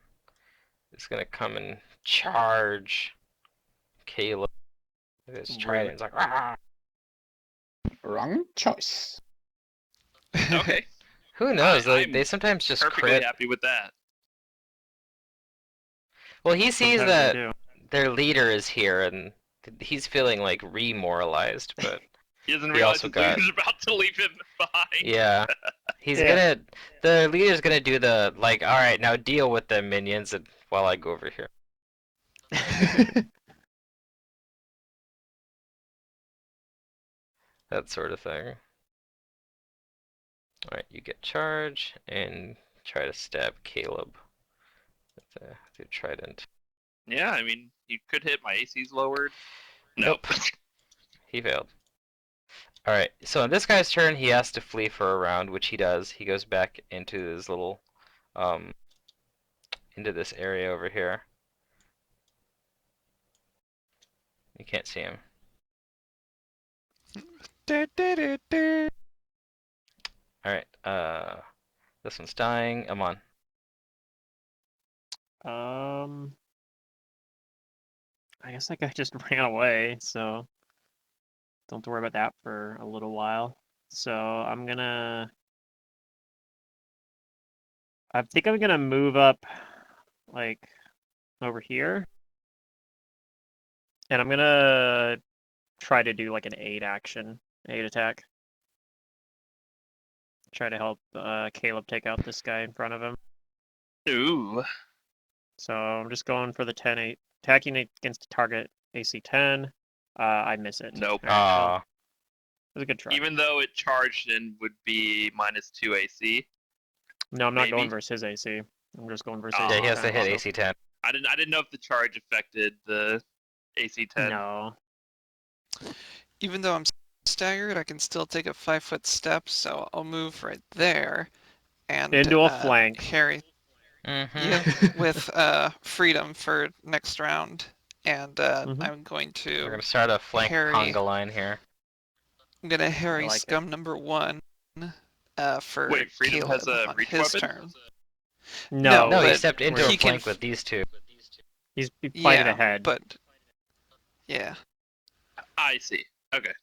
S3: is gonna come and charge Caleb with his trident. It's like, ah!
S2: Wrong choice.
S5: Okay.
S3: Who knows?
S5: I'm
S3: They sometimes just
S5: perfectly
S3: crit.
S5: happy with that.
S3: Well, he sees
S1: Sometimes they
S3: that
S1: do.
S3: their leader is here, and he's feeling like remoralized, but
S5: He doesn't
S3: He
S5: realize
S3: also
S5: his
S3: got-
S5: leader's about to leave him behind.
S3: yeah. He's
S1: Yeah.
S3: the leader's gonna do the, like, alright, now deal with them minions and, while I go over here. That sort of thing. Alright, you get charge and try to stab Caleb with the trident.
S5: Yeah, I mean, you could hit. My AC's lowered.
S3: Nope. He failed. Alright, so on this guy's turn, he has to flee for a round, which he does. He goes back into his little, into this area over here. You can't see him. Alright, this one's dying. I'm on.
S1: I guess that guy just ran away, so don't have to worry about that for a little while. So I think I'm gonna move up, like, over here. And I'm gonna try to do like an 8 attack. Try to help Caleb take out this guy in front of him.
S5: Ooh.
S1: So I'm just going for the 10-8. Attacking against a target AC 10. I miss it.
S5: Nope.
S1: All right, well,
S3: Aw.
S1: it was a good try.
S5: Even though it charged and would be -2 AC.
S1: No, I'm not
S5: maybe.
S1: going versus his AC. I'm just going versus
S5: Oh,
S3: Yeah, he has to
S1: 10,
S3: hit
S1: so-
S3: AC 10.
S5: I didn't know if the charge affected the AC 10.
S1: No.
S6: Even though I'm staggered, I can still take a 5-foot step, so I'll move right there and
S1: Into a flank.
S6: Harry,
S3: Mm-hmm.
S6: yeah, with freedom for next round, and
S1: Mhm.
S6: I'm going
S3: We're
S6: to
S3: gonna start a flank
S6: Harry.
S3: conga line here.
S6: Harry
S1: like it.
S6: scum number 1 for
S5: Wait, Freedom
S6: Caleb
S5: has a
S6: on
S5: reach
S6: his
S5: weapon?
S6: turn.
S1: No.
S3: No, he
S6: but
S3: stepped into
S6: he
S3: a
S6: can
S3: flank with these two.
S1: He's fighting
S6: Yeah,
S1: ahead.
S6: but yeah,
S5: I see. Okay.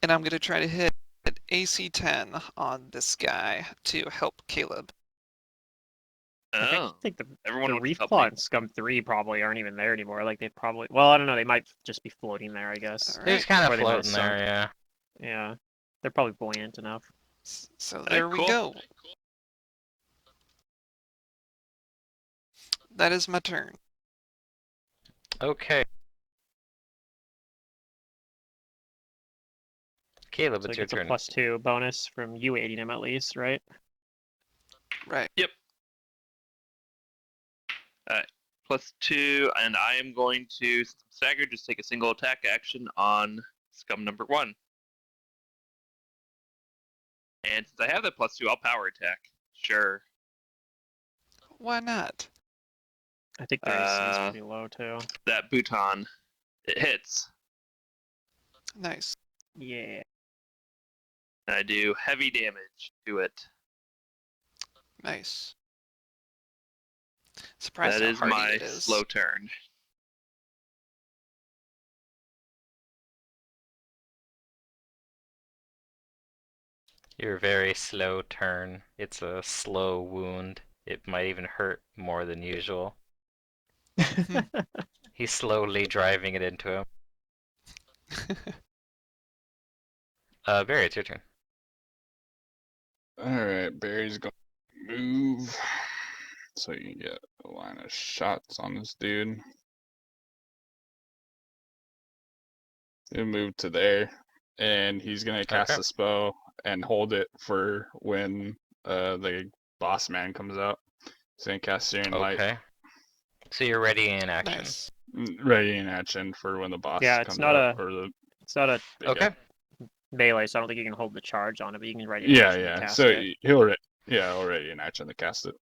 S6: and I'm gonna try to hit AC 10 on this guy to help Caleb.
S5: Oh.
S1: I think the
S5: Everyone wants
S1: Reef
S5: to help
S1: Claw
S5: me.
S1: and Scum 3 probably aren't even there anymore. Like, they probably... Well, I don't know. They might just be floating there, I guess.
S6: All
S3: He was
S6: right,
S3: kind
S1: Or
S3: of
S1: they might have
S3: floating there,
S1: sunk.
S3: yeah.
S1: Yeah. They're probably buoyant enough.
S6: so there we
S5: cool.
S6: go. That is my turn.
S3: Okay. Caleb,
S1: So
S3: it's
S1: it
S3: your
S1: gets a
S3: turn.
S1: +2 bonus from you aiding him at least, right?
S6: Right.
S5: +2, and I am going to, since I'm staggered, just take a single attack action on Scum number 1. And since I have that +2, I'll power attack. Sure.
S6: Why not?
S1: I think their AC is pretty low, too.
S5: That Bhutan. It hits.
S6: Nice.
S1: Yeah.
S5: And I do heavy damage to it.
S6: Nice. Surprised
S5: That
S6: how
S5: is
S6: hardy
S5: my
S6: it is.
S5: slow turn.
S3: Your very slow turn. It's a slow wound. It might even hurt more than usual. He's slowly driving it into him. Barry, it's your turn.
S2: Alright, Barry's going to move so you can get a line of shots on this dude. He'll move to there, and he's going to cast
S3: Okay.
S2: a spell and hold it for when the boss man comes out. He's going to cast Searing Light.
S3: Okay. So you're ready in action.
S6: Nice.
S2: ready in action for when the boss
S1: Yeah, it's
S2: comes
S1: not
S2: up
S1: a
S2: or the
S1: it's not a
S2: big
S3: Okay.
S2: guy.
S1: melee, so I don't think you can hold the charge on it, but you can ready in
S2: Yeah,
S1: action to
S2: yeah.
S1: cast
S2: So
S1: it.
S2: he'll already in action to cast it.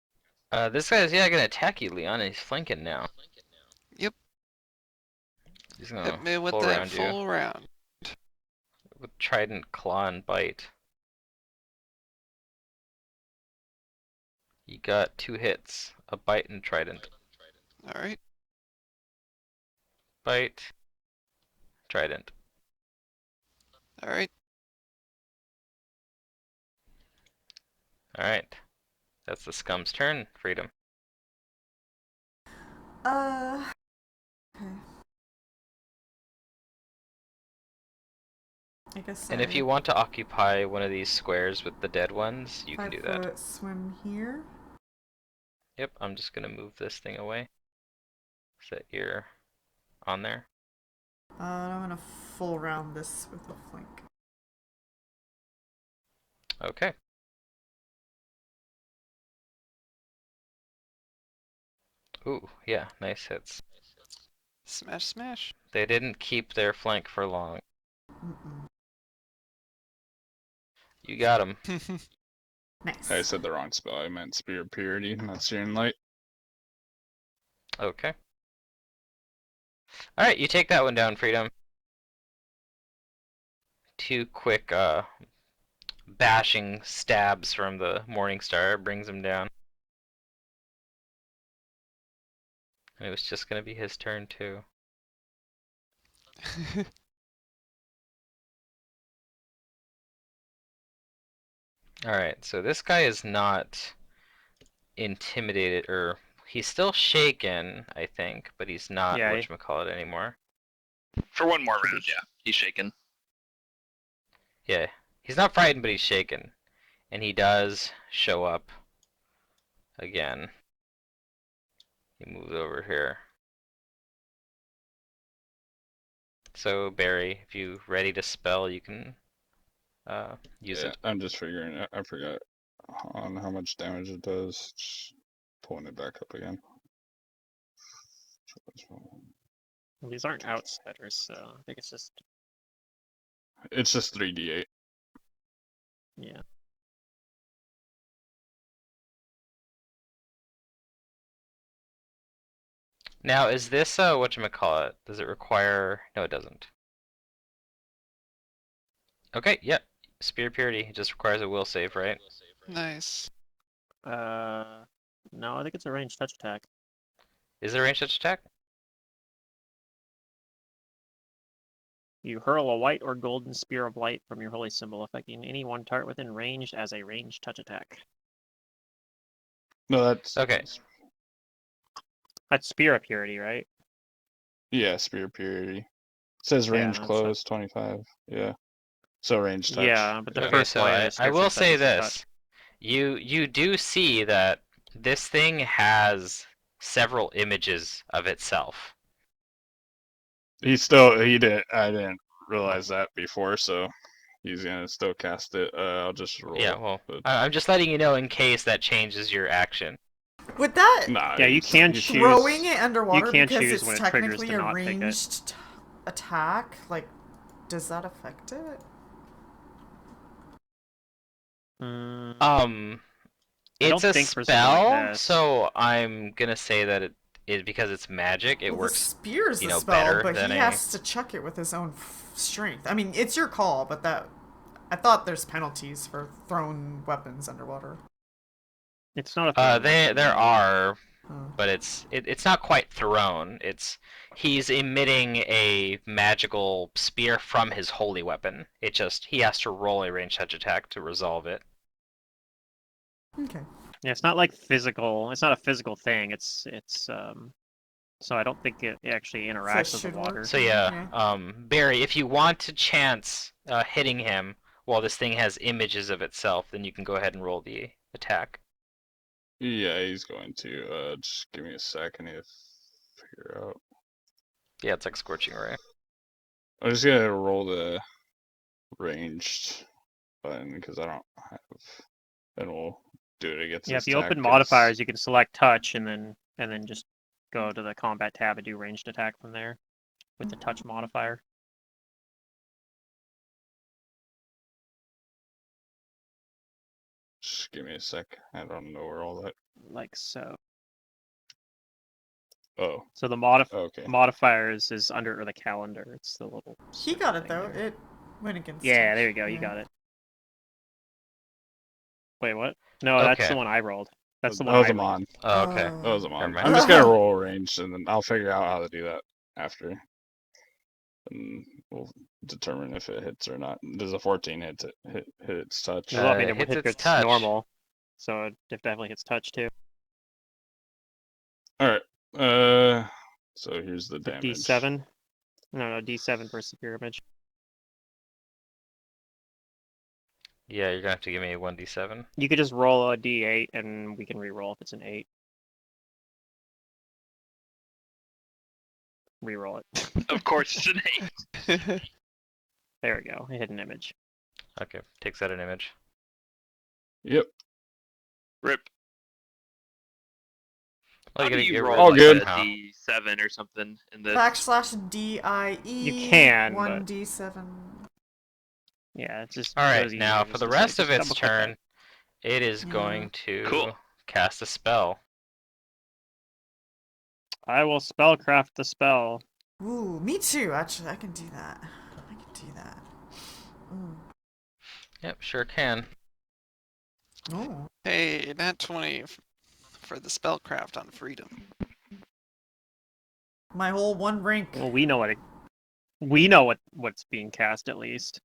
S3: This guy's gonna attack you, Leon, and he's flanking now.
S6: Yep.
S3: He's gonna
S6: Hit me with
S3: full
S6: that
S3: round you
S6: full round.
S3: with trident, claw, and bite. You got 2 hits, a bite and trident.
S6: All right.
S3: Bite, trident.
S6: All right.
S3: Alright. That's the scum's turn, Freedom.
S4: Okay. I guess.
S3: And if you want to occupy one of these squares with the dead ones, you can do that.
S4: 5 foot swim here.
S3: Yep, I'm just gonna move this thing away. Set your on there.
S4: I'm gonna full round this with a flank.
S3: Okay. Ooh, yeah, nice hits.
S6: Smash, smash.
S3: They didn't keep their flank for long.
S4: Mm-mm.
S3: You got him.
S4: Nice.
S2: I said the wrong spell. I meant Spear of Purity, not Searing Light.
S3: Okay. Alright, you take that one down, Freedom. 2 quick, bashing stabs from the Morning Star brings him down. And it was just gonna be his turn, too. Alright, so this guy is not intimidated, or he's still shaken, I think, but he's not
S1: Yeah,
S3: whatchamacallit anymore.
S5: For one more round, yeah. He's shaken.
S3: Yeah, he's not frightened, but he's shaken. And he does show up again. He moves over here. So, Barry, if you're ready to spell, you can use
S2: Yeah,
S3: it.
S2: I'm just figuring. I forgot on how much damage it does. Just pulling it back up again.
S1: Well, these aren't outsiders, so I think it's just
S2: It's just 3d8.
S1: yeah.
S3: Now, is this whatchamacallit? Does it require? No, it doesn't. Okay, yep. Spear Purity. It just requires a will save, right?
S6: Nice.
S1: No, I think it's a ranged touch attack.
S3: Is it a ranged touch attack?
S1: You hurl a white or golden spear of light from your holy symbol, affecting any one target within range as a ranged touch attack.
S2: No, that's
S3: Okay.
S1: That's Spear of Purity, right?
S2: Yeah, Spear of Purity. It says range
S1: that's
S2: close 25. Yeah. So range touch.
S1: Yeah, but the
S3: Okay,
S1: first
S3: so
S1: line of the
S3: I
S1: description
S3: will
S1: says
S3: say
S1: it's a
S3: this.
S1: touch.
S3: You do see that this thing has several images of itself.
S2: I didn't realize that before, so he's gonna still cast it. I'll just roll.
S3: Yeah, well,
S2: but-
S3: I'm just letting you know in case that changes your action.
S4: With that,
S2: Nah,
S1: Yeah, you can
S2: he's-
S1: choose.
S4: throwing it underwater
S1: can
S4: because
S1: choose
S4: it's
S1: when it triggers
S4: technically
S1: to
S4: a
S1: not pick it.
S4: ranged attack, like, does that affect it?
S1: Mm,
S3: It's
S1: don't
S3: a
S1: think for something like
S3: spell,
S1: this.
S3: so I'm gonna say that it because it's magic, it
S4: Well,
S3: works.
S4: the spear's
S3: you
S4: a
S3: know,
S4: spell,
S3: better
S4: but
S3: than
S4: he
S3: a-
S4: has to chuck it with his own strength. I mean, it's your call, but I thought there's penalties for thrown weapons underwater.
S1: it's not a.
S3: There are,
S4: Oh.
S3: but it's not quite thrown. He's emitting a magical spear from his holy weapon. He has to roll a ranged touch attack to resolve it.
S4: Okay.
S1: Yeah, it's not like physical. It's not a physical thing. It's. So I don't think it actually interacts with the
S4: should
S1: water.
S4: work.
S3: So yeah, Barry, if you want to chance hitting him while this thing has images of itself, then you can go ahead and roll the attack.
S2: Yeah, he's going to. Just give me a second to figure out.
S3: Yeah, it's like Scorching Ray.
S2: I'm just gonna roll the ranged button because I don't have. And we'll do it against.
S1: Yeah,
S2: this
S1: if you
S2: attack,
S1: open
S2: 'cause-
S1: modifiers, you can select touch and then just go to the combat tab and do ranged attack from there with the touch modifier.
S2: Just give me a sec. I don't know where all that.
S1: Like so.
S2: Oh,
S1: So the
S2: okay.
S1: modifiers is under the calendar. It's the little.
S4: He got it
S1: thing
S4: though.
S1: there.
S4: It went against.
S1: Yeah,
S4: him.
S1: there you go. You
S4: Yeah.
S1: got it. Wait, what? No, that's
S3: Okay.
S1: the one I rolled. That's the
S2: That
S1: one
S2: was
S1: I
S2: a
S1: rolled.
S2: mon.
S3: Oh, okay.
S2: That was a
S3: Never
S2: mon.
S3: mind.
S2: I'm just gonna roll ranged, and then I'll figure out how to do that after, and we'll determine if it hits or not. Does a 14 hit its touch?
S1: Well, I mean, it
S3: hits
S1: hits
S3: its touch.
S1: normal, so it definitely hits touch too.
S2: All right. So here's the
S1: So
S2: damage.
S1: D7. No, D7 for severe damage.
S3: Yeah, you're gonna have to give me a 1d7.
S1: You could just roll a D8, and we can re-roll if it's an 8. Re-roll it.
S5: Of course, it's an 8.
S1: There we go. I hit an image.
S3: Okay, takes out an image.
S2: Yep.
S5: Rip.
S3: Well,
S5: How
S3: you
S5: do
S3: gotta
S5: you
S3: get
S5: roll
S3: rid
S2: All
S3: of
S5: like
S2: good.
S5: a D7 or something in this?
S4: / DIE.
S1: You can, but-
S4: 1d7.
S1: Yeah, it's just.
S3: All
S1: it
S3: right,
S1: was
S3: now
S1: easier
S3: for
S1: just
S3: the
S1: to say,
S3: rest of
S1: just
S3: its
S1: double-click that.
S3: turn, it is
S4: Yeah.
S3: going to
S5: Cool.
S3: cast a spell.
S1: I will spellcraft the spell.
S4: Ooh, me too. Actually, I can do that. I can do that. Ooh.
S3: Yep, sure can.
S4: Ooh.
S6: Hey, nat 20 for the spellcraft on freedom.
S4: My whole one rank.
S1: Well, we know we know what's being cast at least.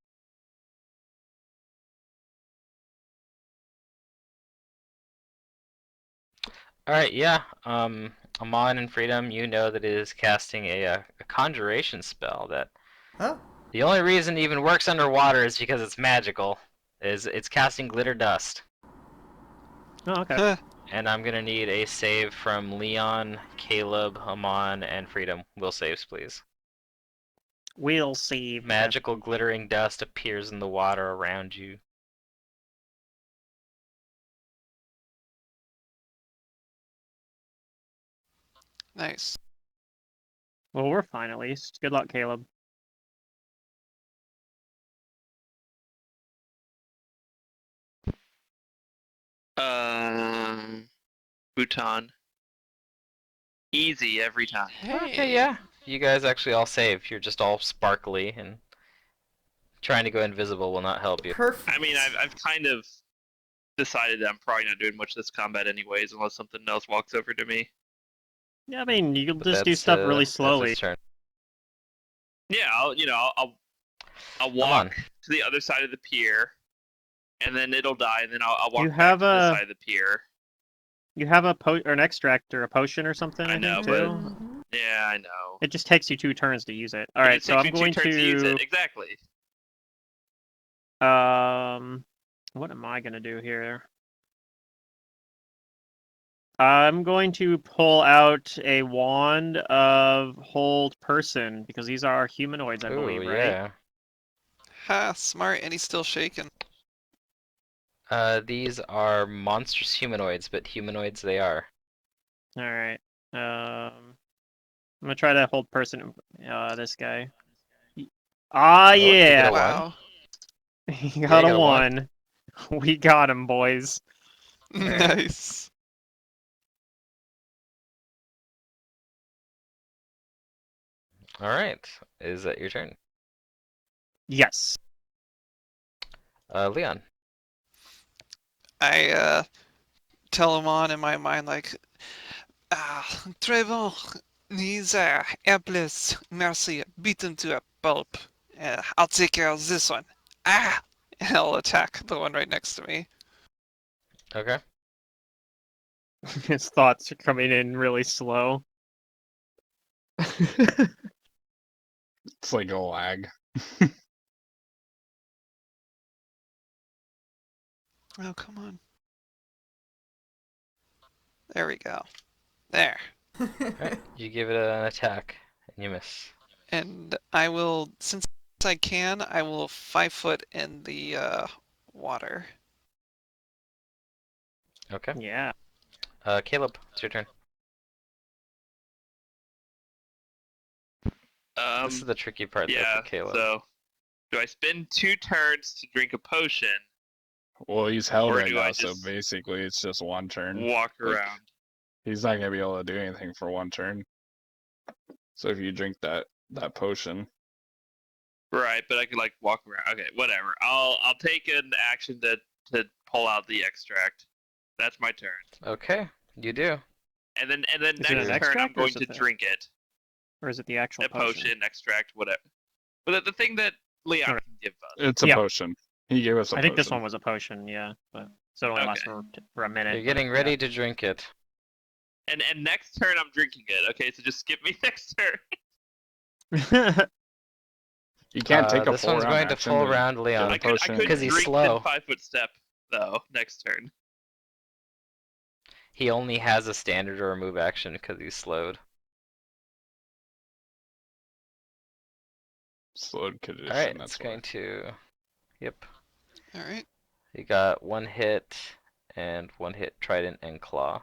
S3: All right, yeah. Amon and Freedom, you know that it is casting a conjuration spell that
S4: Oh.
S3: the only reason it even works underwater is because it's magical. It's casting glitter dust.
S1: Oh, okay.
S6: Huh.
S3: And I'm gonna need a save from Leon, Caleb, Amon, and Freedom. Will saves, please.
S1: We'll save.
S3: Magical glittering dust appears in the water around you.
S6: Nice.
S1: Well, we're fine at least. Good luck, Caleb.
S5: Bhutan. Easy every time.
S3: Okay, yeah. You guys actually all save. You're just all sparkly, and trying to go invisible will not help you.
S4: Perfect.
S5: I mean, I've kind of decided that I'm probably not doing much this combat anyways, unless something else walks over to me.
S1: Yeah, I mean, you can
S3: But
S1: just do
S3: that's,
S1: stuff really
S3: that's
S1: slowly.
S3: its turn.
S5: Yeah, I'll
S3: Come
S5: walk
S3: on.
S5: to the other side of the pier, and then it'll die, and then I'll walk
S1: You
S5: back
S1: have
S5: to this
S1: a-
S5: side of the pier.
S1: You have a or an extract or a potion or something.
S5: I know,
S1: think,
S5: but-
S1: too.
S5: Yeah, I know.
S1: It just takes you 2 turns to use it. All
S5: It
S1: right,
S5: just
S1: so
S5: takes
S1: I'm
S5: me
S1: going
S5: 2 turns to use
S1: to.
S5: it. Exactly.
S1: What am I gonna do here? I'm going to pull out a wand of hold person because these are humanoids, I believe,
S3: Ooh,
S1: right?
S3: yeah.
S6: Ha, smart, and he's still shaking.
S3: These are monstrous humanoids, but humanoids they are.
S1: All right. I'm gonna try to hold person. This guy. Ah,
S3: you get
S1: yeah.
S3: a one.
S6: Wow.
S1: He
S3: Yeah,
S1: got
S3: you
S1: a
S3: got a one.
S1: 1. We got him, boys.
S6: Nice.
S3: All right. Is that your turn?
S1: Yes.
S3: Leon.
S6: I tell him on in my mind like, Trevor needs apples, merci, beaten to a pulp. I'll take care of this one. Ah! And I'll attack the one right next to me.
S3: Okay.
S1: His thoughts are coming in really slow.
S2: It's like a lag.
S6: Oh, come on. There we go. There.
S3: Alright. You give it an attack, and you miss.
S6: And I will, since I can, I will 5 foot in the water.
S3: Okay.
S1: Yeah.
S3: Caleb, it's your turn. This is the tricky part there
S5: Yeah.
S3: for Caleb.
S5: So, do I spend 2 turns to drink a potion,
S2: Well, he's held
S5: or
S2: right
S5: do
S2: now,
S5: I
S2: so
S5: just
S2: basically it's just one turn.
S5: walk
S2: Like,
S5: around?
S2: he's not gonna be able to do anything for one turn. So if you drink that potion,
S5: Right, but I could like walk around. Okay, whatever. I'll take an action to pull out the extract. That's my turn.
S3: Okay, you do.
S5: And then
S1: Is it
S5: next
S1: an
S5: turn I'm
S1: extract or
S5: going
S1: is
S5: to
S1: it
S5: drink it.
S1: Or is it the actual
S5: A potion, extract, whatever. But the thing that Leon
S1: Okay.
S5: can give us.
S2: it's a
S1: Yep.
S2: potion. He gave us a
S1: I
S2: potion.
S1: think this one was a potion, yeah, but so it only lasts for a minute.
S3: You're
S1: but,
S3: getting
S1: yeah.
S3: ready to drink it.
S5: And next turn I'm drinking it. Okay, so just skip me next turn.
S2: You can't take a
S3: This
S2: full
S3: one's
S2: round
S3: going to
S2: action
S3: full
S2: to
S3: round
S2: get
S3: Leon.
S2: a
S5: I could
S2: potion.
S3: Because he's
S5: drink
S3: slow.
S5: in 5 foot step though next turn.
S3: He only has a standard or a move action because he's slowed.
S2: Slowed condition.
S3: Alright,
S2: That's
S3: it's
S2: why.
S3: going to... Yep.
S6: Alright.
S3: He got 1 hit, and 1 hit trident and claw.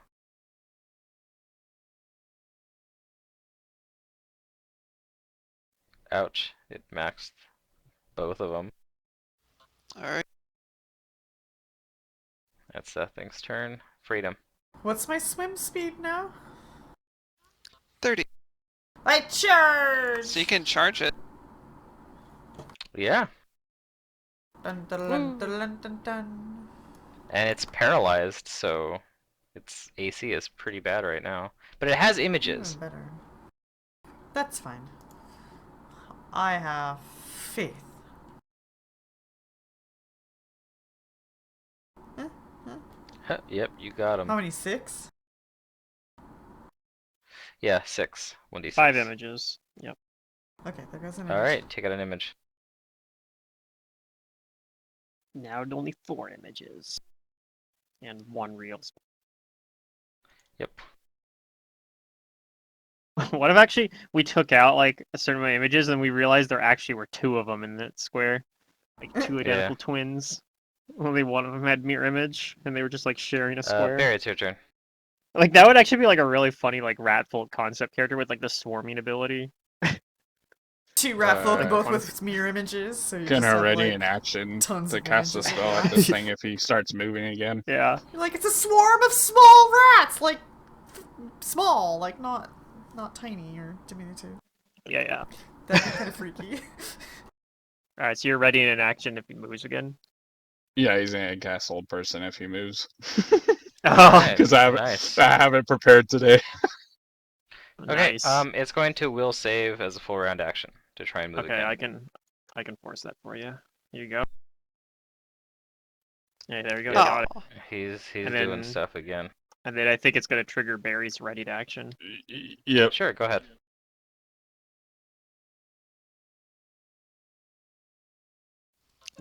S3: Ouch, it maxed both of them.
S6: Alright.
S3: That's that thing's turn. Freedom.
S4: What's my swim speed now?
S6: 30.
S4: I charge!
S6: So you can charge it.
S3: Yeah,
S4: Dun, dun, dun, dun, dun, dun, dun.
S3: and it's paralyzed, so its AC is pretty bad right now. But it has images.
S4: Even better. That's fine. I have faith.
S3: Huh, yep, you got him.
S4: How many? 6?
S3: Yeah, 6. 1d6.
S1: 5 images. Yep.
S4: Okay, there goes an image.
S3: Alright, take out an image.
S1: Now only 4 images. And 1 real.
S3: Yep.
S1: What if actually we took out like a certain amount of images and we realized there actually were 2 of them in that square? Like 2 identical twins. Only one of them had mirror image and they were just like sharing a square.
S3: Barry, it's your turn.
S1: Like that would actually be like a really funny like Ratfolk concept character with like the swarming ability.
S4: 2 rat folk,
S2: Alright.
S4: both with mirror images. So you
S2: Can
S4: just have,
S2: already
S4: like,
S2: in action
S4: tons
S2: to
S4: of
S2: cast a
S4: images.
S2: spell at this thing if he starts moving again.
S1: Yeah.
S4: You're like, it's a swarm of small rats! Like, small, like not tiny or diminutive.
S1: Yeah, yeah.
S4: That'd be kind of freaky.
S1: Alright, so you're ready in action if he moves again.
S2: Yeah, he's gonna cast Old Person if he moves.
S1: Oh,
S3: Alright,
S2: Because I
S3: nice.
S2: haven't prepared today.
S3: Okay,
S1: nice.
S3: it's going to will save as a full round action to try and move
S1: Okay,
S3: again.
S1: I can force that for you. Here you go. Yeah, there you go. You got it.
S6: Oh,
S3: He's
S1: And
S3: doing
S1: then-
S3: stuff again.
S1: And then I think it's gonna trigger Barry's ready to action.
S2: Yep.
S3: Sure, go ahead.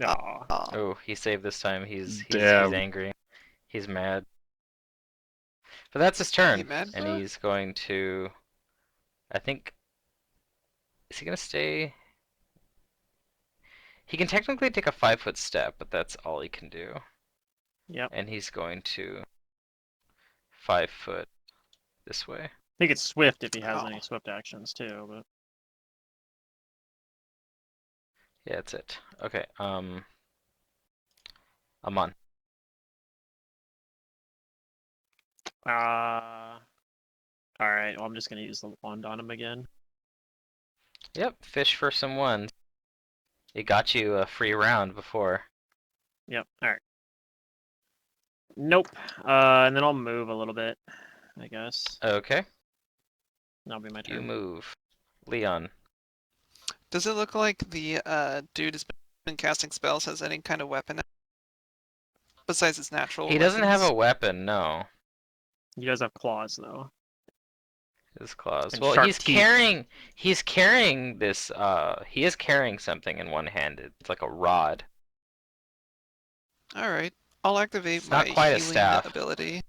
S1: Aw.
S6: oh.
S3: Oh, he saved this time. He's
S2: Damn.
S3: angry. He's mad. But that's his turn.
S6: He mad?
S3: And he's going to, I think, is he gonna stay? He can technically take a 5-foot step, but that's all he can do.
S1: Yep.
S3: And he's going to 5 foot this way.
S1: I think it's swift if he has
S6: Oh.
S1: any swift actions too, but
S3: Yeah, that's it. Okay, I'm on.
S1: alright, well I'm just gonna use the wand on him again.
S3: Yep, fish for some ones. It got you a free round before.
S1: Yep, alright. Nope. And then I'll move a little bit, I guess.
S3: Okay,
S1: That'll be my
S3: you
S1: turn.
S3: move. Leon.
S6: Does it look like the dude has been casting spells, has any kind of weapon besides his natural
S3: He doesn't have a
S6: weapons?
S3: weapon, no.
S1: He does have claws though.
S3: His claws.
S1: And
S3: Well,
S1: sharp
S3: he's
S1: teeth.
S3: carrying this, he is carrying something in one hand. It's like a rod.
S6: Alright. I'll activate
S3: It's
S6: my
S3: not quite a
S6: healing
S3: staff.
S6: ability.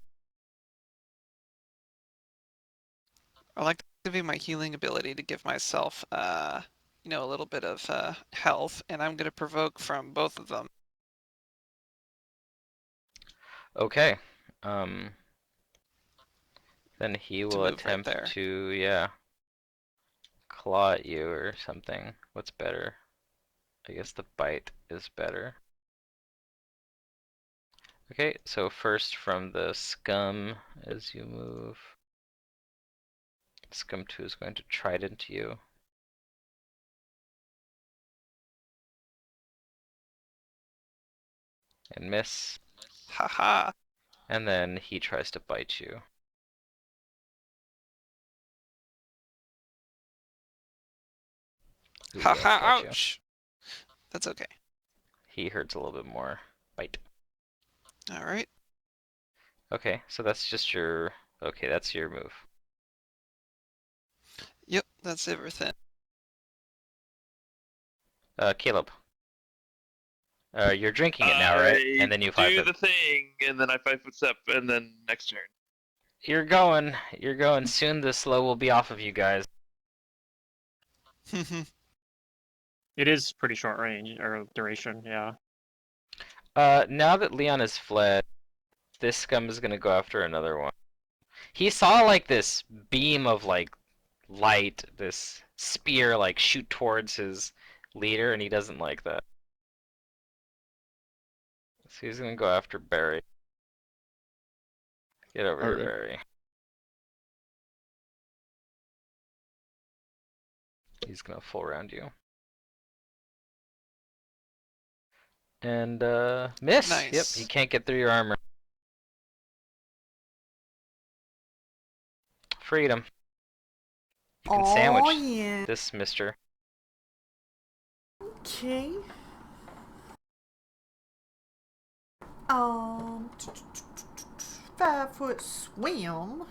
S6: I'll activate my healing ability to give myself, you know, a little bit of health, and I'm gonna provoke from both of them.
S3: Okay. Then he will
S6: move right
S3: attempt
S6: there.
S3: to, yeah, claw at you or something. What's better? I guess the bite is better. Okay, so first from the scum as you move. Scum 2 is going to trident you. And miss.
S6: Haha.
S3: And then he tries to bite you. Ooh,
S6: Haha,
S3: that got you.
S6: ouch. That's okay.
S3: He hurts a little bit more. Bite.
S6: Alright.
S3: Okay, so that's just your... Okay, that's your move.
S6: Yep, that's everything.
S3: Caleb. You're drinking it now, right? And then you
S5: do
S3: 5
S5: the thing, and then I 5-foot step, and then next turn.
S3: You're going. You're going. Soon the slow will be off of you guys.
S1: It is pretty short range or duration, yeah.
S3: Now that Leon has fled, this scum is gonna go after another one. He saw like this beam of like light, this spear like shoot towards his leader, and he doesn't like that. So he's gonna go after Barry. Get over here,
S2: Okay.
S3: Barry. He's gonna full round you. And miss. Yep,
S6: Nice.
S3: he can't get through your armor. Freedom. You can
S4: Oh
S3: sandwich
S4: yeah.
S3: this mister.
S4: Okay. 5-foot swim.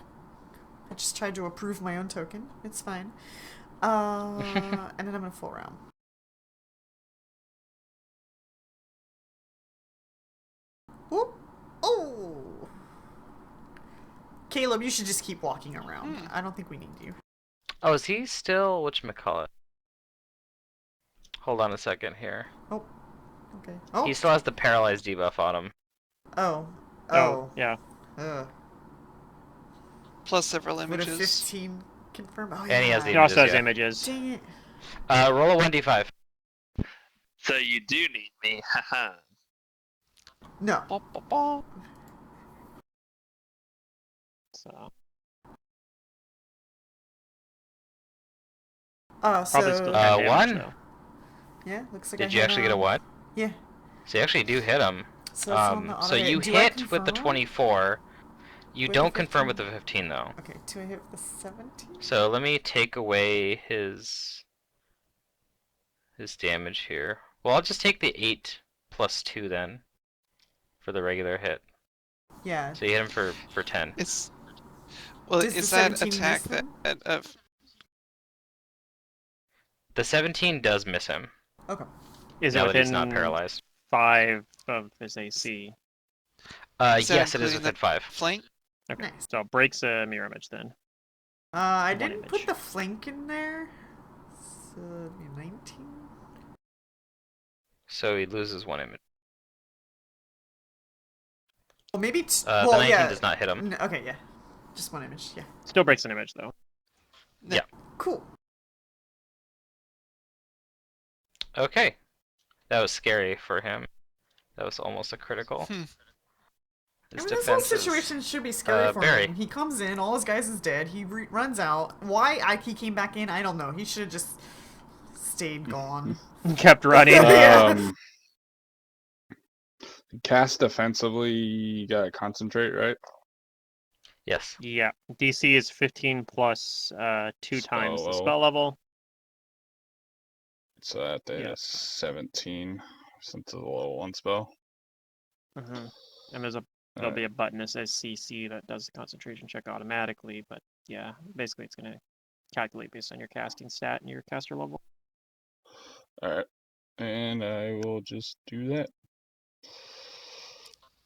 S4: I just tried to approve my own token. It's fine. And then I'm gonna full round. Whoop. Oh. Caleb, you should just keep walking around. I don't think we need you.
S3: Oh, is he still whatchamacallit? Hold on a second here.
S4: Oh. Okay. Oh.
S3: He still has the paralyzed debuff on him.
S4: Oh.
S1: Oh, yeah.
S4: Ugh.
S6: Plus several
S4: Would a
S6: images.
S4: 15 confirm? Oh,
S3: And he has the
S1: He also has
S3: yeah.
S1: images.
S4: Dang it.
S3: Roll a 1d5.
S5: So you do need me, haha.
S4: No.
S6: Bop, bop, bop.
S1: So
S4: So.
S1: probably still 10 damage,
S3: 1.
S1: though.
S4: Yeah, looks like
S3: Did
S4: I
S3: you
S4: hit,
S3: actually get a what?
S4: Yeah.
S3: So you actually do hit him.
S4: So it's on the auto
S3: So
S4: hit.
S3: you
S4: Do I
S3: hit with the
S4: confirm?
S3: 24. You
S4: With the
S3: don't confirm
S4: 15?
S3: with the 15 though.
S4: Okay, do I hit the 17?
S3: So let me take away his damage here. Well, I'll just take the 8 plus 2 then for the regular hit.
S4: Yeah.
S3: So you hit him for 10.
S6: It's well,
S4: Does the
S6: is that
S4: 17
S6: attack
S4: miss
S6: that
S3: The 17 does miss him.
S4: Okay.
S1: Is it
S3: Now that
S1: within
S3: he's not paralyzed.
S1: 5 of his AC?
S6: Is that
S3: Yes, it is
S6: including
S3: within
S6: the
S3: 5.
S6: flank?
S1: Okay,
S4: Nice.
S1: so it breaks a mirror image then.
S4: I
S1: One
S4: didn't put
S1: image.
S4: the flank in there. So it'd be 19.
S3: So he loses 1 image.
S4: Well, maybe.
S3: The
S4: Well,
S3: 19
S4: yeah.
S3: does not hit him.
S4: Okay, yeah. Just 1 image. Yeah.
S1: Still breaks an image though.
S3: Yeah.
S4: Cool.
S3: Okay. That was scary for him. That was almost a critical. His
S4: This whole
S3: defense is,
S4: situation should be scary for
S3: Barry.
S4: him. He comes in, all his guys is dead. He runs out. Why he came back in, I don't know. He should have just stayed gone.
S1: Kept running.
S4: Yeah.
S2: Cast defensively, you gotta concentrate, right?
S3: Yes.
S1: Yeah, DC is 15 plus 2 times the
S2: Spell.
S1: spell level.
S2: So that
S1: Yeah.
S2: is 17 since it's a level 1 spell.
S1: And there'll be a button that says CC that does the concentration check automatically. But yeah, basically it's gonna calculate based on your casting stat and your caster level.
S2: Alright. And I will just do that.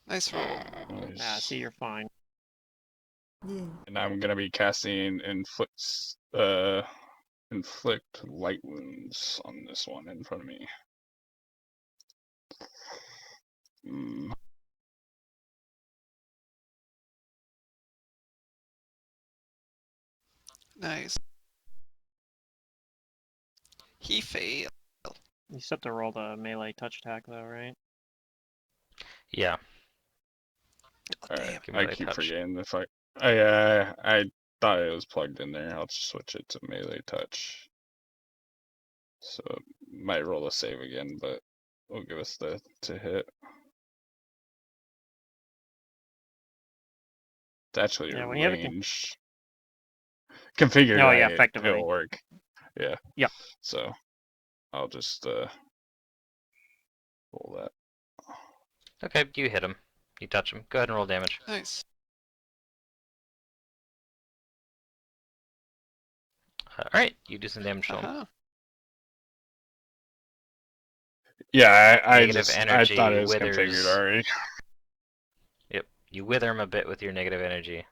S6: Nice roll.
S2: Nice.
S1: See, you're fine.
S4: Yeah.
S2: And I'm gonna be casting inflict light wounds on this one in front of me.
S6: Nice. He failed.
S1: You still have to roll the melee touch attack though, right?
S3: Yeah.
S6: Oh,
S2: Alright,
S6: damn.
S3: Give me
S2: I
S3: melee
S2: keep
S3: touch.
S2: forgetting if I thought it was plugged in there. I'll just switch it to melee touch. So might roll a save again, but will give us the to hit. It's actually
S1: Yeah, when you have it
S2: range configured
S1: Oh
S2: right,
S1: yeah, effectively.
S2: it'll work. Yeah.
S1: Yep.
S2: So I'll just roll that.
S3: Okay, you hit him. You touch him. Go ahead and roll damage.
S6: Nice.
S3: Alright, you do some damage to him.
S6: Uh-huh.
S2: Yeah, I
S3: Negative
S2: just I
S3: energy
S2: thought it was
S3: withers.
S2: configured already.
S3: Yep, you wither him a bit with your negative energy.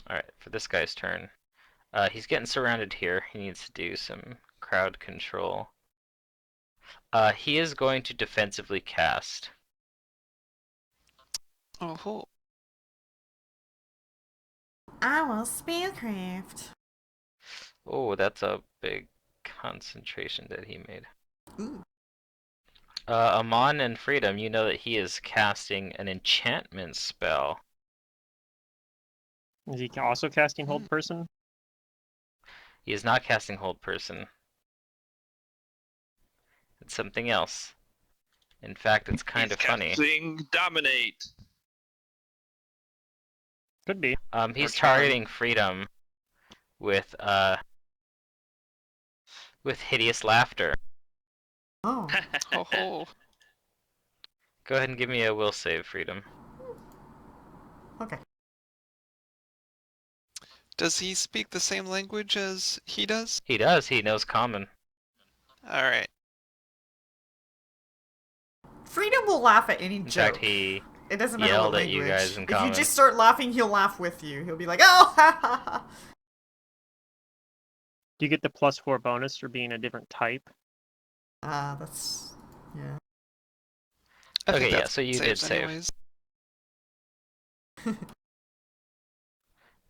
S3: Alright, for this guy's turn. He's getting surrounded here. He needs to do some crowd control. He is going to defensively cast.
S6: Oh, cool.
S4: I will Spellcraft.
S3: Oh, that's a big concentration that he made.
S4: Ooh.
S3: Amon and Freedom, you know that he is casting an enchantment spell.
S1: Is he also casting Hold Person?
S3: He is not casting Hold Person. It's something else. In fact, it's kind
S5: He's
S3: of funny.
S5: casting Dominate.
S1: Could be.
S3: He's
S1: Or charm.
S3: targeting Freedom with hideous laughter.
S4: Oh.
S6: Oh, ho.
S3: Go ahead and give me a will save, Freedom.
S4: Okay.
S6: Does he speak the same language as he does?
S3: He does. He knows Common.
S6: Alright.
S4: Freedom will laugh at any
S3: In
S4: joke.
S3: fact, he
S4: It doesn't matter
S3: yelled
S4: what
S3: at you
S4: language.
S3: guys in
S4: If you
S3: common.
S4: just start laughing, he'll laugh with you. He'll be like, "Oh, ha ha ha."
S1: Do you get the +4 bonus for being a different type?
S4: That's yeah.
S6: I
S3: Okay,
S6: think
S3: yeah,
S6: that
S3: so you did
S6: saves
S3: save.
S6: anyways.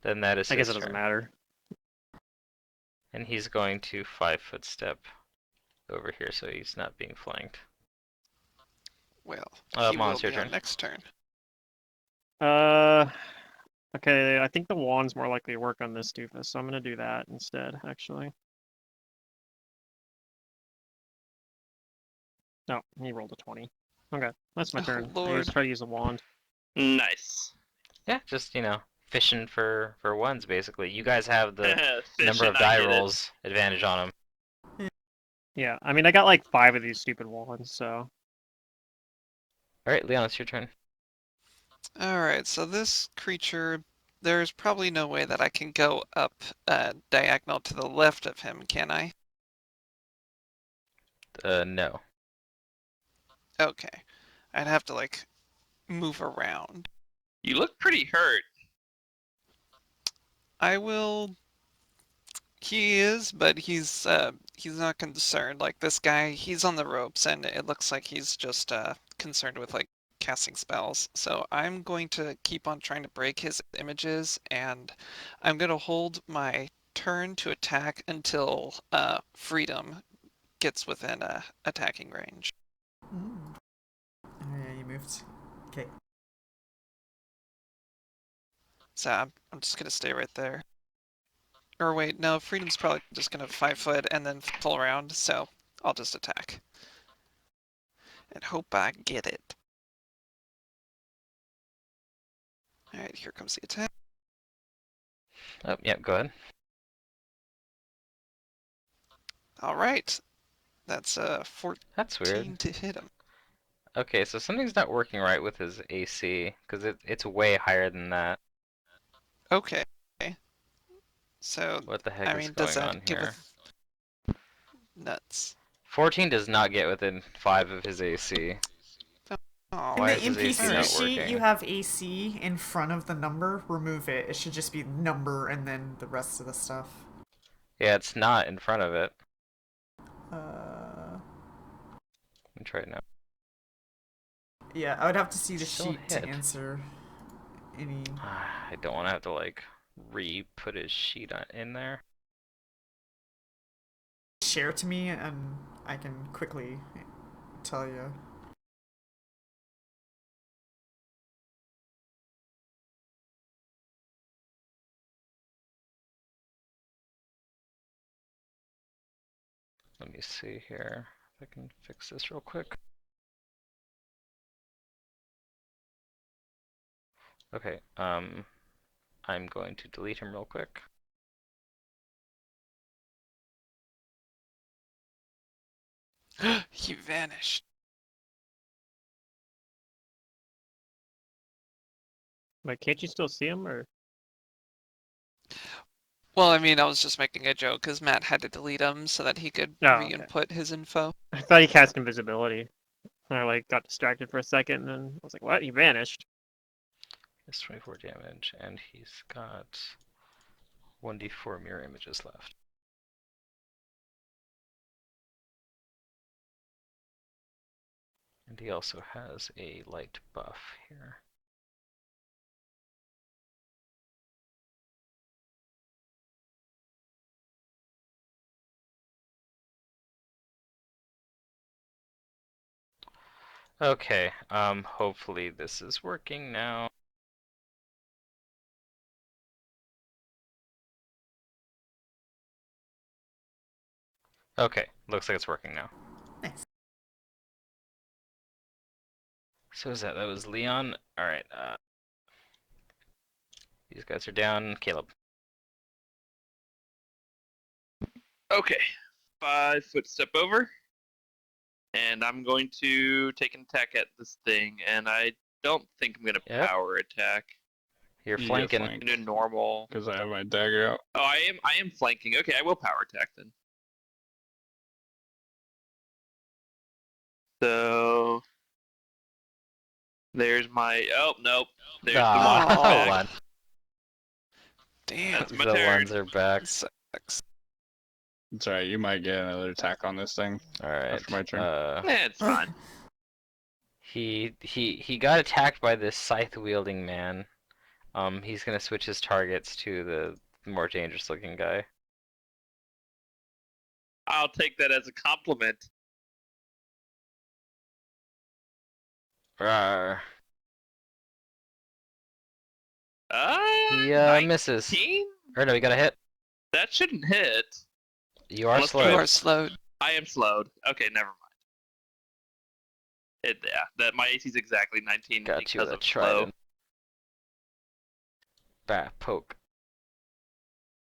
S3: Then that is
S1: I guess
S3: his
S1: it doesn't
S3: turn.
S1: matter.
S3: And he's going to 5-foot step over here so he's not being flanked.
S6: Well, he will
S3: Monster
S6: be on
S3: turn.
S6: next turn.
S1: Okay, I think the wand's more likely to work on this doofus, so I'm gonna do that instead, actually. No, he rolled a 20. Okay, that's my
S6: Oh,
S1: turn. I
S6: Lord.
S1: just try to use the wand.
S5: Nice.
S3: Yeah, just, fishing for ones, basically. You guys have the number
S5: Fishing,
S3: of
S5: I
S3: die
S5: get it.
S3: rolls advantage on him.
S1: Yeah, I mean, I got like 5 of these stupid wands, so...
S3: Alright, Leon, it's your turn.
S6: Alright, so this creature, there's probably no way that I can go up diagonal to the left of him, can I?
S3: No.
S6: Okay. I'd have to, like, move around.
S5: You look pretty hurt.
S6: I will... He is, but he's not concerned. Like, this guy, he's on the ropes, and it looks like he's just concerned with, like, casting spells. So I'm going to keep on trying to break his images, and I'm going to hold my turn to attack until Freedom gets within attacking range.
S4: Mm. Oh yeah, you moved. Okay.
S6: So I'm just going to stay right there. Or wait, no, Freedom's probably just going to 5-foot and then full around, so I'll just attack. And hope I get it. Alright, here comes the attack.
S3: Oh, yeah, go ahead.
S6: Alright. That's 14
S3: That's weird.
S6: to hit him.
S3: Okay, so something's not working right with his AC, because it's way higher than that.
S6: Okay. So,
S3: What the heck
S6: I
S3: is
S6: mean, does
S3: going
S6: that
S3: on
S6: get
S3: here?
S6: with... Nuts.
S3: 14 does not get within 5 of his AC.
S6: Oh,
S4: In
S3: Why
S4: the
S3: is his AC
S4: NPC
S3: not
S4: sheet,
S3: working?
S4: you have AC in front of the number. Remove it. It should just be number and then the rest of the stuff.
S3: Yeah, it's not in front of it.
S4: Uh,
S3: Let me try it now.
S4: yeah, I would have to see the
S3: Still
S4: sheet to
S3: hit.
S4: answer any.
S3: I don't want to have to, like, re-put his sheet in there.
S4: share to me, and I can quickly tell you.
S3: Let me see here if I can fix this real quick. Okay, I'm going to delete him real quick.
S6: He vanished.
S1: Like, can't you still see him, or?
S6: Well, I mean, I was just making a joke because Matt had to delete him so that he could
S1: Oh, okay.
S6: re-input his info.
S1: I thought he cast invisibility. And I like got distracted for a second, and then I was like, "What? He vanished."
S3: It's 24 damage, and he's got 1d4 mirror images left. And he also has a light buff here. Okay, hopefully this is working now. Okay, looks like it's working now.
S4: Thanks.
S3: So is that was Leon? Alright, these guys are down. Caleb.
S5: Okay, 5 foot step over, and I'm going to take an attack at this thing, and I don't think I'm gonna
S3: Yep.
S5: power attack.
S3: You're
S2: You get
S3: flanking.
S5: I'm
S2: flanked,
S5: gonna do normal.
S2: because I have my dagger out.
S5: Oh, I am flanking. Okay, I will power attack then. So there's my. Oh nope. There's the monster
S6: Oh.
S5: back.
S3: One.
S6: Damn.
S5: That's my
S3: The
S5: turn.
S3: ones are back.
S6: Sucks.
S2: It's alright, you might get another attack on this thing.
S3: Alright.
S2: After my turn.
S5: It's fine.
S3: He got attacked by this scythe wielding man. He's gonna switch his targets to the more dangerous looking guy.
S5: I'll take that as a compliment.
S3: Rawr. He
S5: 19?
S3: misses. Or no, he got a hit.
S5: That shouldn't hit.
S3: You are
S5: Let's
S3: slowed.
S6: You are slowed.
S5: I am slowed. Okay, never mind. That my AC is exactly 19
S3: Got you
S5: because
S3: with a
S5: of slow.
S3: trident. Bat poke.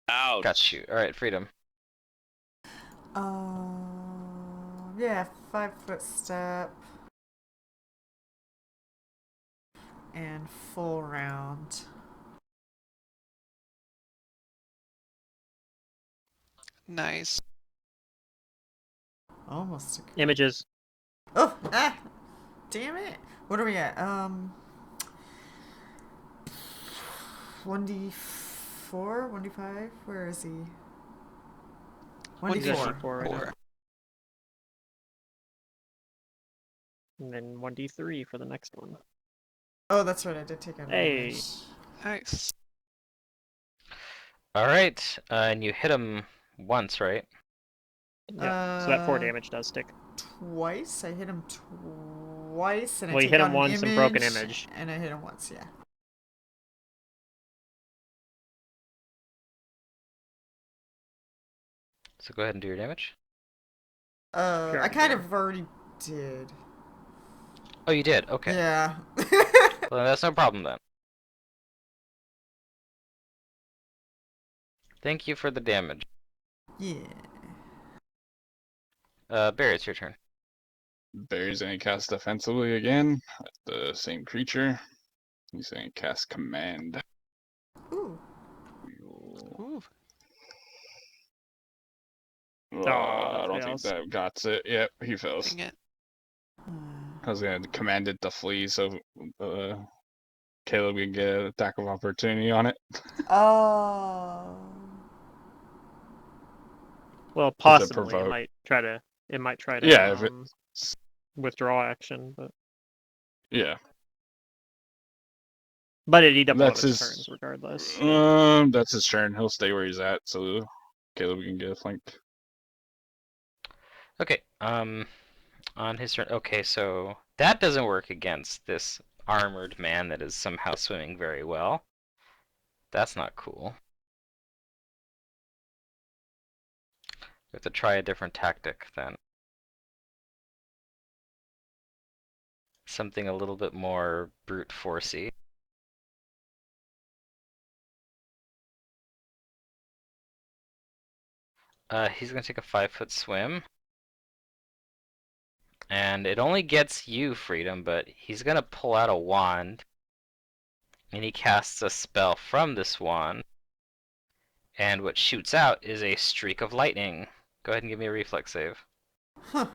S5: Ouch.
S3: Got you. Alright, freedom.
S4: Yeah, 5 foot step. And full round.
S6: Nice.
S4: Almost.
S1: Images.
S4: Oh, damn it. What are we at? 1d4, 1d5. Where is he? 1d4.
S1: 4 right now.
S6: 4.
S1: And then 1d3 for the next one.
S4: Oh, that's right. I did take out.
S1: Hey.
S6: Nice.
S3: Alright, and you hit him once, right?
S1: Yeah. So that 4 damage does stick.
S4: Twice. I hit him twice, and
S1: Well,
S4: I
S1: you
S4: take
S1: hit him
S4: out an
S1: once and broke an image.
S4: And I hit him once. Yeah.
S3: So go ahead and do your damage.
S1: Sure,
S4: I kind
S1: yeah.
S4: of already did.
S3: Oh, you did? Okay.
S4: Yeah.
S3: Well, that's no problem then. Thank you for the damage.
S4: Yeah.
S3: Barry, it's your turn.
S2: Barry's gonna cast defensively again at the same creature. He's gonna cast command.
S4: Ooh.
S6: Ooh.
S2: I don't think
S1: fails.
S2: that got it. Yep, he fails.
S6: Dang it.
S2: I was gonna command it to flee so Caleb can get an attack of opportunity on it.
S4: Oh.
S1: Well,
S2: Does it
S1: possibly it
S2: provoke?
S1: might try to. It might try to.
S2: Yeah, if it-
S1: withdraw action,
S2: Yeah,
S1: but it eat up one of
S2: that's
S1: his
S2: his
S1: turns regardless.
S2: That's his turn. He'll stay where he's at, so Caleb can get flanked.
S3: Okay, on his turn. Okay, so that doesn't work against this armored man that is somehow swimming very well. That's not cool. We have to try a different tactic then. Something a little bit more brute forcey. He's gonna take a 5-foot swim. And it only gets you freedom, but he's gonna pull out a wand. And he casts a spell from this wand. And what shoots out is a streak of lightning. Go ahead and give me a reflex save.
S4: Huh.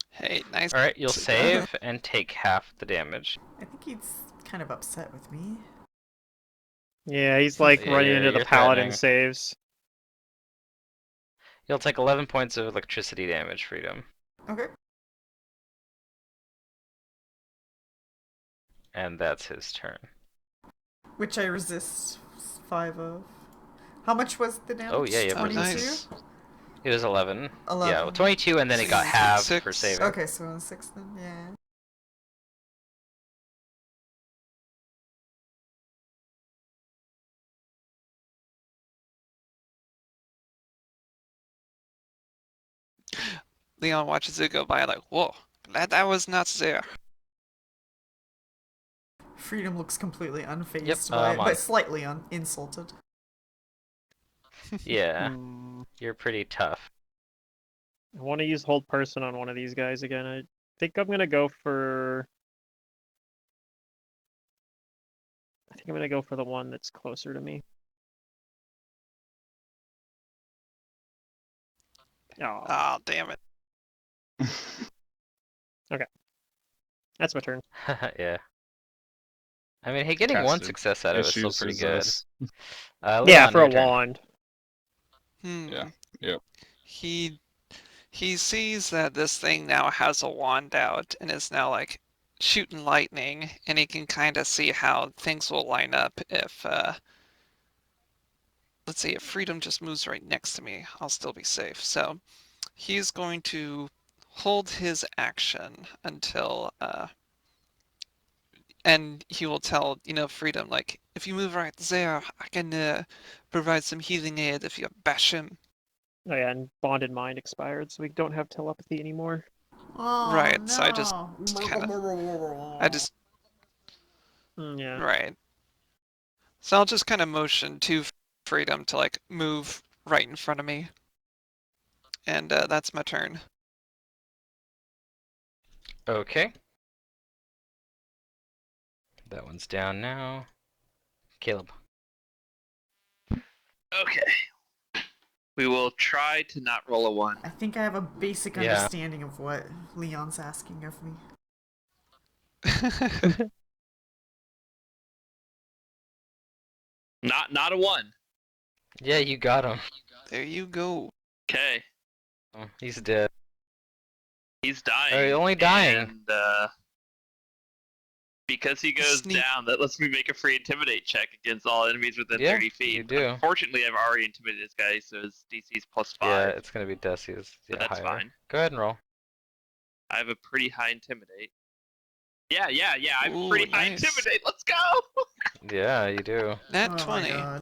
S6: Hey, nice.
S3: Alright, you'll save and take half the damage.
S4: I think he's kind of upset with me.
S1: Yeah, he's like
S3: Yeah,
S1: running into the
S3: you're
S1: paladin
S3: threatening.
S1: saves.
S3: You'll take 11 points of electricity damage, freedom.
S4: Okay.
S3: And that's his turn.
S4: Which I resist 5 of. How much was the damage?
S3: Oh yeah, you have
S4: 22?
S6: nice.
S3: It was 11.
S4: 11.
S3: Yeah, well, 22 and then it got halved for
S6: 6.
S3: saving.
S4: Okay, so 6 then, yeah.
S6: Leon watches it go by like, whoa, glad that was not there.
S4: Freedom looks completely unfazed
S3: Yep,
S4: by it,
S3: on.
S4: but slightly insulted.
S3: Yeah,
S1: Hmm.
S3: you're pretty tough.
S1: I want to use hold person on one of these guys again. I think I'm gonna go for. I think I'm gonna go for the one that's closer to me. Oh,
S6: Ah, damn it.
S1: that's my turn.
S3: Yeah. I mean, hey, getting one
S2: Casted
S3: success out of it is still
S2: issues
S3: pretty
S2: is
S3: good.
S2: this.
S1: Yeah,
S3: Leon,
S1: for
S3: your
S1: a
S3: turn.
S1: wand.
S2: Yeah. Yep.
S6: He sees that this thing now has a wand out and is now like shooting lightning, and he can kind of see how things will line up if let's see, if freedom just moves right next to me, I'll still be safe. So he's going to hold his action until and he will tell, freedom, like, if you move right there, I can provide some healing aid if you bash him.
S1: Oh yeah, and bonded mind expired, so we don't have telepathy anymore.
S4: Oh,
S6: Right,
S4: no.
S6: so I just
S1: Yeah.
S6: right. So I'll just kind of motion to freedom to like move right in front of me, and that's my turn.
S3: Okay. That one's down now. Caleb.
S5: Okay. We will try to not roll a 1.
S4: I think I have a basic
S3: Yeah.
S4: understanding of what Leon's asking of me.
S5: Not a 1.
S3: Yeah, you got him.
S6: There you go.
S5: Okay.
S3: Oh, he's dead.
S5: He's dying.
S3: only dying.
S5: And because he goes
S6: Sneak.
S5: down, that lets me make a free intimidate check against all enemies within
S3: Yeah,
S5: 30 feet.
S3: you do.
S5: Unfortunately, I've already intimidated this guy, so his DC's +5.
S3: Yeah, it's gonna be Decius. Yeah,
S5: that's
S3: higher.
S5: fine.
S3: Go ahead and roll.
S5: I have a pretty high intimidate. Yeah. I have
S6: Ooh,
S5: pretty high
S6: nice.
S5: intimidate. Let's go.
S3: Yeah, you do.
S6: Nat
S4: Oh
S6: 20.
S4: my god.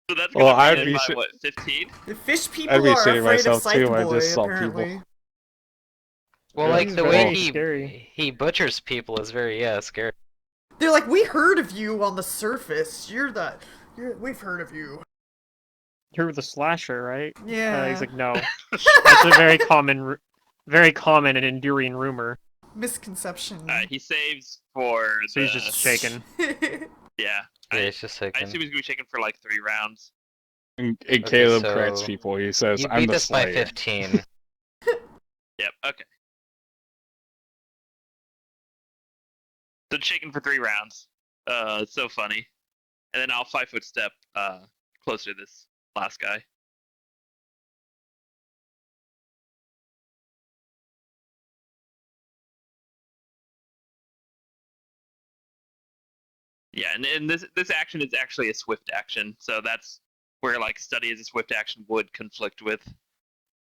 S5: So that's
S2: Well,
S5: gonna
S2: I'd
S5: be
S2: be
S5: by
S2: si-
S5: what, 15?
S4: The fish
S2: I'd
S4: people
S2: be
S4: are
S2: seeing
S4: afraid of
S2: myself
S4: Scythe
S2: too. I
S4: Boy,
S2: just saw people.
S4: apparently.
S3: Well,
S2: Yeah,
S3: like
S1: he's
S3: the way
S1: very
S3: he
S1: scary.
S3: he butchers people is very scary.
S4: They're like, we heard of you on the surface. We've heard of you.
S1: You're the slasher, right?
S4: Yeah.
S1: He's like, no. That's a very common and enduring rumor.
S4: Misconception.
S5: He saves for
S1: So he's just shaken.
S5: Yeah.
S3: Yeah,
S5: I
S3: it's just
S5: assume
S3: taken.
S5: he's gonna be shaken for like 3 rounds.
S2: And
S3: Okay,
S2: Caleb
S3: so
S2: corrects people. He says,
S3: You
S2: "I'm
S3: beat
S2: the
S3: this by
S2: Slayer."
S3: 15.
S5: Yep. Okay. So it's shaken for 3 rounds. It's so funny. And then I'll 5-foot step closer to this last guy. Yeah, and this action is actually a swift action, so that's where like study as a swift action would conflict with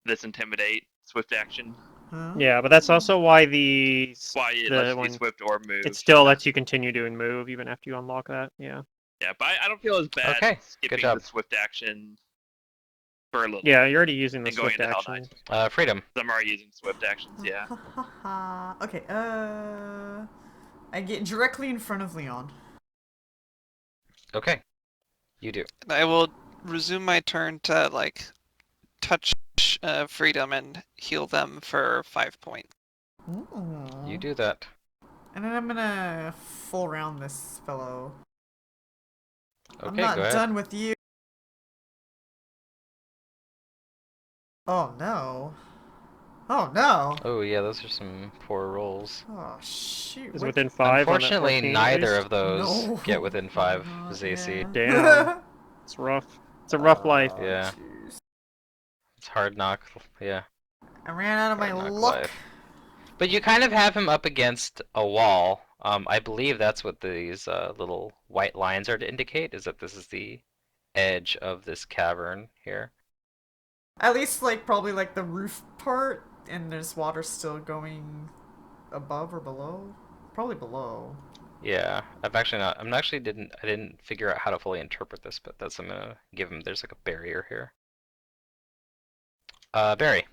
S5: this intimidate swift action.
S4: Huh?
S1: Yeah, but that's also why the
S5: Why it
S1: the
S5: lets you
S1: one
S5: be swift or move.
S1: it still lets you continue doing move even after you unlock that. Yeah.
S5: Yeah, but I don't feel as bad
S3: Okay, good
S5: skipping
S3: job.
S5: the swift action for a little
S1: Yeah, you're already using the
S5: and going
S1: swift
S5: into Hell
S1: action.
S5: Knight.
S3: Freedom.
S5: I'm already using swift actions, yeah.
S4: Okay, I get directly in front of Leon.
S3: Okay, you do.
S6: And I will resume my turn to like touch Freedom and heal them for 5 points.
S4: Ooh.
S3: You do that.
S4: And then I'm gonna full round this fellow. I'm
S3: Okay,
S4: not
S3: go ahead.
S4: done with you. Oh no. Oh no.
S3: Oh yeah, those are some poor rolls.
S4: Oh shoot.
S1: Is
S4: What?
S1: within 5 on that
S3: Unfortunately,
S1: 14 at
S3: neither
S1: least?
S3: of those
S4: No.
S3: get within 5
S4: Not
S3: as AC.
S4: yet.
S1: Damn. It's rough. It's a rough life.
S4: Oh,
S3: Yeah.
S4: jeez.
S3: It's hard knock. Yeah,
S4: I ran out of my
S3: hard knock
S4: luck.
S3: life. But you kind of have him up against a wall. I believe that's what these little white lines are to indicate, is that this is the edge of this cavern here.
S4: At least, like, probably, like, the roof part, and there's water still going above or below? Probably below.
S3: Yeah, I didn't figure out how to fully interpret this, but I'm gonna give him, there's like a barrier here. Barry.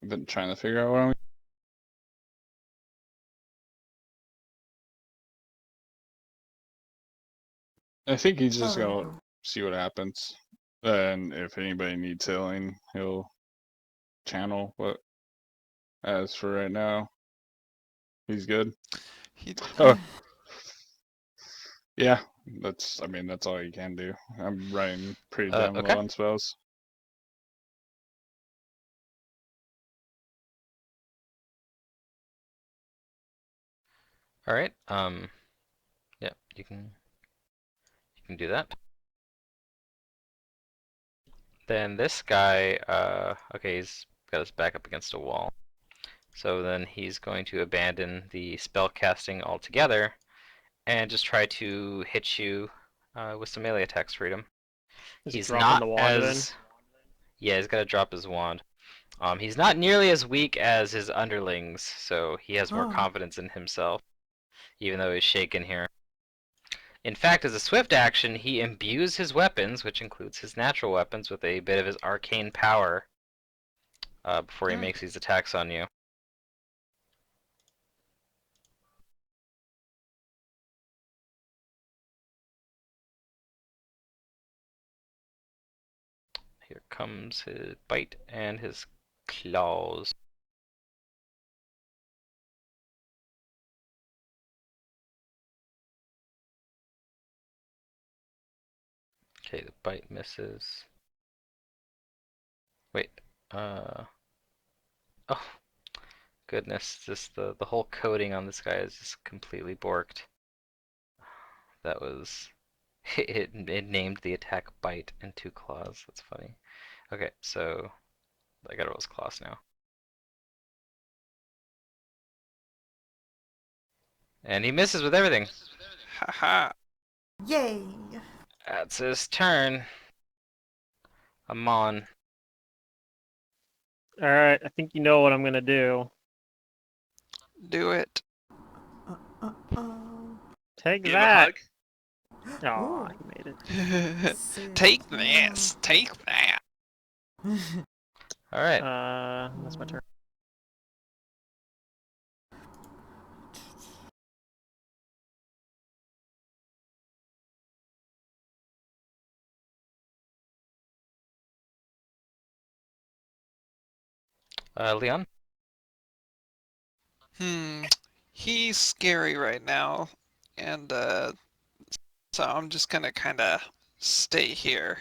S2: I've been trying to figure out what I'm. I think he's just gonna
S4: Oh.
S2: see what happens, and if anybody needs healing, he'll channel. But as for right now, he's good.
S6: He,
S2: Oh, yeah. That's. I mean, that's all you can do. I'm running pretty damn
S3: Okay.
S2: low on spells.
S3: All right. Yeah, you can do that. Then this guy, okay, he's got his back up against a wall. So then he's going to abandon the spell casting altogether and just try to hit you with some melee attacks, Freedom.
S1: Is he
S3: He's
S1: dropping
S3: not
S1: the wand
S3: as... Yeah, he's got to drop his wand. He's not nearly as weak as his underlings, so he has more
S4: Oh.
S3: confidence in himself, even though he's shaken here. In fact, as a swift action, he imbues his weapons, which includes his natural weapons, with a bit of his arcane power before he
S4: Good.
S3: makes these attacks on you. Here comes his bite and his claws. Okay, the bite misses. Wait, oh goodness, just the whole coating on this guy is just completely borked. That was it named the attack bite and 2 claws. That's funny. Okay, so I gotta roll his claws now. And he misses with everything.
S6: haha.
S4: Yay!
S3: That's his turn. I'm on.
S1: Alright, I think you know what I'm gonna do.
S6: Do it.
S1: Take
S5: Give him a
S1: that!
S5: hug.
S1: Aw,
S4: Ooh.
S1: he made it.
S6: Take this. Take that.
S3: Alright.
S1: That's my turn.
S3: Leon?
S6: He's scary right now, and so I'm just gonna kind of stay here.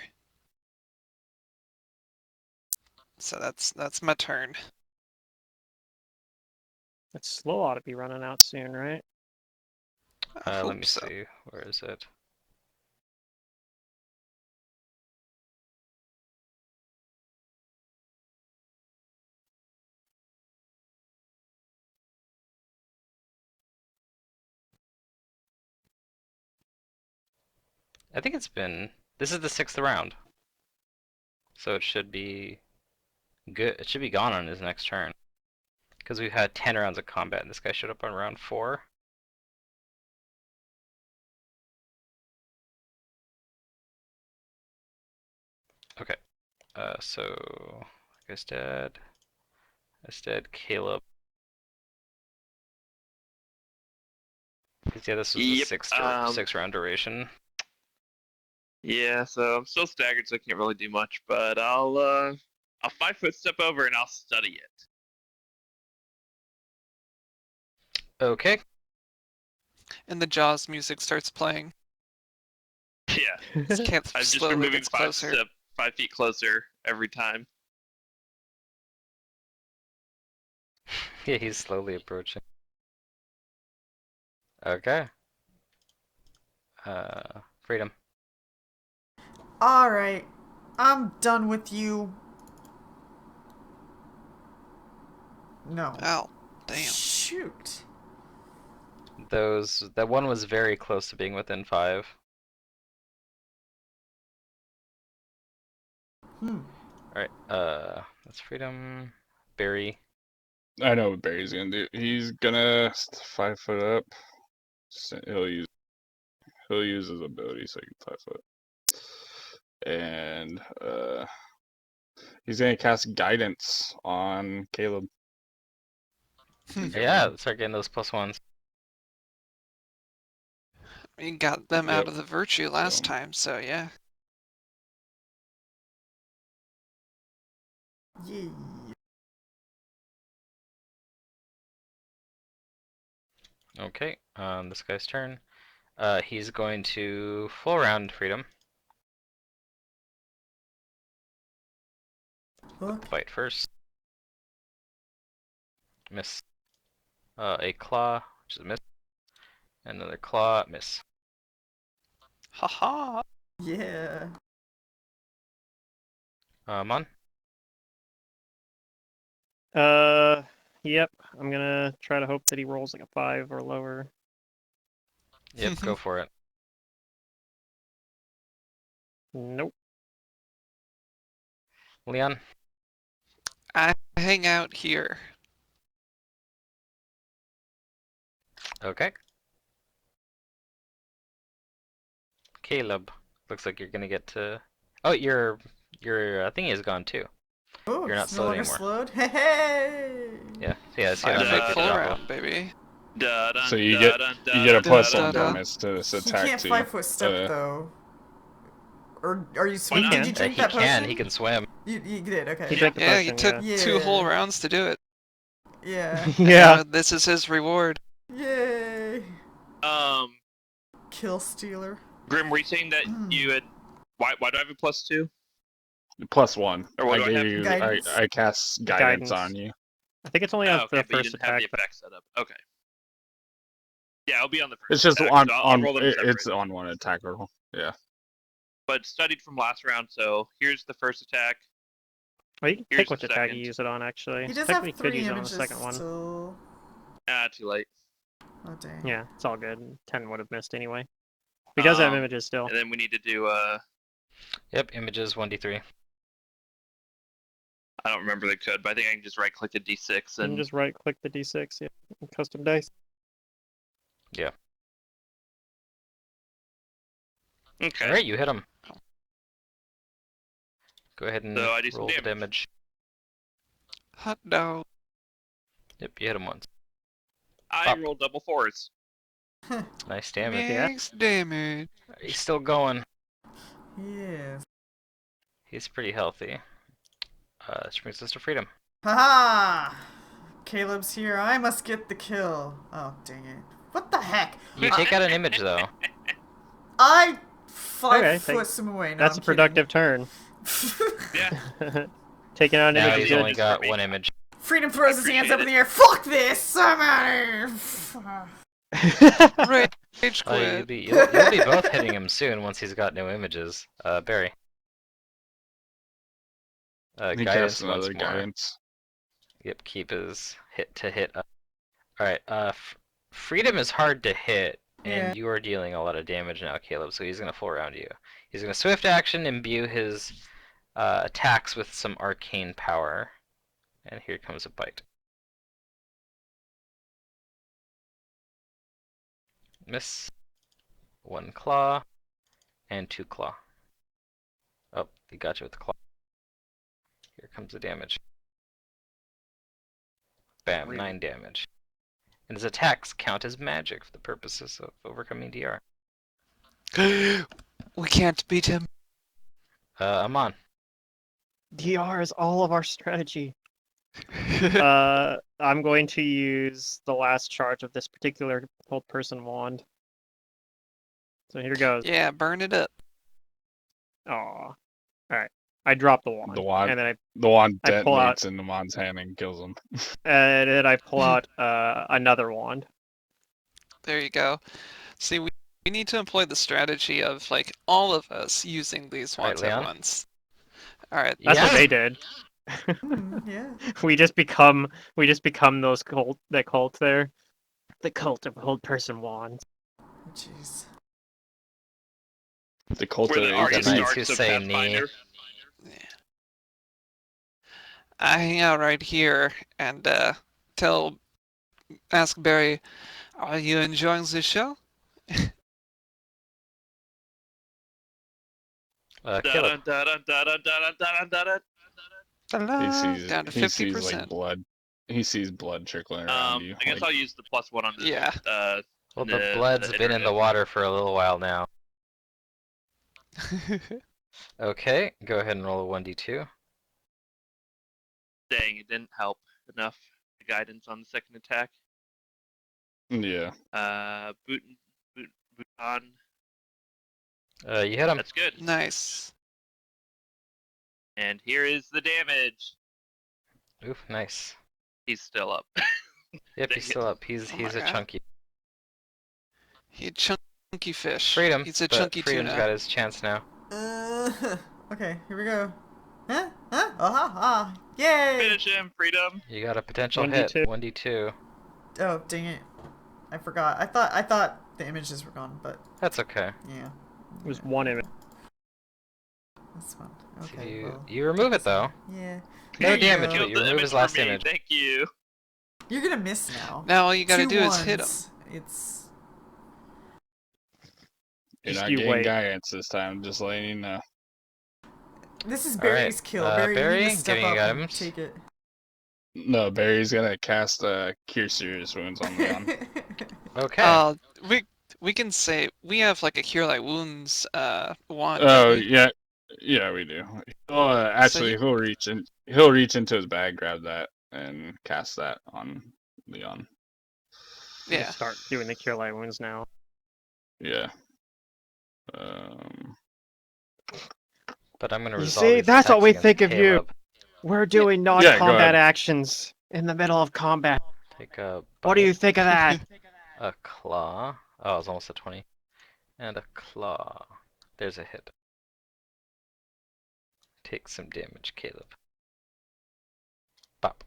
S6: So that's my turn.
S1: That slow ought to be running out soon, right?
S6: I
S3: Let
S6: hope
S3: me
S6: so.
S3: see. Where is it? I think it's been. This is the 6th round, so it should be good. It should be gone on his next turn, because we've had 10 rounds of combat, and this guy showed up on round 4. Okay. So I guess dead. That's dead. Caleb. Yeah, this was the
S5: Yep,
S3: 6 round duration.
S5: Yeah, so I'm still staggered, so I can't really do much. But I'll 5-foot step over and I'll study it.
S3: Okay.
S6: And the Jaws music starts playing.
S5: Yeah,
S6: This cat
S5: I've just been
S6: slowly
S5: moving
S6: gets closer.
S5: 5 feet closer every time.
S3: Yeah, he's slowly approaching. Okay. Freedom.
S4: Alright. I'm done with you. No.
S6: Oh, damn.
S4: Shoot.
S3: That one was very close to being within 5. Alright, that's Freedom. Barry.
S2: I know what Barry's gonna do. He's gonna 5 foot up. He'll use his ability so he can 5 foot. And he's gonna cast guidance on Caleb.
S3: Yeah, start getting those +1s.
S6: We got them out
S2: Yep.
S6: of the virtue last
S2: So-
S6: time, so yeah.
S4: Yeah.
S3: Okay, this guy's turn. He's going to full round Freedom.
S4: Look.
S3: Bite first. Miss. A claw, which is a miss. Another claw, miss.
S6: Haha.
S4: Yeah.
S3: Mon.
S1: Yep. I'm gonna try to hope that he rolls like a 5 or lower.
S3: Yep, go for it.
S1: Nope.
S3: Leon.
S6: I hang out here.
S3: Okay. Caleb. Looks like you're gonna get to. Oh, your thingy is gone too.
S4: Oh,
S3: You're not
S4: it's no
S3: slowed
S4: longer
S3: anymore.
S4: slowed. Hey, hey.
S3: Yeah. Yeah. It's
S6: 5
S3: gonna
S6: foot
S3: make
S6: full
S3: it drop
S6: round, baby.
S2: So you get a plus one
S6: da-da.
S2: bonus to this
S4: He
S2: attack
S4: can't
S2: too.
S4: 5-foot step though. Or are you swimming?
S1: can.
S4: Did you drink
S3: He
S4: that
S3: can.
S4: potion?
S3: He can swim.
S4: You did. Okay.
S1: He drank the
S6: Yeah, he
S1: potion,
S6: took
S1: yeah.
S6: 2 whole
S4: Yeah.
S6: rounds to do it.
S4: Yeah.
S1: Yeah.
S6: Now this is his reward.
S4: Yay.
S5: Um,
S4: Kill stealer.
S5: Grim, were you saying that you had? Why do I have a +2?
S2: Plus 1.
S5: Or what
S2: I
S5: do I have?
S2: gave you.
S4: Guidance?
S2: I cast guidance
S1: Guidance.
S2: on you.
S1: I think it's only
S5: Oh,
S1: on
S5: okay,
S1: the
S5: but you
S1: first
S5: didn't have
S1: attack.
S5: the effect set up. Okay. Yeah, it'll be on the first.
S2: It's just
S5: attack,
S2: on
S5: so I'll roll them
S2: it's
S5: separate.
S2: on one attack roll. Yeah.
S5: But studied from last round, so here's the first attack.
S1: Well, you can
S5: Here's
S1: pick which
S5: the
S1: attack
S5: second.
S1: you use it on, actually.
S4: He does
S1: Technically,
S4: have
S1: you could
S4: 3
S1: use it on the
S4: images
S1: second one.
S4: still.
S5: Too late.
S4: Oh dang.
S1: Yeah, it's all good. 10 would have missed anyway. He does have
S5: Um,
S1: images still.
S5: And then we need to do
S3: Yep. Images 1d3.
S5: I don't remember the code, but I think I can just right click a D6
S1: You can
S5: and
S1: just right-click the D6, yeah, and custom dice.
S3: Yeah.
S5: okay.
S3: All right, you hit him. Go ahead and
S5: So I do some
S3: roll the
S5: damage.
S3: damage.
S6: Hot dog.
S3: Yep, you hit him once.
S5: I
S3: Up.
S5: roll double 4s.
S3: Nice damage.
S6: Makes damage.
S3: He's still going.
S4: Yes.
S3: He's pretty healthy. Which brings us to Freedom.
S4: Haha! Caleb's here. I must get the kill. Oh dang it! What the heck?
S3: You take out an image though.
S4: I five
S1: Okay,
S4: foot him away. No,
S1: That's
S4: I'm
S1: a productive turn.
S5: Yeah.
S1: Taking out an
S3: Now
S1: image is
S3: he's
S1: good.
S3: only got one image.
S4: Freedom throws his hands up in
S5: appreciate
S4: the air. Fuck this! I'm out of here.
S6: Rage
S3: You'll
S6: quit.
S3: be both hitting him soon once he's got no images. Barry.
S2: He
S3: Guidance
S2: casts
S3: once
S2: another
S3: more.
S2: guidance.
S3: Yep, keep his hit to hit up. Alright, Freedom is hard to hit And you are dealing a lot of damage now, Caleb, so he's going to full round you. He's going to swift action, imbue his attacks with some arcane power. And here comes a bite. Miss. 1 claw. And 2 claw. Oh, he got you with the claw. Here comes the damage. Bam, 9 damage. And his attacks count as magic for the purposes of overcoming DR.
S6: We can't beat him.
S3: Amon.
S1: DR is all of our strategy. I'm going to use the last charge of this particular hold person wand. So here goes.
S6: Yeah, burn it up.
S1: Aw. Alright. I drop the wand.
S2: The wand,
S1: And then
S2: the wand
S1: I pull
S2: detonates into Mon's hand and kills him.
S1: and then I pull out another wand.
S6: There you go. See, we need to employ the strategy of like all of us using these wands at
S3: Leon?
S6: once. All right.
S1: That's what
S3: Yeah.
S1: they did.
S4: Yeah.
S1: we just become those cult there. The cult of hold person wands.
S4: Jeez.
S2: The cult
S5: Where
S2: of
S5: the arc
S3: Knights who
S5: starts of
S3: say knee.
S5: Pathfinder.
S6: I hang out right here and ask Barry, are you enjoying the show?
S3: Caleb.
S2: He sees,
S6: Down to
S2: he sees like
S6: 50%.
S2: blood. He sees blood trickling around you.
S5: I guess
S2: like-
S5: I'll use the +1 on this.
S6: Yeah.
S3: Well, the
S5: the
S3: blood's been in the
S5: iterative.
S3: water for a little while now. Okay, go ahead and roll a 1d2.
S5: Dang, it didn't help enough. The guidance on the second attack.
S2: Yeah.
S5: Boot on.
S3: You hit him.
S5: That's good.
S6: Nice.
S5: And here is the damage.
S3: Oof, nice.
S5: He's still up.
S3: Yep, he's
S5: Dang it.
S3: still up. He's
S6: Oh my
S3: a
S6: God.
S3: chunky.
S6: He chunky fish.
S3: Freedom.
S6: He's a
S3: but
S6: chunky
S3: Freedom's
S6: tuna.
S3: got his chance now.
S4: Okay, here we go. Huh? Huh? Ah! Yay!
S5: Finish him, Freedom.
S3: You got a potential
S1: 1d2.
S3: hit. 1d2.
S4: Oh, dang it! I forgot. I thought the images were gone, but
S3: That's okay.
S4: yeah.
S1: It was one image.
S4: That's fun.
S3: So
S4: Okay.
S3: you,
S4: well,
S3: you remove it though.
S4: yeah.
S3: No
S4: There you
S3: damage,
S4: go.
S3: but you
S5: Killed the
S3: remove his
S5: for
S3: last
S5: me.
S3: image.
S5: Thank you.
S4: You're gonna miss now.
S6: Now all you gotta
S4: Two
S6: do is hit him.
S4: ones. It's
S2: You're
S1: Just
S2: not
S1: you
S2: getting
S1: wait.
S2: guidance this time, just letting you know.
S4: this is
S3: All right,
S4: Barry's kill. Barry, you
S3: Barry,
S4: need to step
S3: giving
S4: up
S3: you
S4: and
S3: items.
S4: take it.
S2: No, Barry's gonna cast Cure Serious Wounds on Leon.
S3: Okay.
S6: We can say we have like a cure light wounds wand.
S2: Oh
S6: don't we?
S2: yeah, yeah we do. Actually,
S6: you-
S2: he'll reach into his bag, grab that, and cast that on Leon.
S6: Yeah.
S1: Just start doing the cure light wounds now.
S2: Yeah.
S3: But I'm gonna
S1: You
S3: resolve
S1: see,
S3: these
S1: that's what
S3: attacks
S1: we
S3: against
S1: think of you.
S3: Caleb.
S1: We're doing
S2: go
S1: non-combat
S2: ahead.
S1: actions in the middle of combat.
S3: Take a
S1: What do
S3: bite,
S1: you think of that?
S3: a claw. Oh, it was almost a 20. And a claw. There's a hit. Take some damage, Caleb. Bop.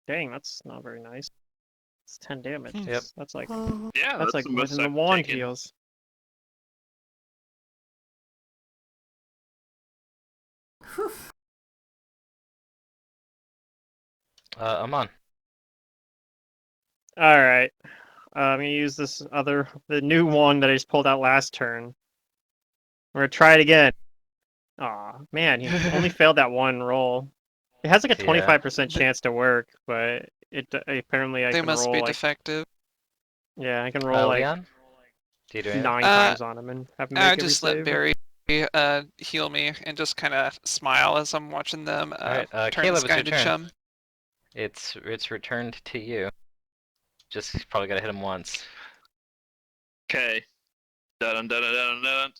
S1: Dang, that's not very nice. It's 10 damage.
S3: Yep.
S1: That's like
S5: Yeah,
S1: that's like
S5: the
S1: more
S5: most
S1: than the
S5: I've
S1: wand
S5: taken.
S1: heals.
S4: Whew.
S3: Amon.
S1: All right. I'm gonna use the new one that I just pulled out last turn. We're gonna try it again. Aw, man, he only failed that one roll. It has like a
S3: Yeah.
S1: 25% chance to work, but apparently I
S6: They
S1: can
S6: must
S1: roll
S6: be
S1: like
S6: defective.
S1: I can roll like
S3: Leon? Do you do anything?
S1: 9 times on him and have him make
S6: I
S1: every
S6: just let
S1: save.
S6: Barry heal me and just kind of smile as I'm watching them
S3: Alright,
S6: turn
S3: Caleb,
S6: this
S3: it's
S6: guy
S3: your
S6: into
S3: turn.
S6: chum.
S3: It's returned to you. Just probably gotta hit him once.
S5: Okay. Dun dun dun dun dun.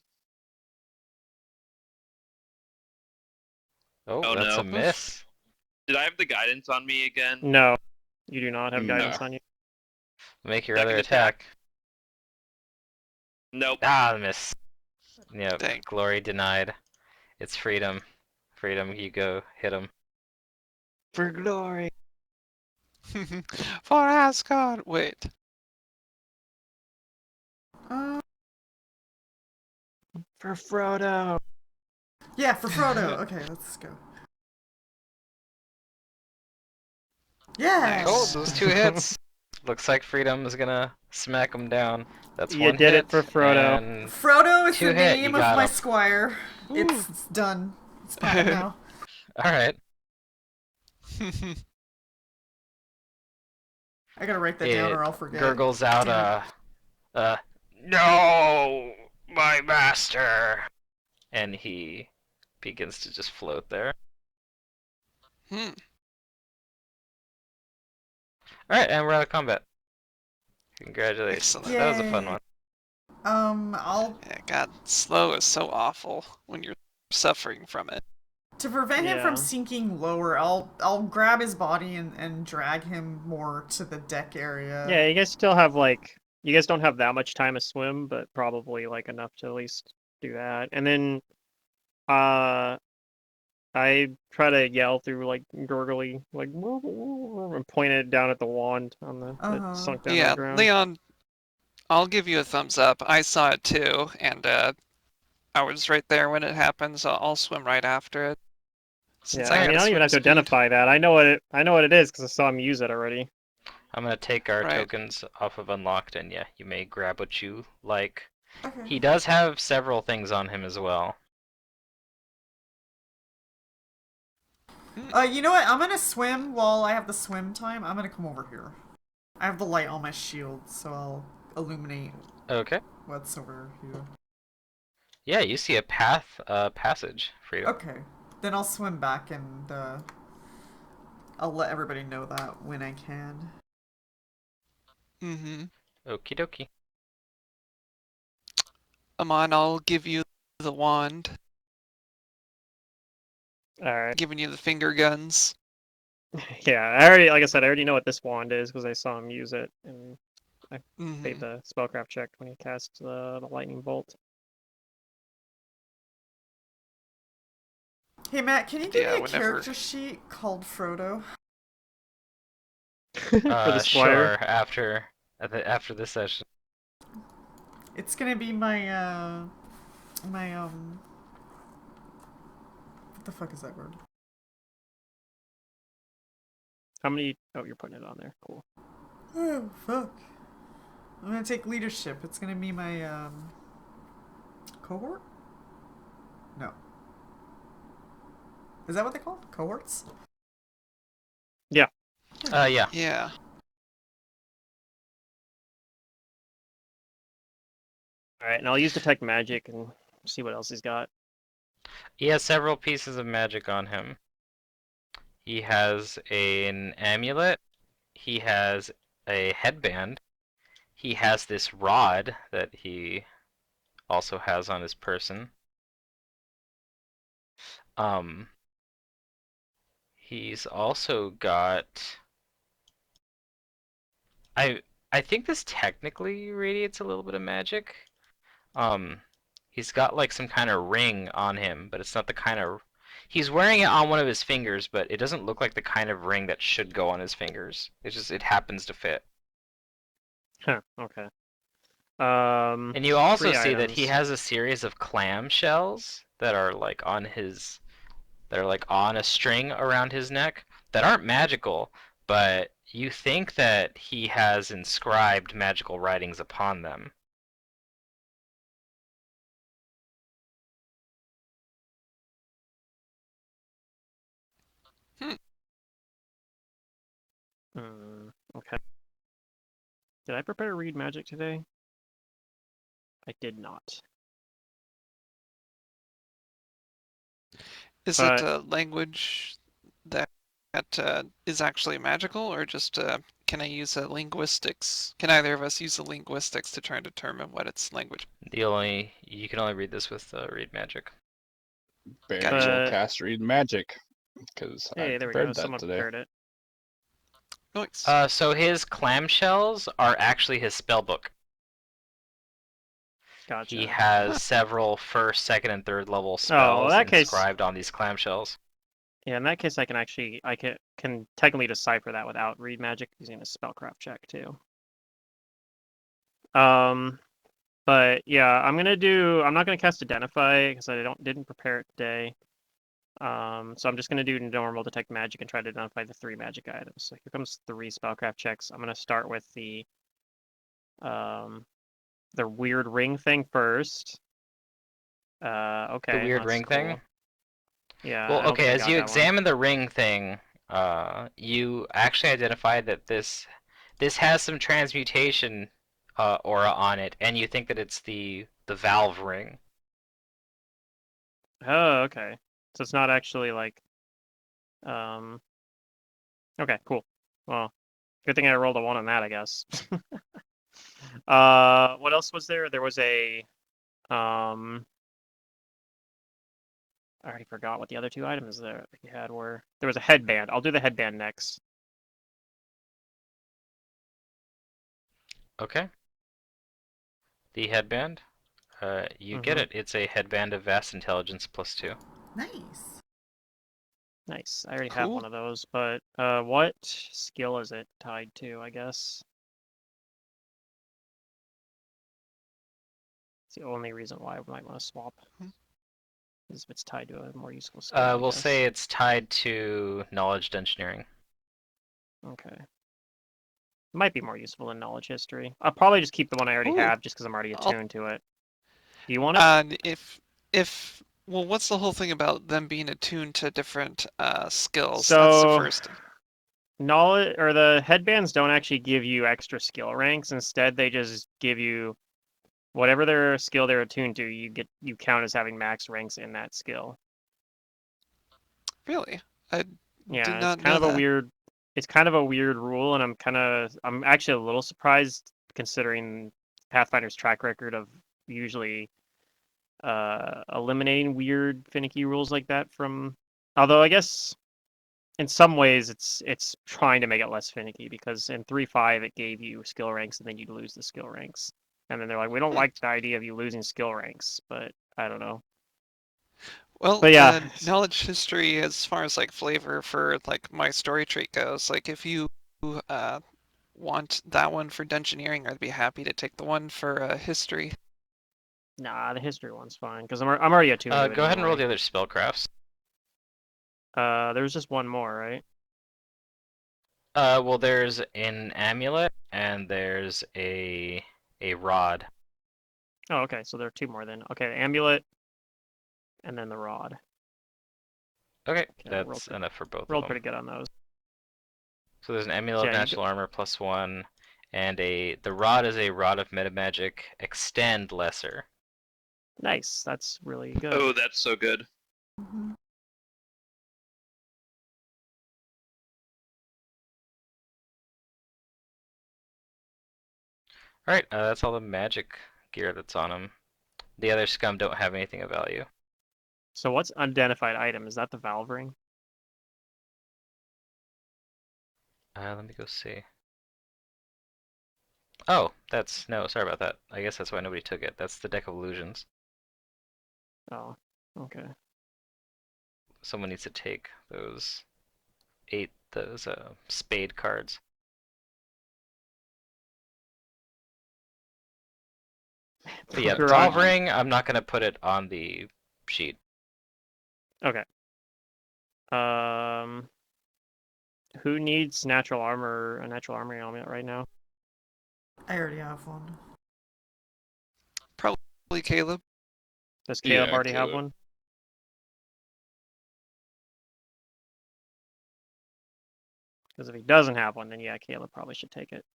S3: Oh,
S5: Oh,
S3: that's
S5: no.
S3: a miss.
S5: Did I have the guidance on me again?
S1: No, you do not have
S2: No.
S1: guidance on you.
S3: Make your
S5: Second
S3: other
S5: attack.
S3: attack.
S5: Nope.
S3: Ah, miss. Yep,
S6: Dang.
S3: glory denied. It's freedom. Freedom, you go hit him.
S1: For glory.
S6: For Asgard. Wait.
S1: For Frodo.
S4: Yeah, for Frodo. Okay, let's go. Yeah.
S6: Nice.
S3: Oh, those 2 hits. Looks like Freedom is gonna smack him down. That's
S1: You
S3: 1
S1: did
S3: hit.
S1: it for Frodo.
S3: And
S4: Frodo is
S3: 2
S4: the
S3: hit, you
S4: name of
S3: got
S4: my
S3: him.
S4: squire. It's done. It's patent now.
S3: All right.
S4: I gotta write that down
S3: It
S4: or I'll forget.
S3: gurgles out no, my master. And he begins to just float there.
S6: Hmm.
S3: Alright, and we're out of combat. Congratulations.
S6: Excellent.
S3: That was a fun
S4: Yay.
S3: one.
S4: I'll
S6: Yeah, God, slow is so awful when you're suffering from it.
S4: to prevent him
S1: Yeah.
S4: from sinking lower. I'll grab his body and drag him more to the deck area.
S1: Yeah, you guys still have like you guys don't have that much time to swim, but probably like enough to at least do that. And then I try to yell through like gurgly like and point it down at the wand on the that sunk down to
S6: Yeah,
S1: the ground.
S6: Leon, I'll give you a thumbs up. I saw it too, and I was right there when it happened, so I'll swim right after it. Since
S1: Yeah, I mean I
S6: gotta
S1: don't even
S6: swim
S1: have to
S6: speed.
S1: identify that. I know what it is because I saw him use it already.
S3: I'm gonna take our
S6: Right.
S3: tokens off of unlocked, and yeah, you may grab what you like.
S4: Okay.
S3: He does have several things on him as well.
S4: You know what? I'm gonna swim while I have the swim time. I'm gonna come over here. I have the light on my shield, so I'll illuminate
S3: Okay.
S4: what's over here.
S3: Yeah, you see a passage, Freedom.
S4: Okay. Then I'll swim back and I'll let everybody know that when I can.
S6: Mm-hmm.
S3: Okie dokie.
S6: Amon, I'll give you the wand.
S1: All right.
S6: Giving you the finger guns.
S1: Yeah, I already like I said I already know what this wand is because I saw him use it and paid
S6: Mm-hmm.
S1: the spellcraft check when he cast the lightning bolt.
S4: Hey Matt, can you give
S6: Yeah,
S4: me a
S6: whenever-
S4: character sheet called Frodo?
S1: For the squire.
S3: Sure. After this session.
S4: It's gonna be my what the fuck is that word?
S1: How many? Oh, you're putting it on there. Cool.
S4: Oh fuck. I'm gonna take leadership. It's gonna be my cohort? No. Is that what they call it? Cohorts?
S3: Yeah.
S6: Yeah.
S1: All right, and I'll use detect magic and see what else he's got.
S3: He has several pieces of magic on him. He has an amulet. He has a headband. He has this rod that he also has on his person. He's also got. I think this technically radiates a little bit of magic. He's got like some kind of ring on him, but it's not the kind of. He's wearing it on one of his fingers, but it doesn't look like the kind of ring that should go on his fingers. It's just it happens to fit.
S1: Huh. Okay.
S3: And you also
S1: 3
S3: see that he
S1: items.
S3: has a series of clam shells that are like on his. That are like on a string around his neck that aren't magical, but you think that he has inscribed magical writings upon them.
S1: Okay. Did I prepare to read magic today? I did not.
S6: Is
S1: But-
S6: it a language that is actually magical, or just can I use a linguistics? Can either of us use the linguistics to try and determine what its language?
S3: You can only read this with read magic.
S2: Barry
S6: Gotcha.
S2: will cast read magic because
S1: Hey,
S2: I
S1: there we
S2: prepared
S1: go.
S2: that
S1: Someone
S2: today.
S1: prepared it.
S6: Nice.
S3: So his clamshells are actually his spellbook.
S1: Gotcha.
S3: He has several first, second, and third level
S1: well,
S3: spells
S1: in that case-
S3: inscribed on these clamshells.
S1: Yeah, in that case, I can technically decipher that without read magic using a spellcraft check too. But yeah, I'm not gonna cast Identify because I didn't prepare it today. So I'm just gonna do normal detect magic and try to identify the 3 magic items. So here comes 3 spellcraft checks. I'm gonna start with the weird ring thing first. Okay,
S3: The weird
S1: that's
S3: ring
S1: cool.
S3: thing?
S1: Yeah,
S3: Well,
S1: I don't
S3: okay,
S1: think I
S3: as
S1: got
S3: you
S1: that one.
S3: examine the ring thing, you actually identify that this has some transmutation aura on it, and you think that it's the valve ring.
S1: Oh, okay. So it's not actually like, okay, cool. Well, good thing I rolled a 1 on that, I guess. What else was there? There was I already forgot what the other 2 items there you had were. There was a headband. I'll do the headband next.
S3: Okay. The headband. You get it. It's a headband of vast intelligence +2.
S4: Nice.
S1: Nice. I already have
S6: Cool.
S1: one of those, but what skill is it tied to, I guess? It's the only reason why I might want to swap.
S6: Hmm.
S1: Is if it's tied to a more useful skill, I
S3: We'll
S1: guess.
S3: say it's tied to knowledge engineering.
S1: Okay. Might be more useful than knowledge history. I'll probably just keep the one I already
S6: Ooh.
S1: have just because I'm already
S6: I'll-
S1: attuned to it. Do you want it?
S6: And if well, what's the whole thing about them being attuned to different skills? That's the
S1: So,
S6: first.
S1: knowledge or the headbands don't actually give you extra skill ranks. Instead, they just give you whatever their skill they're attuned to. You count as having max ranks in that skill.
S6: Really, I did
S1: Yeah,
S6: not know that.
S1: It's kind of a weird rule, and I'm actually a little surprised considering Pathfinder's track record of usually eliminating weird finicky rules like that from. Although I guess in some ways it's trying to make it less finicky because in 3.5 it gave you skill ranks and then you'd lose the skill ranks, and then they're like, we don't
S6: Hmm.
S1: like the idea of you losing skill ranks, but I don't know.
S6: Well,
S1: But yeah,
S6: knowledge history, as far as like flavor for like my story trait goes, like if you uh, want that one for dungeoneering, I'd be happy to take the one for history.
S1: nah, the history one's fine because I'm already attuned to it
S3: Go ahead and roll
S1: anyway.
S3: the other spellcrafts.
S1: There's just one more, right?
S3: Well, there's an amulet and there's a rod.
S1: Oh, okay, so there are 2 more then. Okay, the amulet and then the rod.
S3: Okay,
S1: Okay,
S3: that's enough for both of
S1: rolled
S3: them.
S1: pretty good on those.
S3: So there's an
S1: So
S3: amulet of
S1: yeah,
S3: natural armor +1, and the rod is a rod of metamagic extend lesser.
S1: nice. That's really good.
S5: Oh, that's so good.
S4: Mm-hmm.
S3: All right, that's all the magic gear that's on them. The other scum don't have anything of value.
S1: So what's unidentified item? Is that the valve ring?
S3: Let me go see. Oh, no, sorry about that. I guess that's why nobody took it. That's the deck of illusions.
S1: Oh, okay.
S3: Someone needs to take those spade cards. But yeah,
S1: You're
S3: valve
S1: on.
S3: ring, I'm not gonna put it on the sheet.
S1: Okay. Who needs a natural armor element right now?
S4: I already have one.
S6: Probably Caleb.
S1: Does Caleb
S2: Yeah,
S1: already have
S2: Caleb.
S1: one? Because if he doesn't have one, then yeah, Caleb probably should take it.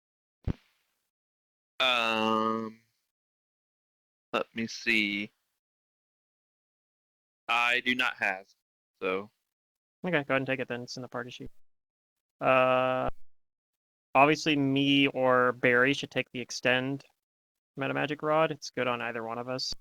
S5: Let me see. I do not have, so
S1: Okay, go ahead and take it then. It's in the party sheet. Obviously me or Barry should take the extend metamagic rod. It's good on either one of us.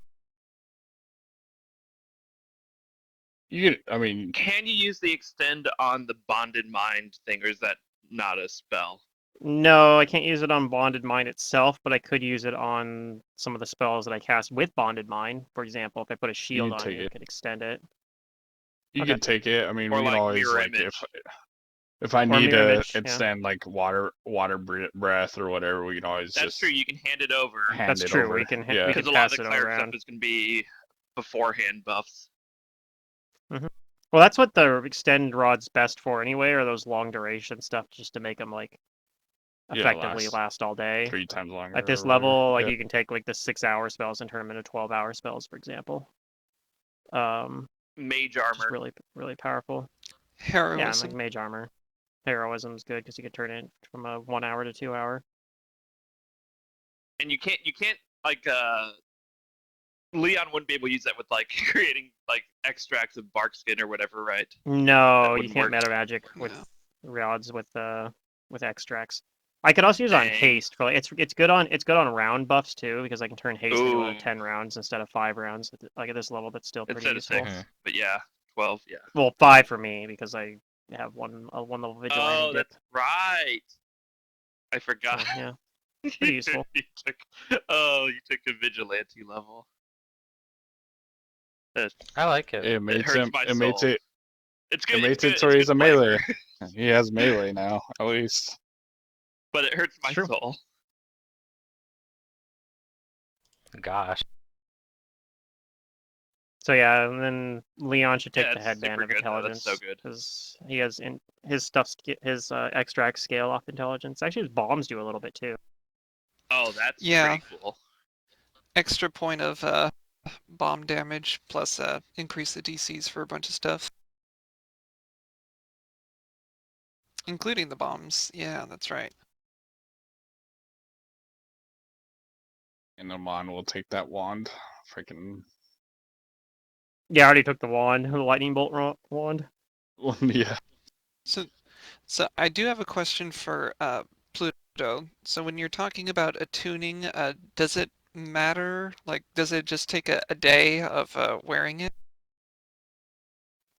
S2: I mean,
S5: can you use the extend on the bonded mind thing, or is that not a spell?
S1: No, I can't use it on Bonded Mind itself, but I could use it on some of the spells that I cast with Bonded Mind. For example, if I put a shield on
S2: take
S1: you,
S2: it.
S1: I could extend it.
S2: You
S1: Okay.
S2: can take it. I mean,
S5: Or
S2: we can
S5: like
S2: always
S5: mirror
S2: like
S5: image?
S2: If I
S1: Or
S2: need
S1: mirror
S2: to
S1: image, yeah.
S2: extend like water breath or whatever, we can always
S5: That's
S2: just
S5: true. You can hand it over
S2: hand
S1: That's
S2: it
S1: true.
S2: over.
S1: We can
S2: Yeah.
S1: we
S5: because
S1: can
S5: a lot
S1: pass
S5: of the
S1: it
S5: cleric stuff
S1: around.
S5: is going to be beforehand buffs.
S1: Well, that's what the extend rod's best for anyway, or those long duration stuff, just to make them like
S2: Yeah,
S1: effectively last all day.
S2: 3 times longer.
S1: At this
S2: or whatever.
S1: level, like
S2: Yeah.
S1: you can take like the 6-hour spells and turn them into 12-hour spells, for example.
S5: Mage
S1: Just
S5: armor.
S1: really, really powerful. Yeah, and
S6: Heroism.
S1: like mage armor. Heroism's good because you can turn it from a 1 hour to 2 hour.
S5: And you can't like Leon wouldn't be able to use that with like creating like extracts of bark skin or whatever, right?
S1: No, you
S5: wouldn't
S1: can't
S5: work.
S1: meta magic with
S6: No.
S1: rods with extracts. I could also use it on
S5: Dang.
S1: haste for like, it's good on round buffs too, because I can turn haste into
S5: Ooh.
S1: 10 rounds instead of 5 rounds. Like at this level, that's still pretty
S5: Instead of
S1: useful.
S5: 6, but yeah, 12, yeah.
S1: Well, 5 for me because I have one level vigilante
S5: Oh,
S1: dip.
S5: that's right. I forgot.
S1: So, yeah, pretty useful.
S5: you took a vigilante level.
S3: I like it.
S2: It makes
S5: hurts
S2: him.
S5: my
S2: It makes
S5: soul.
S2: it.
S5: It's good.
S2: It makes
S5: it's
S2: it so
S5: good
S2: he's a
S5: flavor,
S2: melee. He has melee now, at least.
S5: but it hurts my
S1: True.
S5: soul.
S3: Gosh.
S1: So yeah, and then Leon should take
S5: Yeah,
S1: the
S5: it's
S1: headband
S5: super
S1: of
S5: good, though.
S1: intelligence
S5: That's so good.
S1: because he has his stuff, his extracts scale off intelligence. Actually, his bombs do a little bit too.
S5: Oh, that's
S6: Yeah.
S5: pretty cool.
S6: Extra point of bomb damage plus increase the DCs for a bunch of stuff. Including the bombs. Yeah, that's right.
S2: And Amon will take that wand. Freaking.
S1: Yeah, I already took the wand, the lightning bolt wand.
S2: Yeah.
S6: So I do have a question for Pluto. So when you're talking about attuning, does it matter? Like, does it just take a day of wearing it?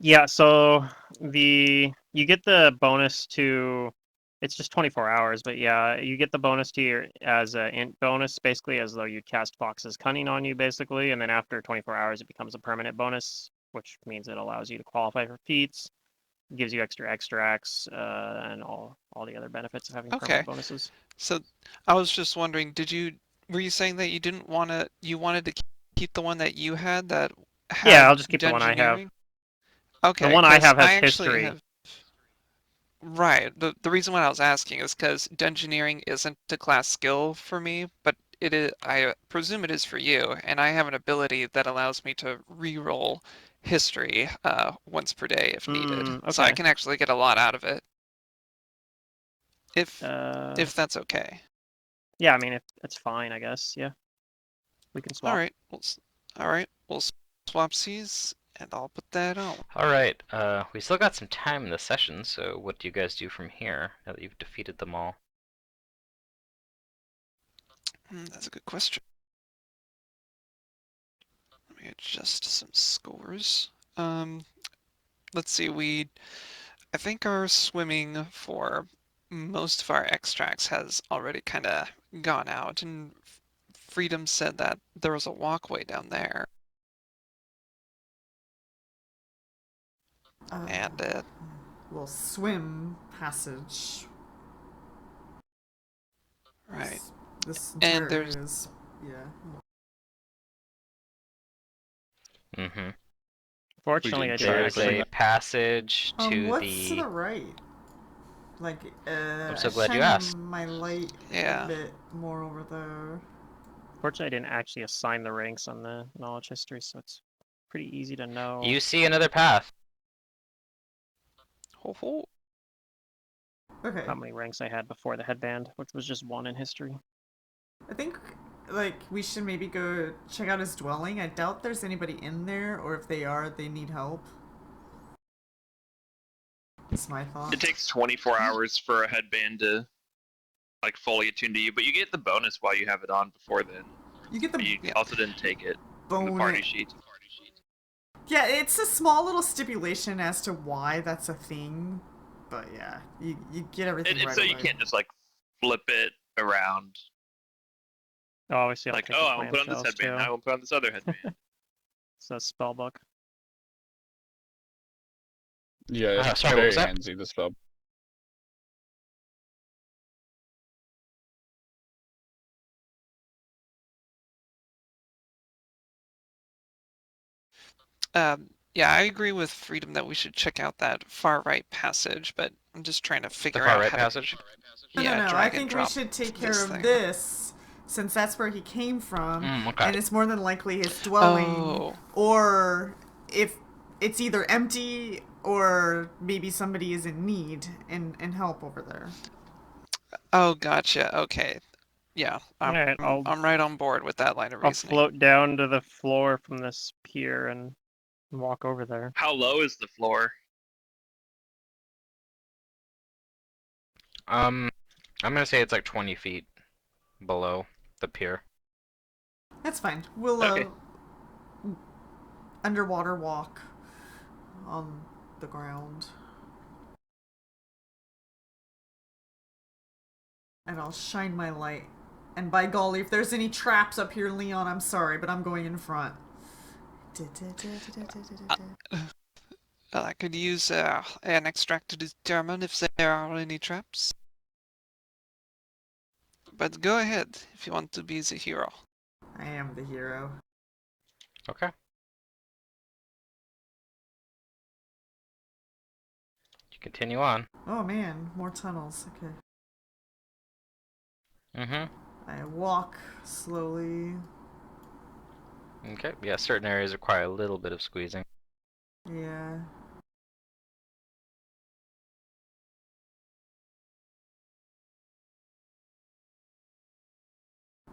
S1: Yeah, so you get the bonus to, it's just 24 hours, but yeah, you get the bonus to your as an int bonus, basically as though you cast Fox's Cunning on you, basically, and then after 24 hours it becomes a permanent bonus, which means it allows you to qualify for feats, gives you extra extracts, and all the other benefits of having
S6: Okay.
S1: permanent bonuses.
S6: So I was just wondering, were you saying that you wanted to keep the one that you had that had
S1: Yeah, I'll just keep the one I have.
S6: dungeoneering? Okay,
S1: The one I
S6: 'cause
S1: have has
S6: I actually
S1: history.
S6: have. Right. The reason why I was asking is because dungeoneering isn't a class skill for me, but it is. I presume it is for you, and I have an ability that allows me to re-roll history once per day if needed. So I
S1: Okay.
S6: can actually get a lot out of it. If that's okay.
S1: Yeah, I mean, if that's fine, I guess. Yeah, we can swap.
S6: All right. All right. We'll swap C's, and I'll put that on.
S3: Alright, we still got some time in the session, so what do you guys do from here, now that you've defeated them all?
S6: That's a good question. Let me adjust some scores. Let's see, I think our swimming for most of our extracts has already kind of gone out, and Freedom said that there was a walkway down there. And
S4: Well, swim passage.
S6: right.
S4: This
S6: And
S4: entire
S6: there's-
S4: area is, yeah.
S3: Mm-hmm.
S1: Fortunately, I
S2: can
S1: did
S2: try
S3: There's
S2: for
S3: a
S2: that.
S3: passage to
S4: What's to
S3: the...
S4: the right? Like,
S3: I'm so
S4: I
S3: glad you
S4: shine
S3: asked.
S4: my light
S6: Yeah.
S4: a bit more over there.
S1: Fortunately, I didn't actually assign the ranks on the knowledge history, so it's pretty easy to know
S3: You see another path.
S6: Ho ho.
S4: Okay.
S1: how many ranks I had before the headband, which was just 1 in history.
S4: I think, like, we should maybe go check out his dwelling. I doubt there's anybody in there, or if they are, they need help. That's my thought.
S5: It takes 24 hours for a headband to like fully attune to you, but you get the bonus while you have it on before then.
S4: You get the
S5: You also didn't take it in the
S4: bonus.
S5: party sheet.
S4: Yeah, it's a small little stipulation as to why that's a thing, but yeah, you get everything
S5: And
S4: right
S5: so
S4: away.
S5: you can't just like flip it around.
S1: Oh, obviously, I'll
S5: Like,
S1: take
S5: oh,
S1: the
S5: I won't put on this
S1: clamshells,
S5: headband.
S1: too.
S5: I won't put on this other headband.
S1: It's a spell book.
S2: Yeah, it's
S3: sorry, what
S2: very
S3: was that?
S2: handsy, the spell.
S6: Yeah, I agree with Freedom that we should check out that far right passage, but I'm just trying to
S3: The
S6: figure
S3: far
S6: out
S3: right
S6: how
S3: passage?
S6: to,
S4: No,
S6: yeah,
S4: no, I
S6: drag and
S4: think we
S6: drop
S4: should take care
S6: this
S4: of
S6: thing.
S4: this, since that's where he came from,
S3: Okay.
S4: and it's more than likely his dwelling,
S6: Oh.
S4: or if it's either empty or maybe somebody is in need and help over there.
S6: Oh, gotcha. Okay. Yeah,
S1: Alright,
S6: I'm right on board with that line of
S1: I'll
S6: reasoning.
S1: float down to the floor from this pier and walk over there.
S5: How low is the floor?
S3: I'm gonna say it's like 20 feet below the pier.
S4: That's fine. We'll
S5: Okay.
S4: underwater walk on the ground. And I'll shine my light. And by golly, if there's any traps up here, Leon, I'm sorry, but I'm going in front.
S6: I could use an extract to determine if there are any traps. But go ahead if you want to be the hero.
S4: I am the hero.
S3: Okay. You continue on.
S4: Oh man, more tunnels. Okay.
S3: Mm-hmm.
S4: I walk slowly.
S3: Okay. Yeah, certain areas require a little bit of squeezing.
S4: Yeah.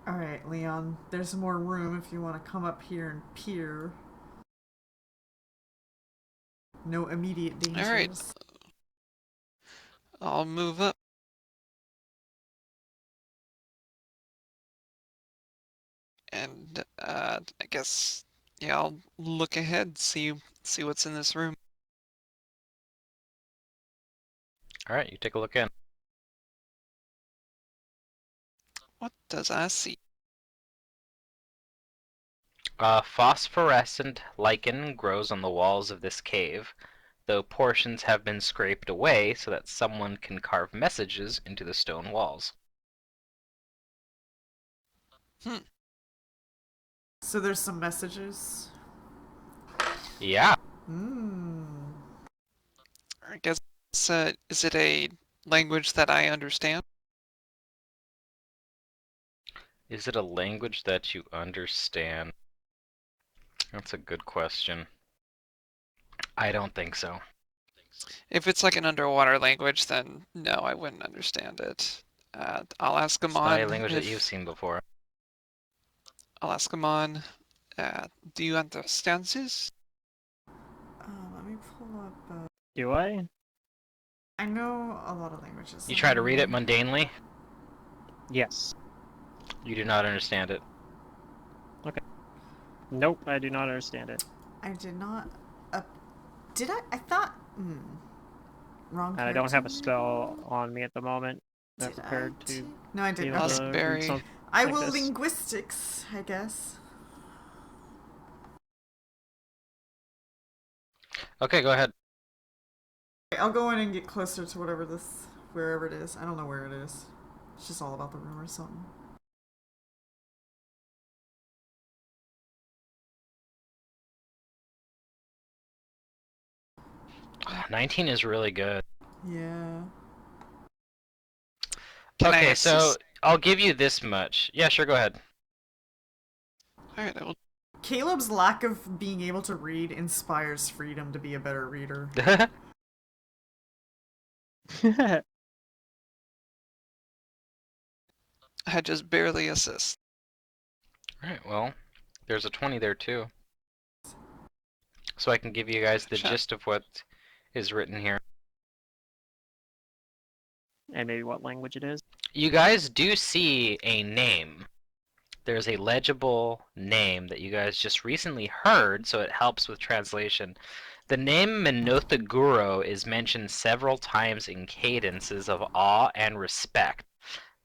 S4: Alright, Leon, there's more room if you want to come up here and peer. No immediate dangers.
S6: Alright. I'll move up. And I guess, yeah, I'll look ahead, see what's in this room.
S3: Alright, you take a look in.
S6: What does I see?
S3: Phosphorescent lichen grows on the walls of this cave, though portions have been scraped away so that someone can carve messages into the stone walls.
S4: So there's some messages.
S3: Yeah.
S6: I guess, is it a language that I understand?
S3: Is it a language that you understand? That's a good question. I don't think so.
S6: If it's like an underwater language, then no, I wouldn't understand it. I'll ask
S3: It's not a
S6: Amon
S3: language that
S6: if-
S3: you've seen before.
S6: I'll ask Amon, do you understand this?
S4: Let me pull up.
S1: Do I?
S4: I know a lot of languages.
S3: You try to read it mundanely,
S1: Yes.
S3: you do not understand it.
S1: Nope, I do not understand it.
S4: I did not. Did I? I thought. Wrong.
S1: And I don't have a
S4: character?
S1: spell on me at the moment. I'm
S4: Did I
S1: prepared to
S4: No, I
S1: be
S4: did
S1: able
S4: not.
S1: to read
S6: Raspberry.
S1: some-
S4: I
S1: like
S4: will
S1: this.
S4: linguistics, I guess.
S3: Okay, go ahead.
S4: I'll go in and get closer to wherever it is. I don't know where it is. It's just all about the room or something.
S3: Oh, 19 is really good.
S4: Yeah.
S6: Can I
S3: Okay,
S6: assist?
S3: so I'll give you this much. Yeah, sure, go ahead.
S6: Alright, I will.
S4: Caleb's lack of being able to read inspires Freedom to be a better reader.
S6: I just barely assist.
S3: Alright, well, there's a 20 there too. So I can give you guys the
S6: Gotcha.
S3: gist of what is written here.
S1: And maybe what language it is.
S3: You guys do see a name. There's a legible name that you guys just recently heard, so it helps with translation. The name Minothaguro is mentioned several times in cadences of awe and respect.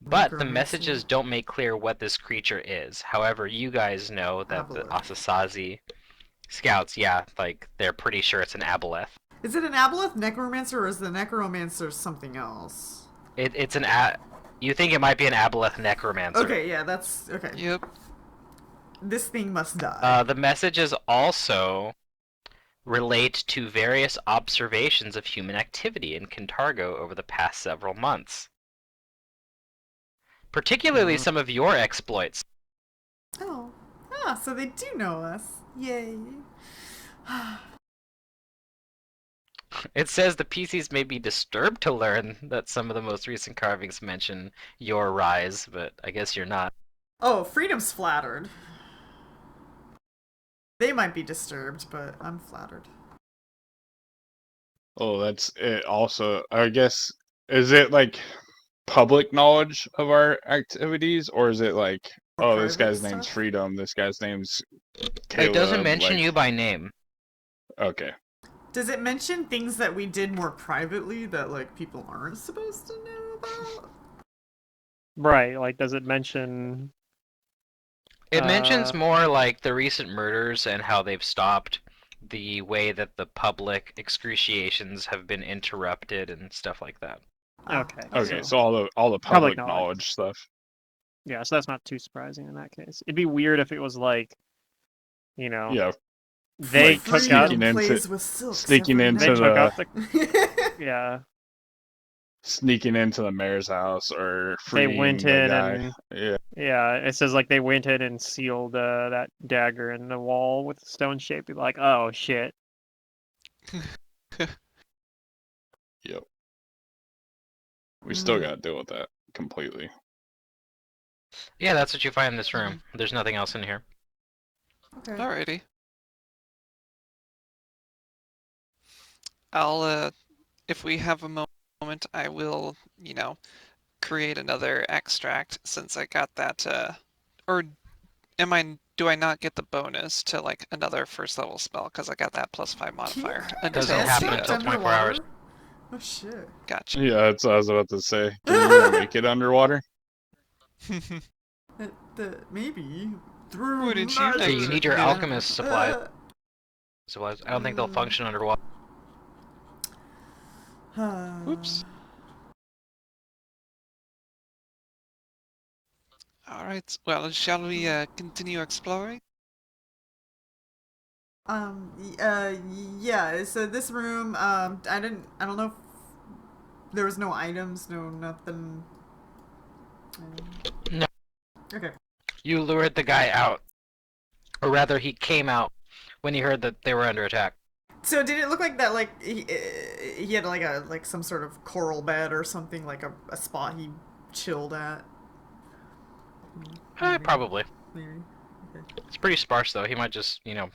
S3: But the
S4: Necromancy.
S3: messages don't make clear what this creature is. However, you guys know that the
S4: Aboleth.
S3: Asasazi scouts, yeah, like, they're pretty sure it's an aboleth.
S4: Is it an aboleth necromancer or is the necromancer something else?
S3: It's an you think it might be an aboleth necromancer.
S4: Okay, yeah, that's okay.
S6: Yep.
S4: This thing must die.
S3: The messages also relate to various observations of human activity in Kintargo over the past several months. Particularly some of your exploits.
S4: Oh. So they do know us. Yay.
S3: It says the PCs may be disturbed to learn that some of the most recent carvings mention your rise, but I guess you're not.
S4: Oh, Freedom's flattered. They might be disturbed, but I'm flattered.
S2: Oh, that's it. Also, I guess, is it like public knowledge of our activities, or is it like,
S4: Or
S2: oh, this
S4: private
S2: guy's name's
S4: stuff?
S2: Freedom, this guy's name's
S3: It doesn't
S2: Caleb,
S3: mention
S2: like,
S3: you by name.
S2: okay.
S4: Does it mention things that we did more privately that like people aren't supposed to know about?
S1: Right, like, does it mention...
S3: It mentions more like the recent murders and how they've stopped, the way that the public excruciations have been interrupted and stuff like that.
S1: Okay.
S2: Okay,
S1: So-
S2: so all the
S1: Public
S2: public
S1: knowledge.
S2: knowledge stuff.
S1: Yeah, so that's not too surprising in that case. It'd be weird if it was like, you know,
S2: Yeah,
S1: they
S2: like
S1: took out...
S2: sneaking
S4: plays
S2: into
S4: with silks
S2: sneaking
S4: every
S2: into
S1: They
S4: night.
S1: took
S2: the
S1: out the... Yeah.
S2: sneaking into the mayor's house or
S1: They
S2: freeing
S1: went
S2: the
S1: in
S2: guy.
S1: and...
S2: Yeah,
S1: Yeah, it says like they went in and sealed that dagger in the wall with a stone shape. Be like, oh shit.
S2: yep. We still got to deal with that completely.
S3: Yeah, that's what you find in this room. There's nothing else in here.
S4: Okay.
S6: Alrighty. I'll, if we have a moment, I will, create another extract since I got that, or do I not get the bonus to like another first level spell because I got that +5 modifier?
S3: Doesn't
S4: Best
S3: happen
S4: stuck
S3: until 24
S4: underwater?
S3: hours.
S4: Oh shit.
S6: Gotcha.
S2: Yeah, that's what I was about to say. Can you even make it underwater?
S4: Maybe through
S6: Wouldn't you?
S3: So you need your
S6: Yeah.
S3: alchemist supplies. I don't think they'll function underwater.
S6: Oops. Alright, well, shall we continue exploring?
S4: Yeah, so this room, I don't know if there was no items, no nothing.
S3: No.
S4: Okay.
S3: You lured the guy out. Or rather, he came out when he heard that they were under attack.
S4: So did it look like that, like, he had like some sort of coral bed or something, like a spot he chilled at?
S3: Probably.
S4: Maybe. Okay.
S3: It's pretty sparse, though. He might just,
S4: Yeah,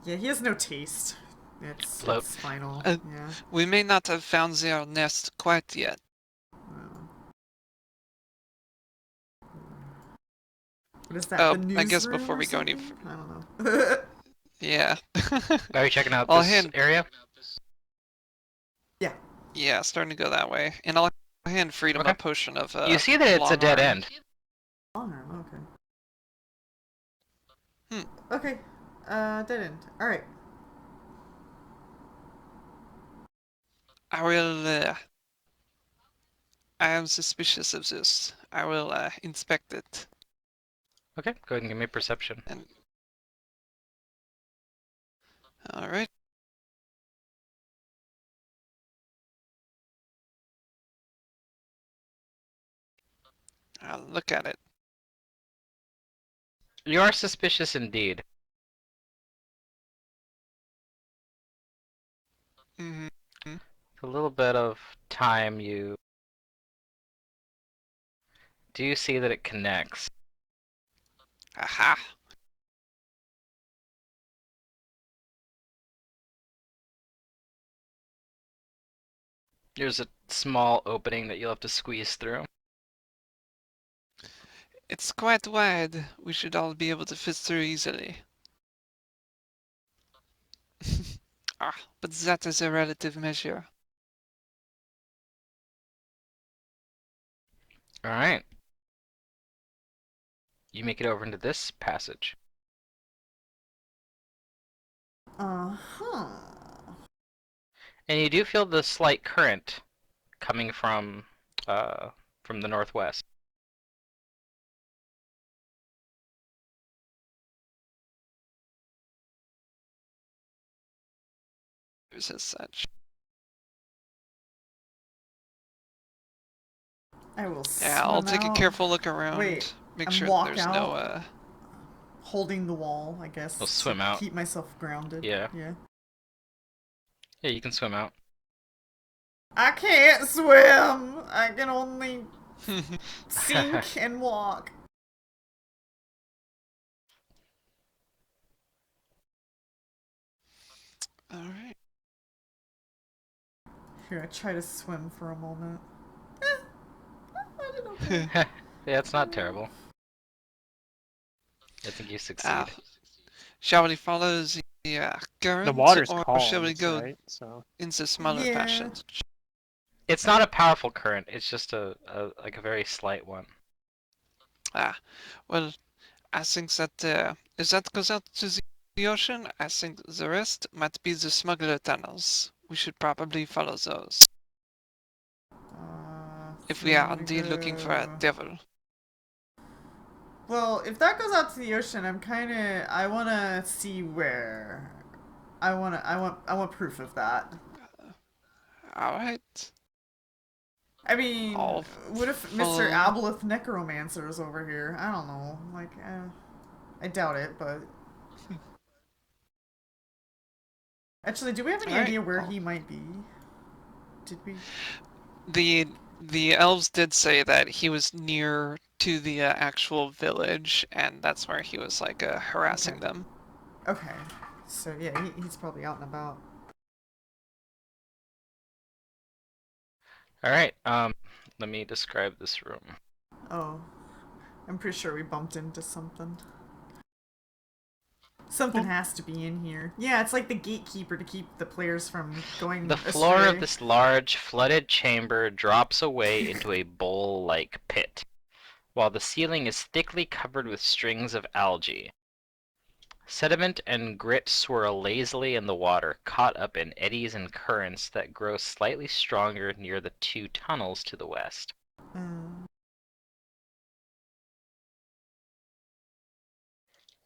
S4: he has no taste. It's
S3: Float.
S4: final.
S6: Uh,
S4: Yeah.
S6: We may not have found their nest quite yet.
S4: What is that?
S6: Oh,
S4: the
S6: I guess
S4: newsroom
S6: before
S4: or
S6: we go any
S4: something? I don't know.
S6: Yeah.
S3: Are you checking out
S6: I'll
S3: this
S6: hand-
S3: area?
S4: Yeah.
S6: Yeah, starting to go that way. And I'll hand Freedom
S3: Okay.
S6: a potion of
S3: You see that it's a
S6: long
S3: dead
S6: arm.
S3: end.
S4: Long arm, okay. Okay. Dead end. Alright.
S6: I will, I am suspicious of this. I will, inspect it.
S3: Okay, go ahead and give me perception.
S6: Alright. I'll look at it.
S3: You are suspicious indeed.
S6: Mm-hmm.
S3: A little bit of time, you do see that it connects.
S6: Aha!
S3: There's a small opening that you'll have to squeeze through.
S6: It's quite wide. We should all be able to fit through easily. But that is a relative measure.
S3: Alright. You make it over into this passage.
S4: Uh-huh.
S3: And you do feel the slight current coming from the northwest.
S6: as such.
S4: I will
S6: Yeah, I'll
S4: swim
S6: take a
S4: out.
S6: careful look around.
S4: Wait,
S6: Make
S4: and
S6: sure
S4: walk
S6: there's
S4: out.
S6: no
S4: Holding the wall, I guess.
S3: We'll swim
S4: to
S3: out.
S4: Keep myself grounded.
S3: Yeah.
S4: Yeah.
S3: Yeah, you can swim out.
S4: I can't swim. I can only sink and walk.
S6: Alright.
S4: Here, I try to swim for a moment. I did okay.
S3: Yeah, it's not terrible. I think you succeed.
S6: Shall we follow the current,
S1: The water's
S6: or
S1: calm,
S6: shall we go
S1: right? So
S6: into smaller
S4: Yeah.
S6: passions?
S3: It's not a powerful current. It's just a like a very slight one.
S6: Well, I think that if that goes out to the ocean, I think the rest might be the smuggler tunnels. We should probably follow those if we are indeed looking for a devil.
S4: Well, if that goes out to the ocean, I wanna see where. I want proof of that.
S6: Alright.
S4: I mean,
S6: I'll
S4: what if Mr. Aboleth Necromancer is over here? I don't know. Like, I doubt it, but. Actually, do we have any idea where he might be? Did we?
S6: The elves did say that he was near to the actual village, and that's where he was like harassing them.
S4: Okay, so yeah, he's probably out and about.
S3: All right. Let me describe this room.
S4: Oh, I'm pretty sure we bumped into something. Something has to be in here. Yeah, it's like the gatekeeper to keep the players from going
S3: The floor
S4: astray.
S3: of this large, flooded chamber drops away into a bowl-like pit, while the ceiling is thickly covered with strings of algae. Sediment and grit swirl lazily in the water, caught up in eddies and currents that grow slightly stronger near the two tunnels to the west.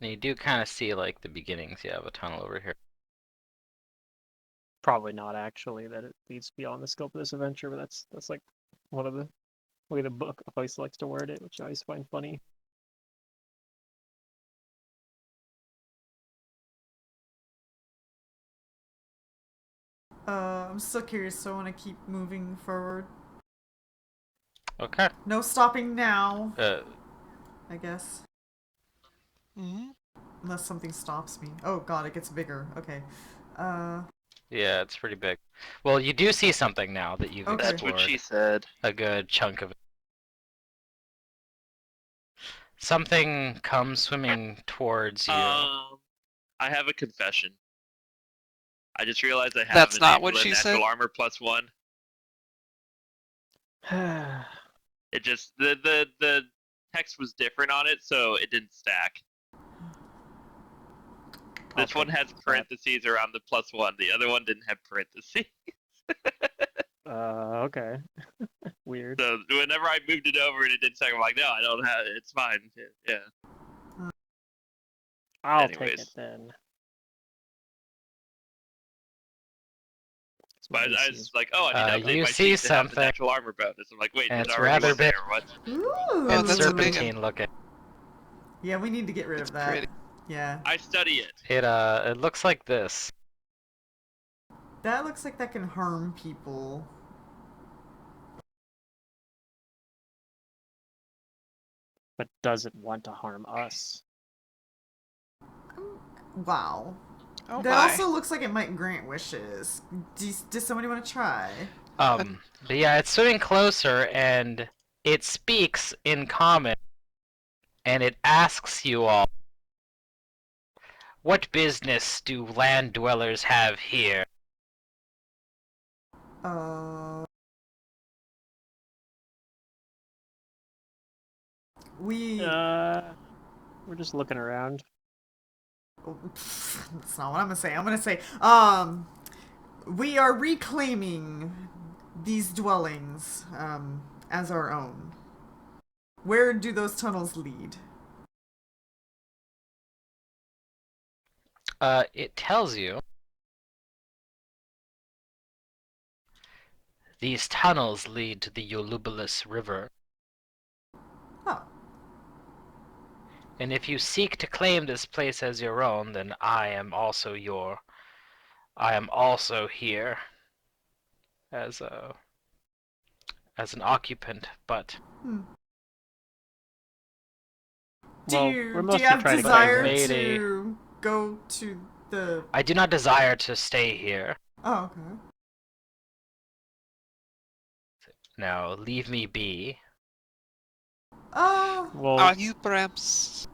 S3: And you do kind of see, like, the beginnings, of a tunnel over here.
S1: probably not actually that it leads beyond the scope of this adventure, but that's like one of the way the book always likes to word it, which I always find funny.
S4: I'm still curious, so I want to keep moving forward.
S3: Okay.
S4: No stopping now, I guess.
S6: Mm-hmm.
S4: Unless something stops me. Oh god, it gets bigger. Okay.
S3: Yeah, it's pretty big. Well, you do see something now that you've
S4: Okay.
S5: That's
S3: explored
S5: what she said.
S3: a good chunk of it. Something comes swimming towards you.
S5: I have a confession. I just realized I have
S6: That's
S5: an
S6: not what
S5: amulet
S6: she
S5: natural
S6: said?
S5: armor +1. It just the text was different on it, so it didn't stack. This one has parentheses around the +1. The other one didn't have parentheses.
S1: Okay. Weird.
S5: So whenever I moved it over and it didn't stack, I'm like, no, I don't have it. It's fine. Yeah.
S1: I'll take
S5: Anyways.
S1: it then.
S5: But I was like, oh, I need to update
S3: you
S5: my
S3: see
S5: sheet to have the
S3: something.
S5: natural armor bonus. I'm like, wait,
S3: And
S5: it
S3: it's
S5: already
S3: rather
S5: was there.
S3: big.
S5: What?
S4: Ooh.
S6: Oh,
S3: It's
S6: that's a big
S3: serpentine looking.
S4: Yeah, we need to get rid
S6: It's
S4: of that.
S6: pretty.
S4: Yeah.
S5: I study it.
S3: It looks like this.
S4: That looks like that can harm people.
S1: But does it want to harm us?
S4: Wow.
S6: Oh
S4: That
S6: my.
S4: also looks like it might grant wishes. Does somebody want to try?
S3: But yeah, it's swimming closer and it speaks in common and it asks you all, what business do land dwellers have here?
S1: We're just looking around.
S4: That's not what I'm gonna say. I'm gonna say, we are reclaiming these dwellings, as our own. Where do those tunnels lead?
S3: It tells you These tunnels lead to the Ulubalus River,
S4: Oh.
S3: and if you seek to claim this place as your own, then I am also here as an occupant, but
S4: Hmm.
S1: Well,
S4: Do
S1: we're
S4: you
S1: mostly
S4: have
S1: trying to
S4: desire
S1: claim
S4: to go to the?
S3: I do not desire to stay here.
S4: Oh, okay.
S3: Now, leave me be.
S1: Well,
S6: Are you perhaps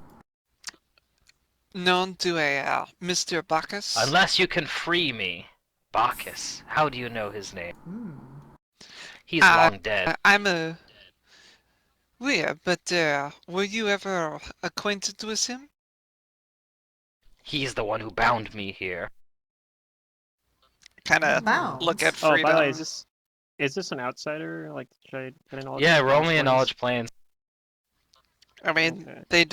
S6: known to a Mr. Bacchus?
S3: Unless you can free me. Bacchus. How do you know his name?
S4: Hmm.
S3: He's long dead.
S6: I'm a weird, but were you ever acquainted with him?
S3: He's the one who bound me here.
S6: Kind of
S4: Bound.
S6: look at
S1: oh,
S6: Freedom.
S1: by the way, is this an outsider? Like, should I get a knowledge?
S3: Yeah,
S1: check
S3: roll
S1: on
S3: me a
S1: planes?
S3: knowledge planes.
S6: I mean,
S1: Okay.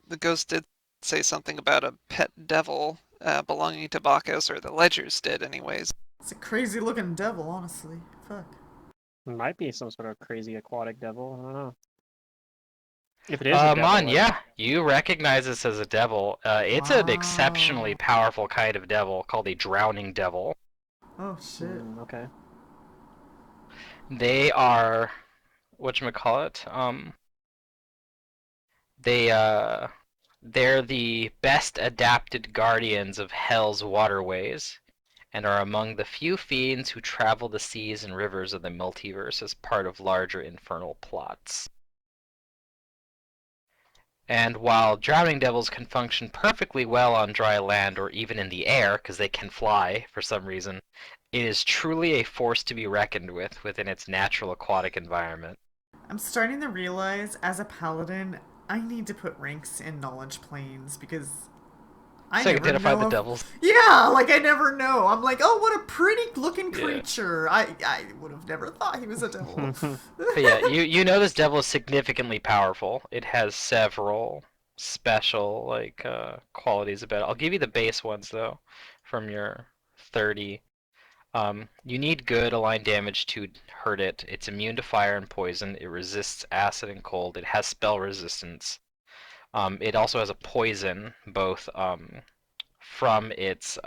S6: the ghost did say something about a pet devil belonging to Bacchus, or the ledgers did anyways.
S4: It's a crazy looking devil, honestly. Fuck.
S1: It might be some sort of crazy aquatic devil. I don't know. If it is a devil,
S3: Mon,
S1: then-
S3: yeah, you recognize this as a devil. It's an exceptionally
S4: Wow.
S3: powerful kind of devil called a drowning devil.
S4: Oh shit.
S1: Okay.
S3: They are, whatchamacallit, they're the best adapted guardians of Hell's waterways, and are among the few fiends who travel the seas and rivers of the multiverse as part of larger infernal plots. And while drowning devils can function perfectly well on dry land or even in the air, because they can fly for some reason, it is truly a force to be reckoned with within its natural aquatic environment.
S4: I'm starting to realize, as a paladin, I need to put ranks in knowledge planes because I
S3: So
S4: never
S3: identify
S4: know
S3: the
S4: if-
S3: devils.
S4: Yeah, like I never know. I'm like, oh, what a pretty looking
S3: Yeah.
S4: creature. I would have never thought he was a devil.
S3: But yeah, you know this devil is significantly powerful. It has several special qualities about it. I'll give you the base ones though, from your 30. You need good aligned damage to hurt it. It's immune to fire and poison. It resists acid and cold. It has spell resistance. It also has a poison, both from its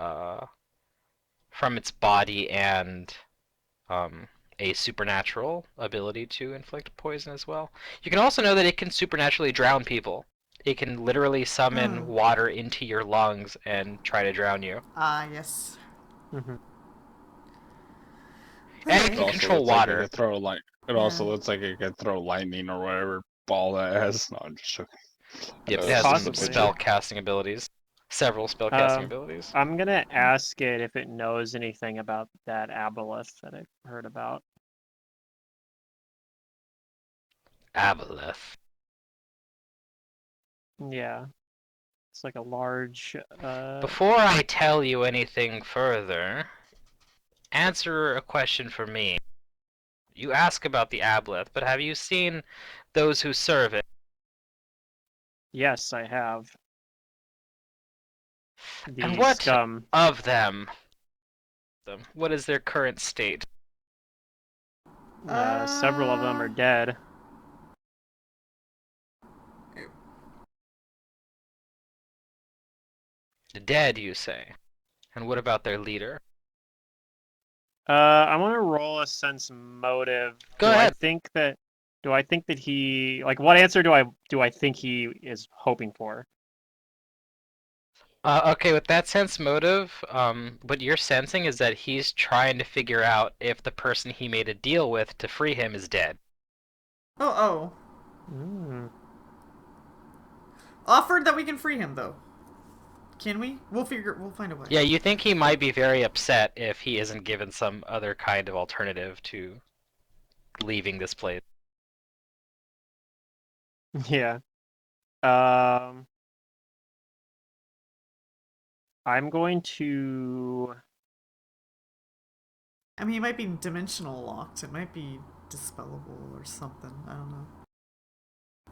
S3: body and a supernatural ability to inflict poison as well. You can also know that it can supernaturally drown people. It can literally summon water into your lungs and try to drown you.
S4: Ah, yes.
S1: Mhm.
S3: And it
S2: It
S3: can
S2: also
S3: control
S2: looks like
S3: water.
S2: it could throw light. It
S4: Yeah.
S2: also looks like it could throw lightning or whatever ball that has. No, I'm just joking.
S3: Yep, it
S2: That
S3: has
S2: was
S3: some
S1: Possibly.
S3: spell casting abilities. Several spell casting
S1: Um,
S3: abilities.
S1: I'm gonna ask it if it knows anything about that aboleth that I heard about.
S3: Aboleth.
S1: Yeah. It's like a large
S3: Before I tell you anything further, answer a question for me. You ask about the aboleth, but have you seen those who serve it?
S1: yes, I have.
S3: And
S1: The
S3: what
S1: scum.
S3: of them? What is their current state?
S1: Several of them are dead.
S3: The dead, you say? And what about their leader?
S1: I want to roll a sense motive.
S3: Go ahead.
S1: Do I think that he like what answer do I think he is hoping for?
S3: Okay, with that sense motive, what you're sensing is that he's trying to figure out if the person he made a deal with to free him is dead.
S4: Oh.
S1: Mm.
S4: Offered that we can free him, though. Can we? We'll find a way.
S3: Yeah, you think he might be very upset if he isn't given some other kind of alternative to leaving this place.
S1: Yeah. I'm going to.
S4: I mean, it might be dimensional locked. It might be dispellable or something. I don't know.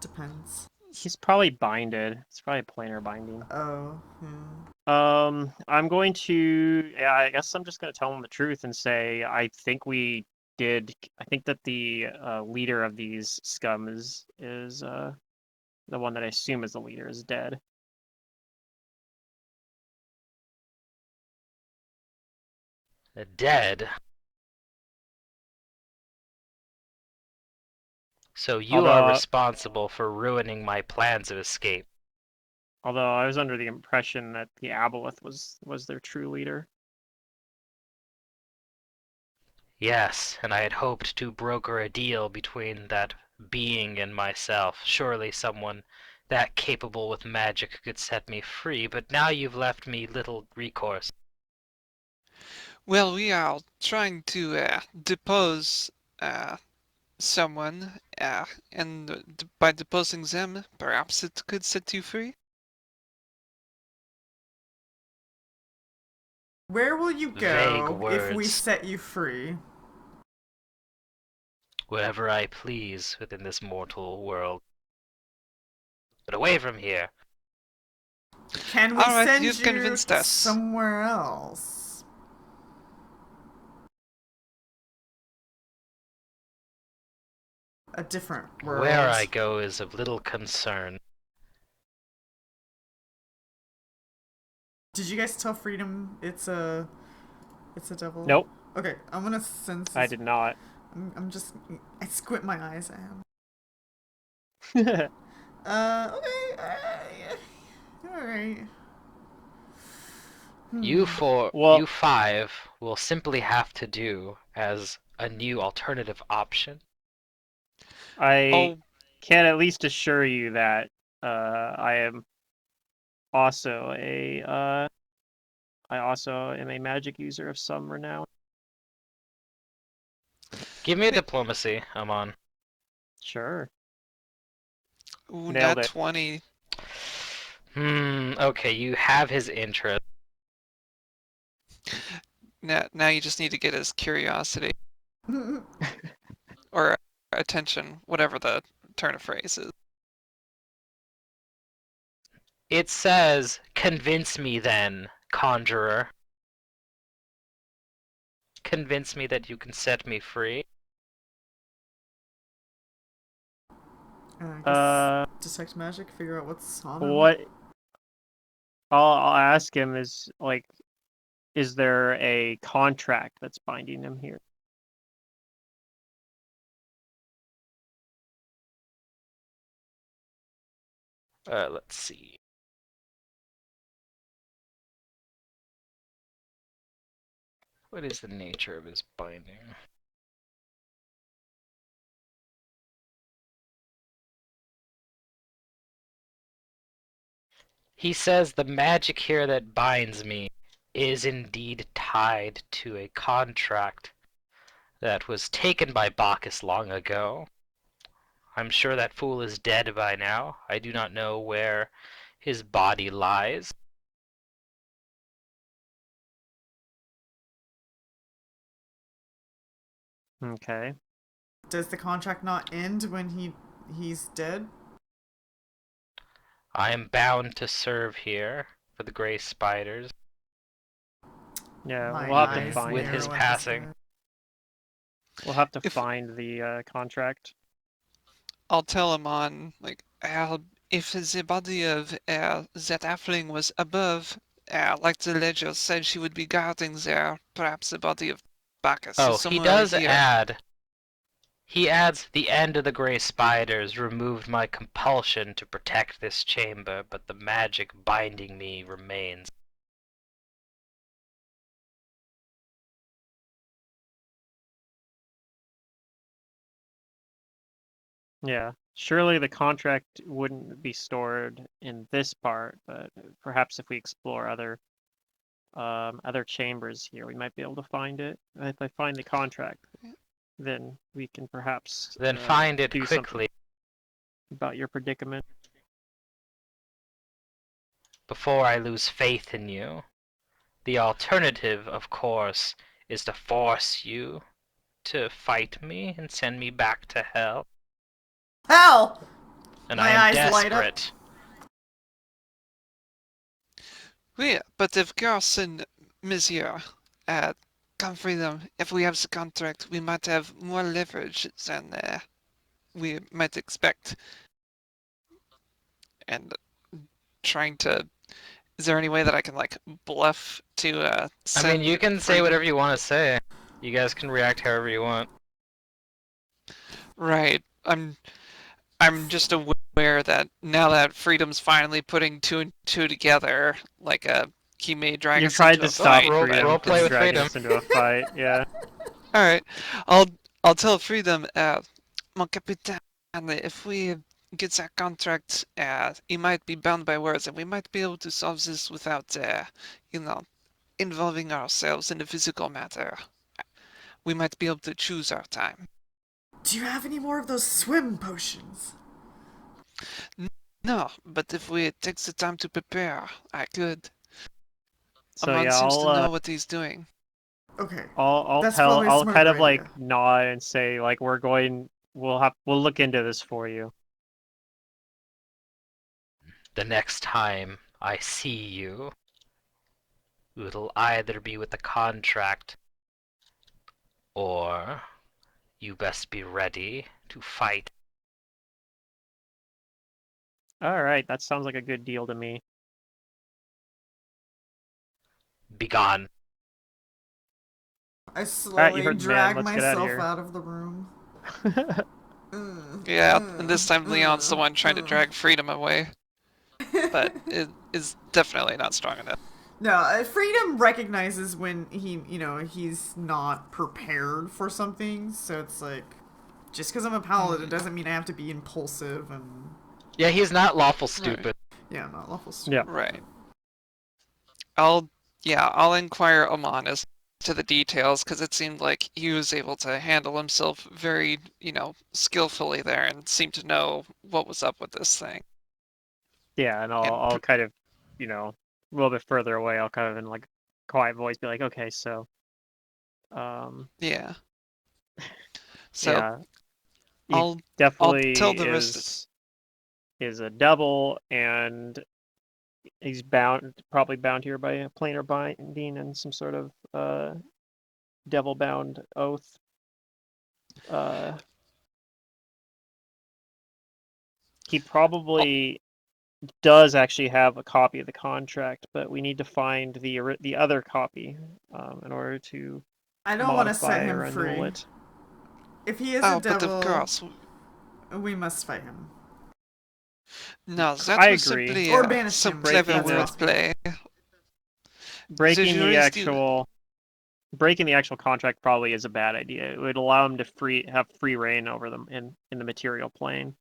S4: Depends.
S1: He's probably binded. It's probably planar binding.
S4: Oh, yeah.
S1: I'm going to. Yeah, I guess I'm just going to tell him the truth and say I think we I think that the leader of these scum is the one that I assume is the leader is dead.
S3: Dead. So you are
S1: Although-
S3: responsible for ruining my plans of escape.
S1: Although I was under the impression that the Aboleth was their true leader.
S3: Yes, and I had hoped to broker a deal between that being and myself. Surely someone that capable with magic could set me free, but now you've left me little recourse.
S6: Well, we are trying to depose someone, and by deposing them, perhaps it could set you free.
S4: Where will you
S3: Vague
S4: go if we
S3: words.
S4: set you free?
S3: Wherever I please within this mortal world. But away from here.
S4: Can we
S6: All right,
S4: send
S6: you've
S4: you
S6: convinced us.
S4: somewhere else? A different world.
S3: Where I go is of little concern.
S4: Did you guys tell Freedom it's a devil?
S1: Nope,
S4: Okay, I'm gonna send.
S1: I did not.
S4: I'm just. I squint my eyes at him.
S1: Okay.
S4: Okay. Alright.
S3: You
S1: Well-
S3: five will simply have to do as a new alternative option.
S1: I
S6: Oh,
S1: can at least assure you that I am also I also am a magic user of some renown.
S3: Give me a diplomacy, Amon.
S1: Sure.
S6: ooh,
S1: Nailed
S6: nat
S1: it.
S6: 20.
S3: Okay, you have his interest.
S6: Now you just need to get his curiosity or attention, whatever the turn of phrase is.
S3: It says, convince me then, conjurer. Convince me that you can set me free.
S4: I guess detect magic, figure out what's on him.
S1: What I'll ask him is like, is there a contract that's binding him here?
S3: Let's see. What is the nature of his binding? He says the magic here that binds me is indeed tied to a contract that was taken by Bacchus long ago. I'm sure that fool is dead by now. I do not know where his body lies.
S1: Okay.
S4: Does the contract not end when he's dead?
S3: I am bound to serve here for the Grey Spiders.
S1: Yeah,
S4: My
S1: we'll have to
S4: eyes
S1: find
S3: with
S4: narrow
S3: his
S4: at this
S3: passing.
S4: guy.
S1: We'll have to
S6: If-
S1: find the contract.
S6: I'll tell him on, like, if the body of that halfling was above, like the ledger said she would be guarding there, perhaps the body of Bacchus
S3: Oh,
S6: is
S3: he
S6: somewhere
S3: does
S6: here.
S3: add. He adds, the end of the Grey Spiders removed my compulsion to protect this chamber, but the magic binding me remains.
S1: Yeah. Surely the contract wouldn't be stored in this part, but perhaps if we explore other chambers here, we might be able to find it. If I find the contract, then we can perhaps
S3: Then find it
S1: do something
S3: quickly,
S1: about your predicament.
S3: before I lose faith in you. The alternative, of course, is to force you to fight me and send me back to hell.
S4: Hell!
S3: And
S4: My
S3: I am
S4: eyes light up.
S3: desperate.
S6: Yeah, but if Garson, Monsieur, come freedom. If we have the contract, we might have more leverage than we might expect. And trying to, is there any way that I can like bluff to
S3: I
S6: send
S3: mean, you can say
S6: freedom?
S3: whatever you want to say. You guys can react however you want.
S6: Right. I'm just aware that now that freedom's finally putting two and two together, like he may drag
S1: You
S6: us
S1: tried
S6: into
S1: to
S6: a
S1: stop
S6: fight.
S1: Freedom
S3: Role play
S1: from
S3: with
S1: dragging
S3: Freedom.
S1: us into a fight. Yeah.
S6: All right, I'll tell freedom, mon capitaine, if we get that contract, he might be bound by words, and we might be able to solve this without, you know, involving ourselves in the physical matter. We might be able to choose our time.
S4: Do you have any more of those swim potions?
S6: No, but if we take the time to prepare, I could.
S1: So
S6: Amon
S1: yeah,
S6: seems to know what he's doing.
S4: Okay.
S1: I'll
S4: That's
S1: tell.
S4: probably a
S1: I'll kind
S4: smarter
S1: of like
S4: idea.
S1: nod and say like we'll look into this for you.
S3: The next time I see you, it'll either be with a contract, or you best be ready to fight.
S1: All right, that sounds like a good deal to me.
S3: Begone.
S4: I
S1: Alright, you
S4: slowly
S1: heard the man.
S4: drag
S1: Let's get out of
S4: myself
S1: here.
S4: out of the room.
S6: Yeah, and this time Leon's the one trying to drag freedom away. But it is definitely not strong enough.
S4: No, freedom recognizes when he's not prepared for something. So it's like, just because I'm a paladin, it doesn't mean I have to be impulsive and
S3: Yeah, he's not lawful stupid.
S4: yeah, I'm not lawful stupid.
S1: Yeah.
S6: Right. I'll inquire Amon as to the details, because it seemed like he was able to handle himself very, skillfully there, and seemed to know what was up with this thing.
S1: Yeah, and I'll kind of, a little bit further away. I'll kind of in like quiet voice be like, okay, so,
S6: Yeah. So
S1: yeah, he
S6: I'll
S1: definitely
S6: tell the rest
S1: is a devil, and he's probably bound here by a planar binding and some sort of devil bound oath. He probably does actually have a copy of the contract, but we need to find the other copy in order to
S4: I don't want to
S1: modify
S4: set him
S1: or annul
S4: free.
S1: it.
S4: If he is
S6: Oh,
S4: a devil,
S6: but of course.
S4: we must fight him.
S6: No, that
S1: I
S6: was
S1: agree.
S6: simply
S4: Or banish
S6: some
S4: him.
S6: clever
S1: Breaking the-
S6: wordplay.
S1: Breaking the
S6: jury's still-
S1: actual contract probably is a bad idea. It would allow him to have free reign over them in the material plane.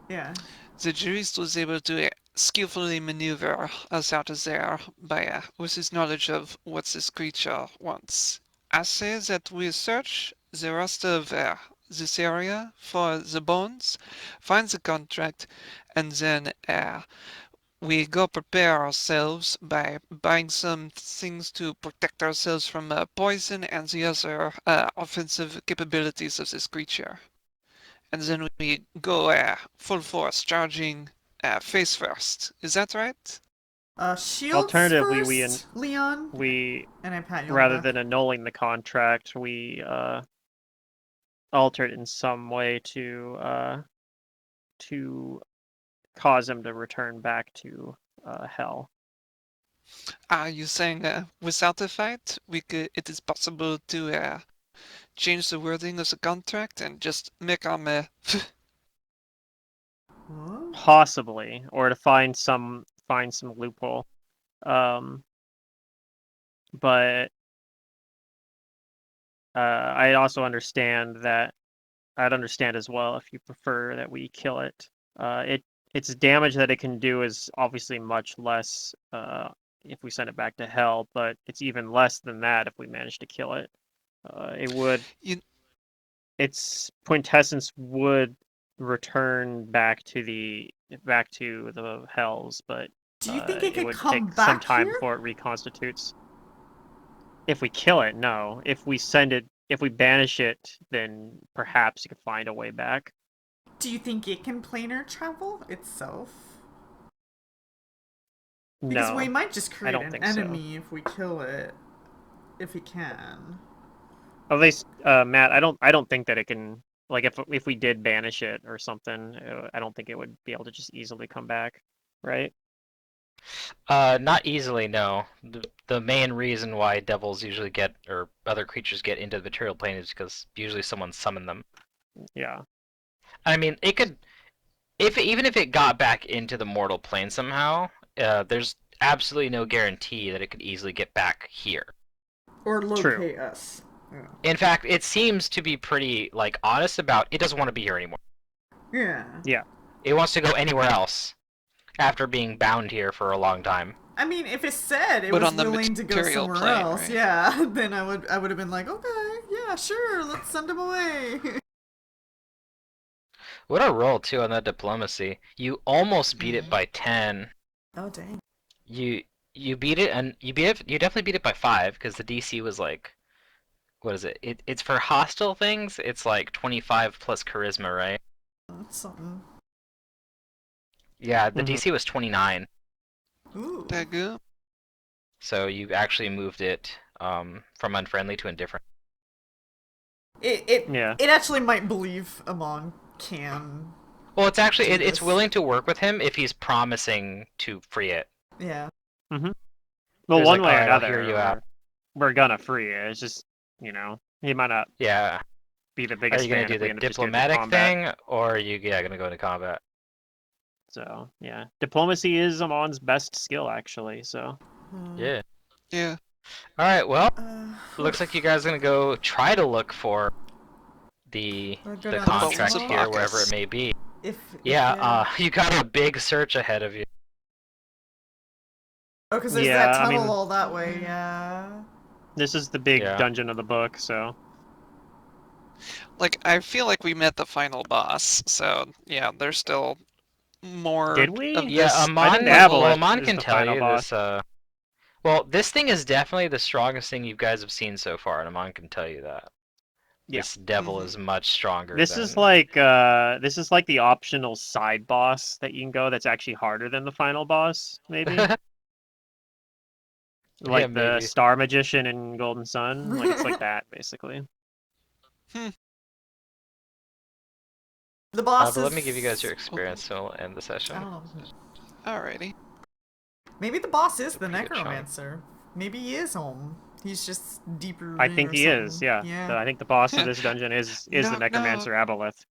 S4: Yeah.
S6: The jurist was able to skillfully maneuver us out of there by with his knowledge of what this creature wants. I say that we search the rest of this area for the bones, find the contract, and then we go prepare ourselves by buying some things to protect ourselves from poison and the other offensive capabilities of this creature. And then we go full force, charging face first. Is that right?
S4: Shields
S1: Alternatively,
S4: first, Leon. And I pat you on
S1: rather
S4: the back.
S1: than annulling the contract, we alter it in some way to cause him to return back to hell.
S6: Are you saying without a fight, it is possible to change the wording of the contract and just make him
S4: What?
S1: Possibly, or to find some loophole. But I also understand that I'd understand as well if you prefer that we kill it. Its damage that it can do is obviously much less if we send it back to hell, but it's even less than that if we manage to kill it. Its quintessence would return back to the hells, but
S4: Do you think it could
S1: would
S4: come
S1: take some
S4: back
S1: time
S4: here?
S1: before it reconstitutes. If we kill it, no. If we banish it, then perhaps you could find a way back.
S4: Do you think it can planar travel itself? Because
S1: No,
S4: we might just
S1: I
S4: create
S1: don't
S4: an
S1: think so.
S4: enemy if we kill it. if he can.
S1: At least, Matt, I don't think that it can. Like, if we did banish it or something, I don't think it would be able to just easily come back, right?
S3: Not easily, no. The main reason why devils usually get, or other creatures get into the material plane is because usually someone summoned them.
S1: Yeah.
S3: I mean, it could, even if it got back into the mortal plane somehow, there's absolutely no guarantee that it could easily get back here.
S4: Or
S1: True.
S4: locate us. Yeah.
S3: In fact, it seems to be pretty honest about it doesn't want to be here anymore.
S4: Yeah.
S3: It wants to go anywhere else after being bound here for a long time.
S4: I mean, if it said it
S6: But
S4: was
S6: on the
S4: willing to go
S6: material
S4: somewhere
S6: plane,
S4: else,
S6: right?
S4: yeah, then I would have been like, okay, yeah, sure, let's send him away.
S3: What a roll too on that diplomacy. You almost beat it by 10.
S4: Oh dang.
S3: You beat it, and you definitely beat it by 5 because the DC was what is it? It's for hostile things. It's 25 plus charisma, right?
S4: That's something.
S3: Yeah, the
S1: Mhm.
S3: DC was 29.
S4: Ooh.
S6: That good?
S3: So you actually moved it from unfriendly to indifferent.
S1: Yeah.
S4: It actually might believe Amon can.
S3: Well, it's actually
S4: Do
S3: it's
S4: this.
S3: willing to work with him if he's promising to free it.
S4: Yeah.
S1: Well,
S3: There's
S1: one
S3: like,
S1: way or
S3: "Alright, I'll
S1: another,
S3: hear you out."
S1: we're gonna free it. It's just, he might not
S3: Yeah.
S1: be the
S3: Are
S1: biggest
S3: you gonna
S1: fan
S3: do
S1: if we
S3: the
S1: end up just getting into
S3: diplomatic
S1: combat.
S3: thing, or are you gonna go into combat?
S1: So, yeah. Diplomacy is Amon's best skill, actually, so.
S3: Yeah.
S6: Yeah.
S3: All right. Well,
S4: Uh,
S3: looks like you guys are gonna go try to look for
S4: Wanna go
S3: the
S4: down
S3: contract
S6: this
S3: here,
S6: hall?
S3: wherever it may be.
S4: If
S3: Yeah. You got a big search ahead of you.
S4: Oh, because there's
S1: Yeah,
S4: that
S1: I
S4: tunnel
S1: mean-
S4: all that way. Yeah.
S1: This is the big
S3: Yeah.
S1: dungeon of the book, so.
S6: I feel like we met the final boss, so yeah, there's still more
S1: Did we?
S6: of
S3: Yeah,
S6: this.
S1: I think
S3: Amon.
S1: the
S3: Well,
S1: Aboleth
S3: Amon
S1: is
S3: can
S1: the
S3: tell
S1: final
S3: you
S1: boss.
S3: this. Well, this thing is definitely the strongest thing you guys have seen so far, and Amon can tell you that.
S1: Yeah.
S3: This devil
S6: Mhm.
S3: is much stronger.
S1: This is like the optional side boss that you can go that's actually harder than the final boss, maybe. Like the
S3: maybe.
S1: Star Magician in Golden Sun. Like it's like that, basically.
S4: The boss
S3: But
S4: is.
S3: let me give you guys your experience, so we'll end the
S4: I
S3: session.
S4: don't know.
S6: Alrighty.
S4: Maybe the boss is
S3: a
S4: the
S3: pretty good shot.
S4: necromancer. Maybe he is home. He's just deeper.
S1: I think
S4: or
S1: he is,
S4: something.
S1: yeah.
S4: Yeah.
S1: I think the boss of this dungeon is the
S6: Knock,
S1: Necromancer Aboleth.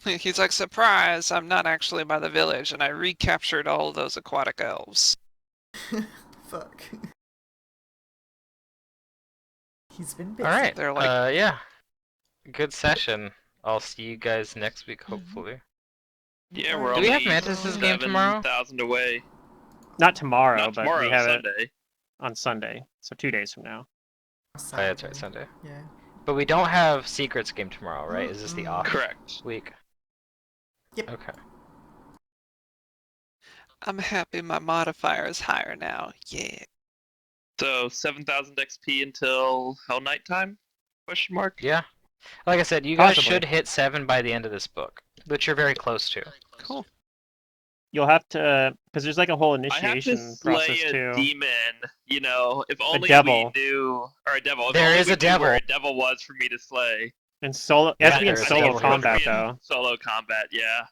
S6: He's like, surprise! I'm not actually by the village, and I recaptured all those aquatic elves.
S4: Fuck. He's been busy.
S3: All right.
S6: They're like,
S3: Yeah. Good session. I'll see you guys next week, hopefully.
S5: Yeah, we're
S3: Do we have
S5: only
S3: Mantis's game tomorrow?
S5: 7,000 away.
S1: Not tomorrow,
S5: Not
S1: but
S5: tomorrow,
S1: we have it
S5: Sunday.
S1: on Sunday. So 2 days from now.
S3: Oh, yeah, that's right, Sunday.
S4: Yeah.
S3: But we don't have Secrets game tomorrow, right? Is this the off
S5: Correct.
S3: week?
S4: Yep.
S3: Okay.
S6: I'm happy my modifier is higher now. Yeah.
S5: So 7,000 XP until Hell Night time? Question mark.
S3: Yeah. Like I said, you guys
S1: Possibly.
S3: should hit 7 by the end of this book, which you're very close to.
S6: Cool.
S1: You'll have to, because there's like a whole
S5: I have to
S1: initiation
S5: slay
S1: process
S5: a
S1: too.
S5: demon. You know, if only
S1: devil.
S5: we knew, or a devil. If
S3: There
S5: only
S3: is
S5: we
S3: a
S5: knew where
S3: devil.
S5: a devil was for me to slay.
S1: And solo, it has to be in
S3: there is a
S1: solo
S3: devil.
S1: combat
S5: It would be in
S1: though.
S5: Solo combat, yeah.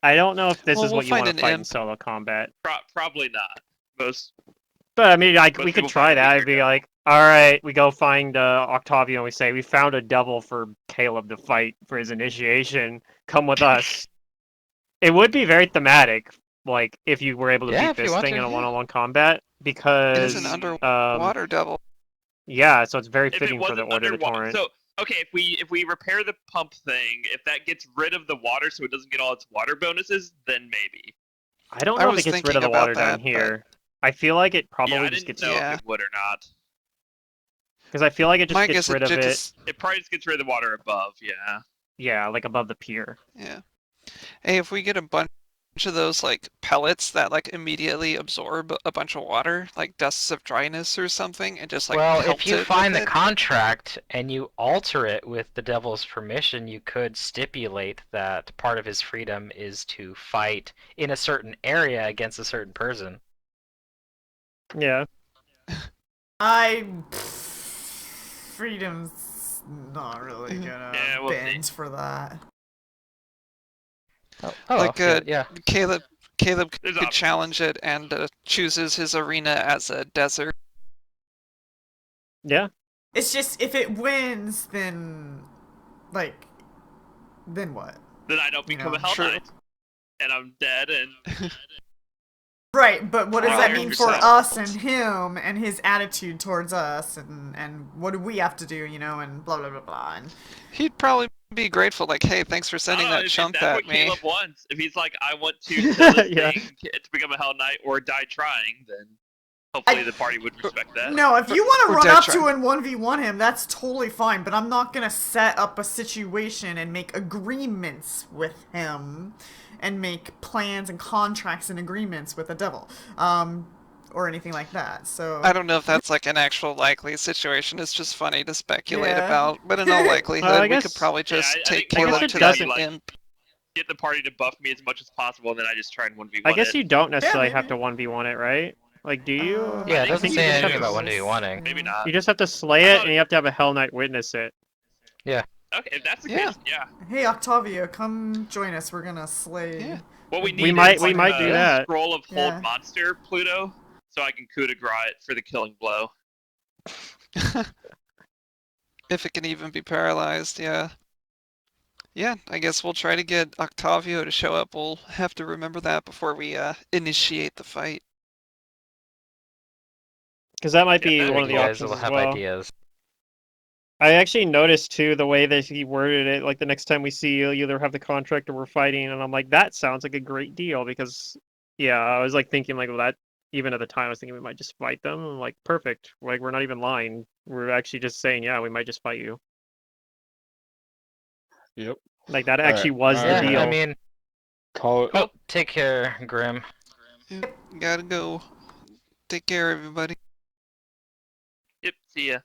S1: I don't know if this
S6: Well,
S1: is
S6: we'll
S1: what you want
S6: find
S1: to
S6: an
S1: fight in
S6: imp.
S1: solo combat.
S5: Probably not. Most.
S1: But I mean,
S5: Most
S1: we could
S5: people
S1: try
S5: find
S1: that.
S5: weaker
S1: It'd be
S5: devil.
S1: like, all right, we go find Octavio and we say we found a devil for Caleb to fight for his initiation. Come with us. It would be very thematic, like if you were able to
S3: Yeah,
S1: beat
S3: if you
S1: this
S3: want
S1: thing
S3: to,
S1: in a
S3: yeah.
S1: one-on-one combat, because
S6: It is an underwater devil.
S1: yeah, so it's very
S5: If it
S1: fitting for the
S5: wasn't
S1: Order of the
S5: underwater,
S1: Torrent.
S5: so okay, if we repair the pump thing, if that gets rid of the water, so it doesn't get all its water bonuses, then maybe.
S1: I don't
S6: I
S1: know if
S6: was
S1: it gets rid
S6: thinking
S1: of the
S6: about
S1: water down
S6: that, but-
S1: here. I feel like it probably
S5: Yeah, I
S1: just
S5: didn't
S1: gets
S5: know
S6: Yeah.
S5: if it would or not.
S1: because I feel like it just
S6: My
S1: gets
S6: guess
S1: rid
S6: is
S1: of it.
S6: just
S5: It probably just gets rid of the water above. Yeah.
S1: Yeah, like above the pier.
S6: yeah. Hey, if we get a bunch of those pellets that immediately absorb a bunch of water, like dusts of dryness or something, and just
S3: Well,
S6: pelt
S3: if you
S6: it
S3: find
S6: with
S3: the
S6: it.
S3: contract and you alter it with the devil's permission, you could stipulate that part of his freedom is to fight in a certain area against a certain person.
S1: Yeah.
S4: Freedom's not really gonna
S5: Yeah, we'll see.
S4: bend for that.
S3: Oh,
S6: Like
S3: shit, yeah.
S6: Caleb
S5: There's
S6: could
S5: options.
S6: challenge it and chooses his arena as a desert.
S1: Yeah.
S4: It's just if it wins, then like, then what?
S5: Then I don't become a Hell
S6: True.
S5: Knight, and I'm dead. And
S4: Right, but what does that
S5: Well,
S4: mean for
S5: yourself.
S4: us and him and his attitude towards us and what do we have to do, and blah blah blah blah. And
S6: He'd probably be grateful, like, hey, thanks for sending
S5: I don't know,
S6: that
S5: if
S6: chump
S5: that's
S6: at
S5: what
S6: me.
S5: Caleb wants. If he's like, I want to kill this
S1: Yeah.
S5: thing to become a Hell Knight or die trying, then hopefully the party would respect that.
S4: no, if you want
S6: Or
S4: to run
S6: dead
S4: up
S6: try.
S4: to and 1v1 him, that's totally fine, but I'm not going to set up a situation and make agreements with him and make plans and contracts and agreements with the devil. Or anything like that. So
S6: I don't know if that's like an actual likely situation. It's just funny to speculate
S4: Yeah.
S6: about. But in all likelihood,
S1: I
S6: we
S1: guess-
S6: could probably
S5: Yeah,
S6: just
S5: I
S6: take
S5: think more
S6: Caleb
S1: it
S6: to that
S1: doesn't-
S6: imp.
S5: Get the party to buff me as much as possible, and then I just try and 1v1
S1: I guess
S5: it.
S1: you don't necessarily have
S4: maybe.
S1: to 1v1 it, right? Like, do you?
S3: Yeah,
S5: I
S3: it
S5: think
S3: doesn't
S5: you
S3: say
S5: just
S3: anything
S5: have
S3: about
S5: to-
S3: when do you wanting.
S5: Maybe not.
S1: You just have to slay
S5: I
S1: it,
S5: thought-
S1: and you have to have a Hell Knight witness it.
S5: Okay, if that's the
S6: Yeah.
S5: case, yeah.
S4: Hey Octavia, come join us. We're gonna slay.
S6: Yeah.
S5: What we
S4: We
S5: need
S1: might-
S5: is
S1: we
S5: like
S1: might
S5: a
S1: do that.
S5: scroll of hold
S4: Yeah.
S5: monster, Pluto, so I can coup de grace it for the killing blow.
S6: If it can even be paralyzed, yeah. Yeah, I guess we'll try to get Octavio to show up. We'll have to remember that before we initiate the fight.
S1: Because that might
S5: Yeah,
S1: be
S5: that'd
S1: one
S5: be
S1: of the
S5: cool.
S3: You guys
S1: options
S3: will
S1: as
S3: have
S1: well.
S3: ideas.
S1: I actually noticed too the way that he worded it. Like the next time we see you, you either have the contract or we're fighting, and I'm like, that sounds like a great deal because, yeah, I was like thinking like, well, that even at the time I was thinking we might just fight them. I'm like, perfect. Like we're not even lying. We're actually just saying, yeah, we might just fight you.
S2: Yep.
S1: Like that
S2: Alright,
S1: actually was the
S2: alright.
S1: deal.
S3: I mean,
S2: Call it.
S3: oh, take care, Grim.
S6: Yep, gotta go. Take care, everybody.
S5: Yep, see ya.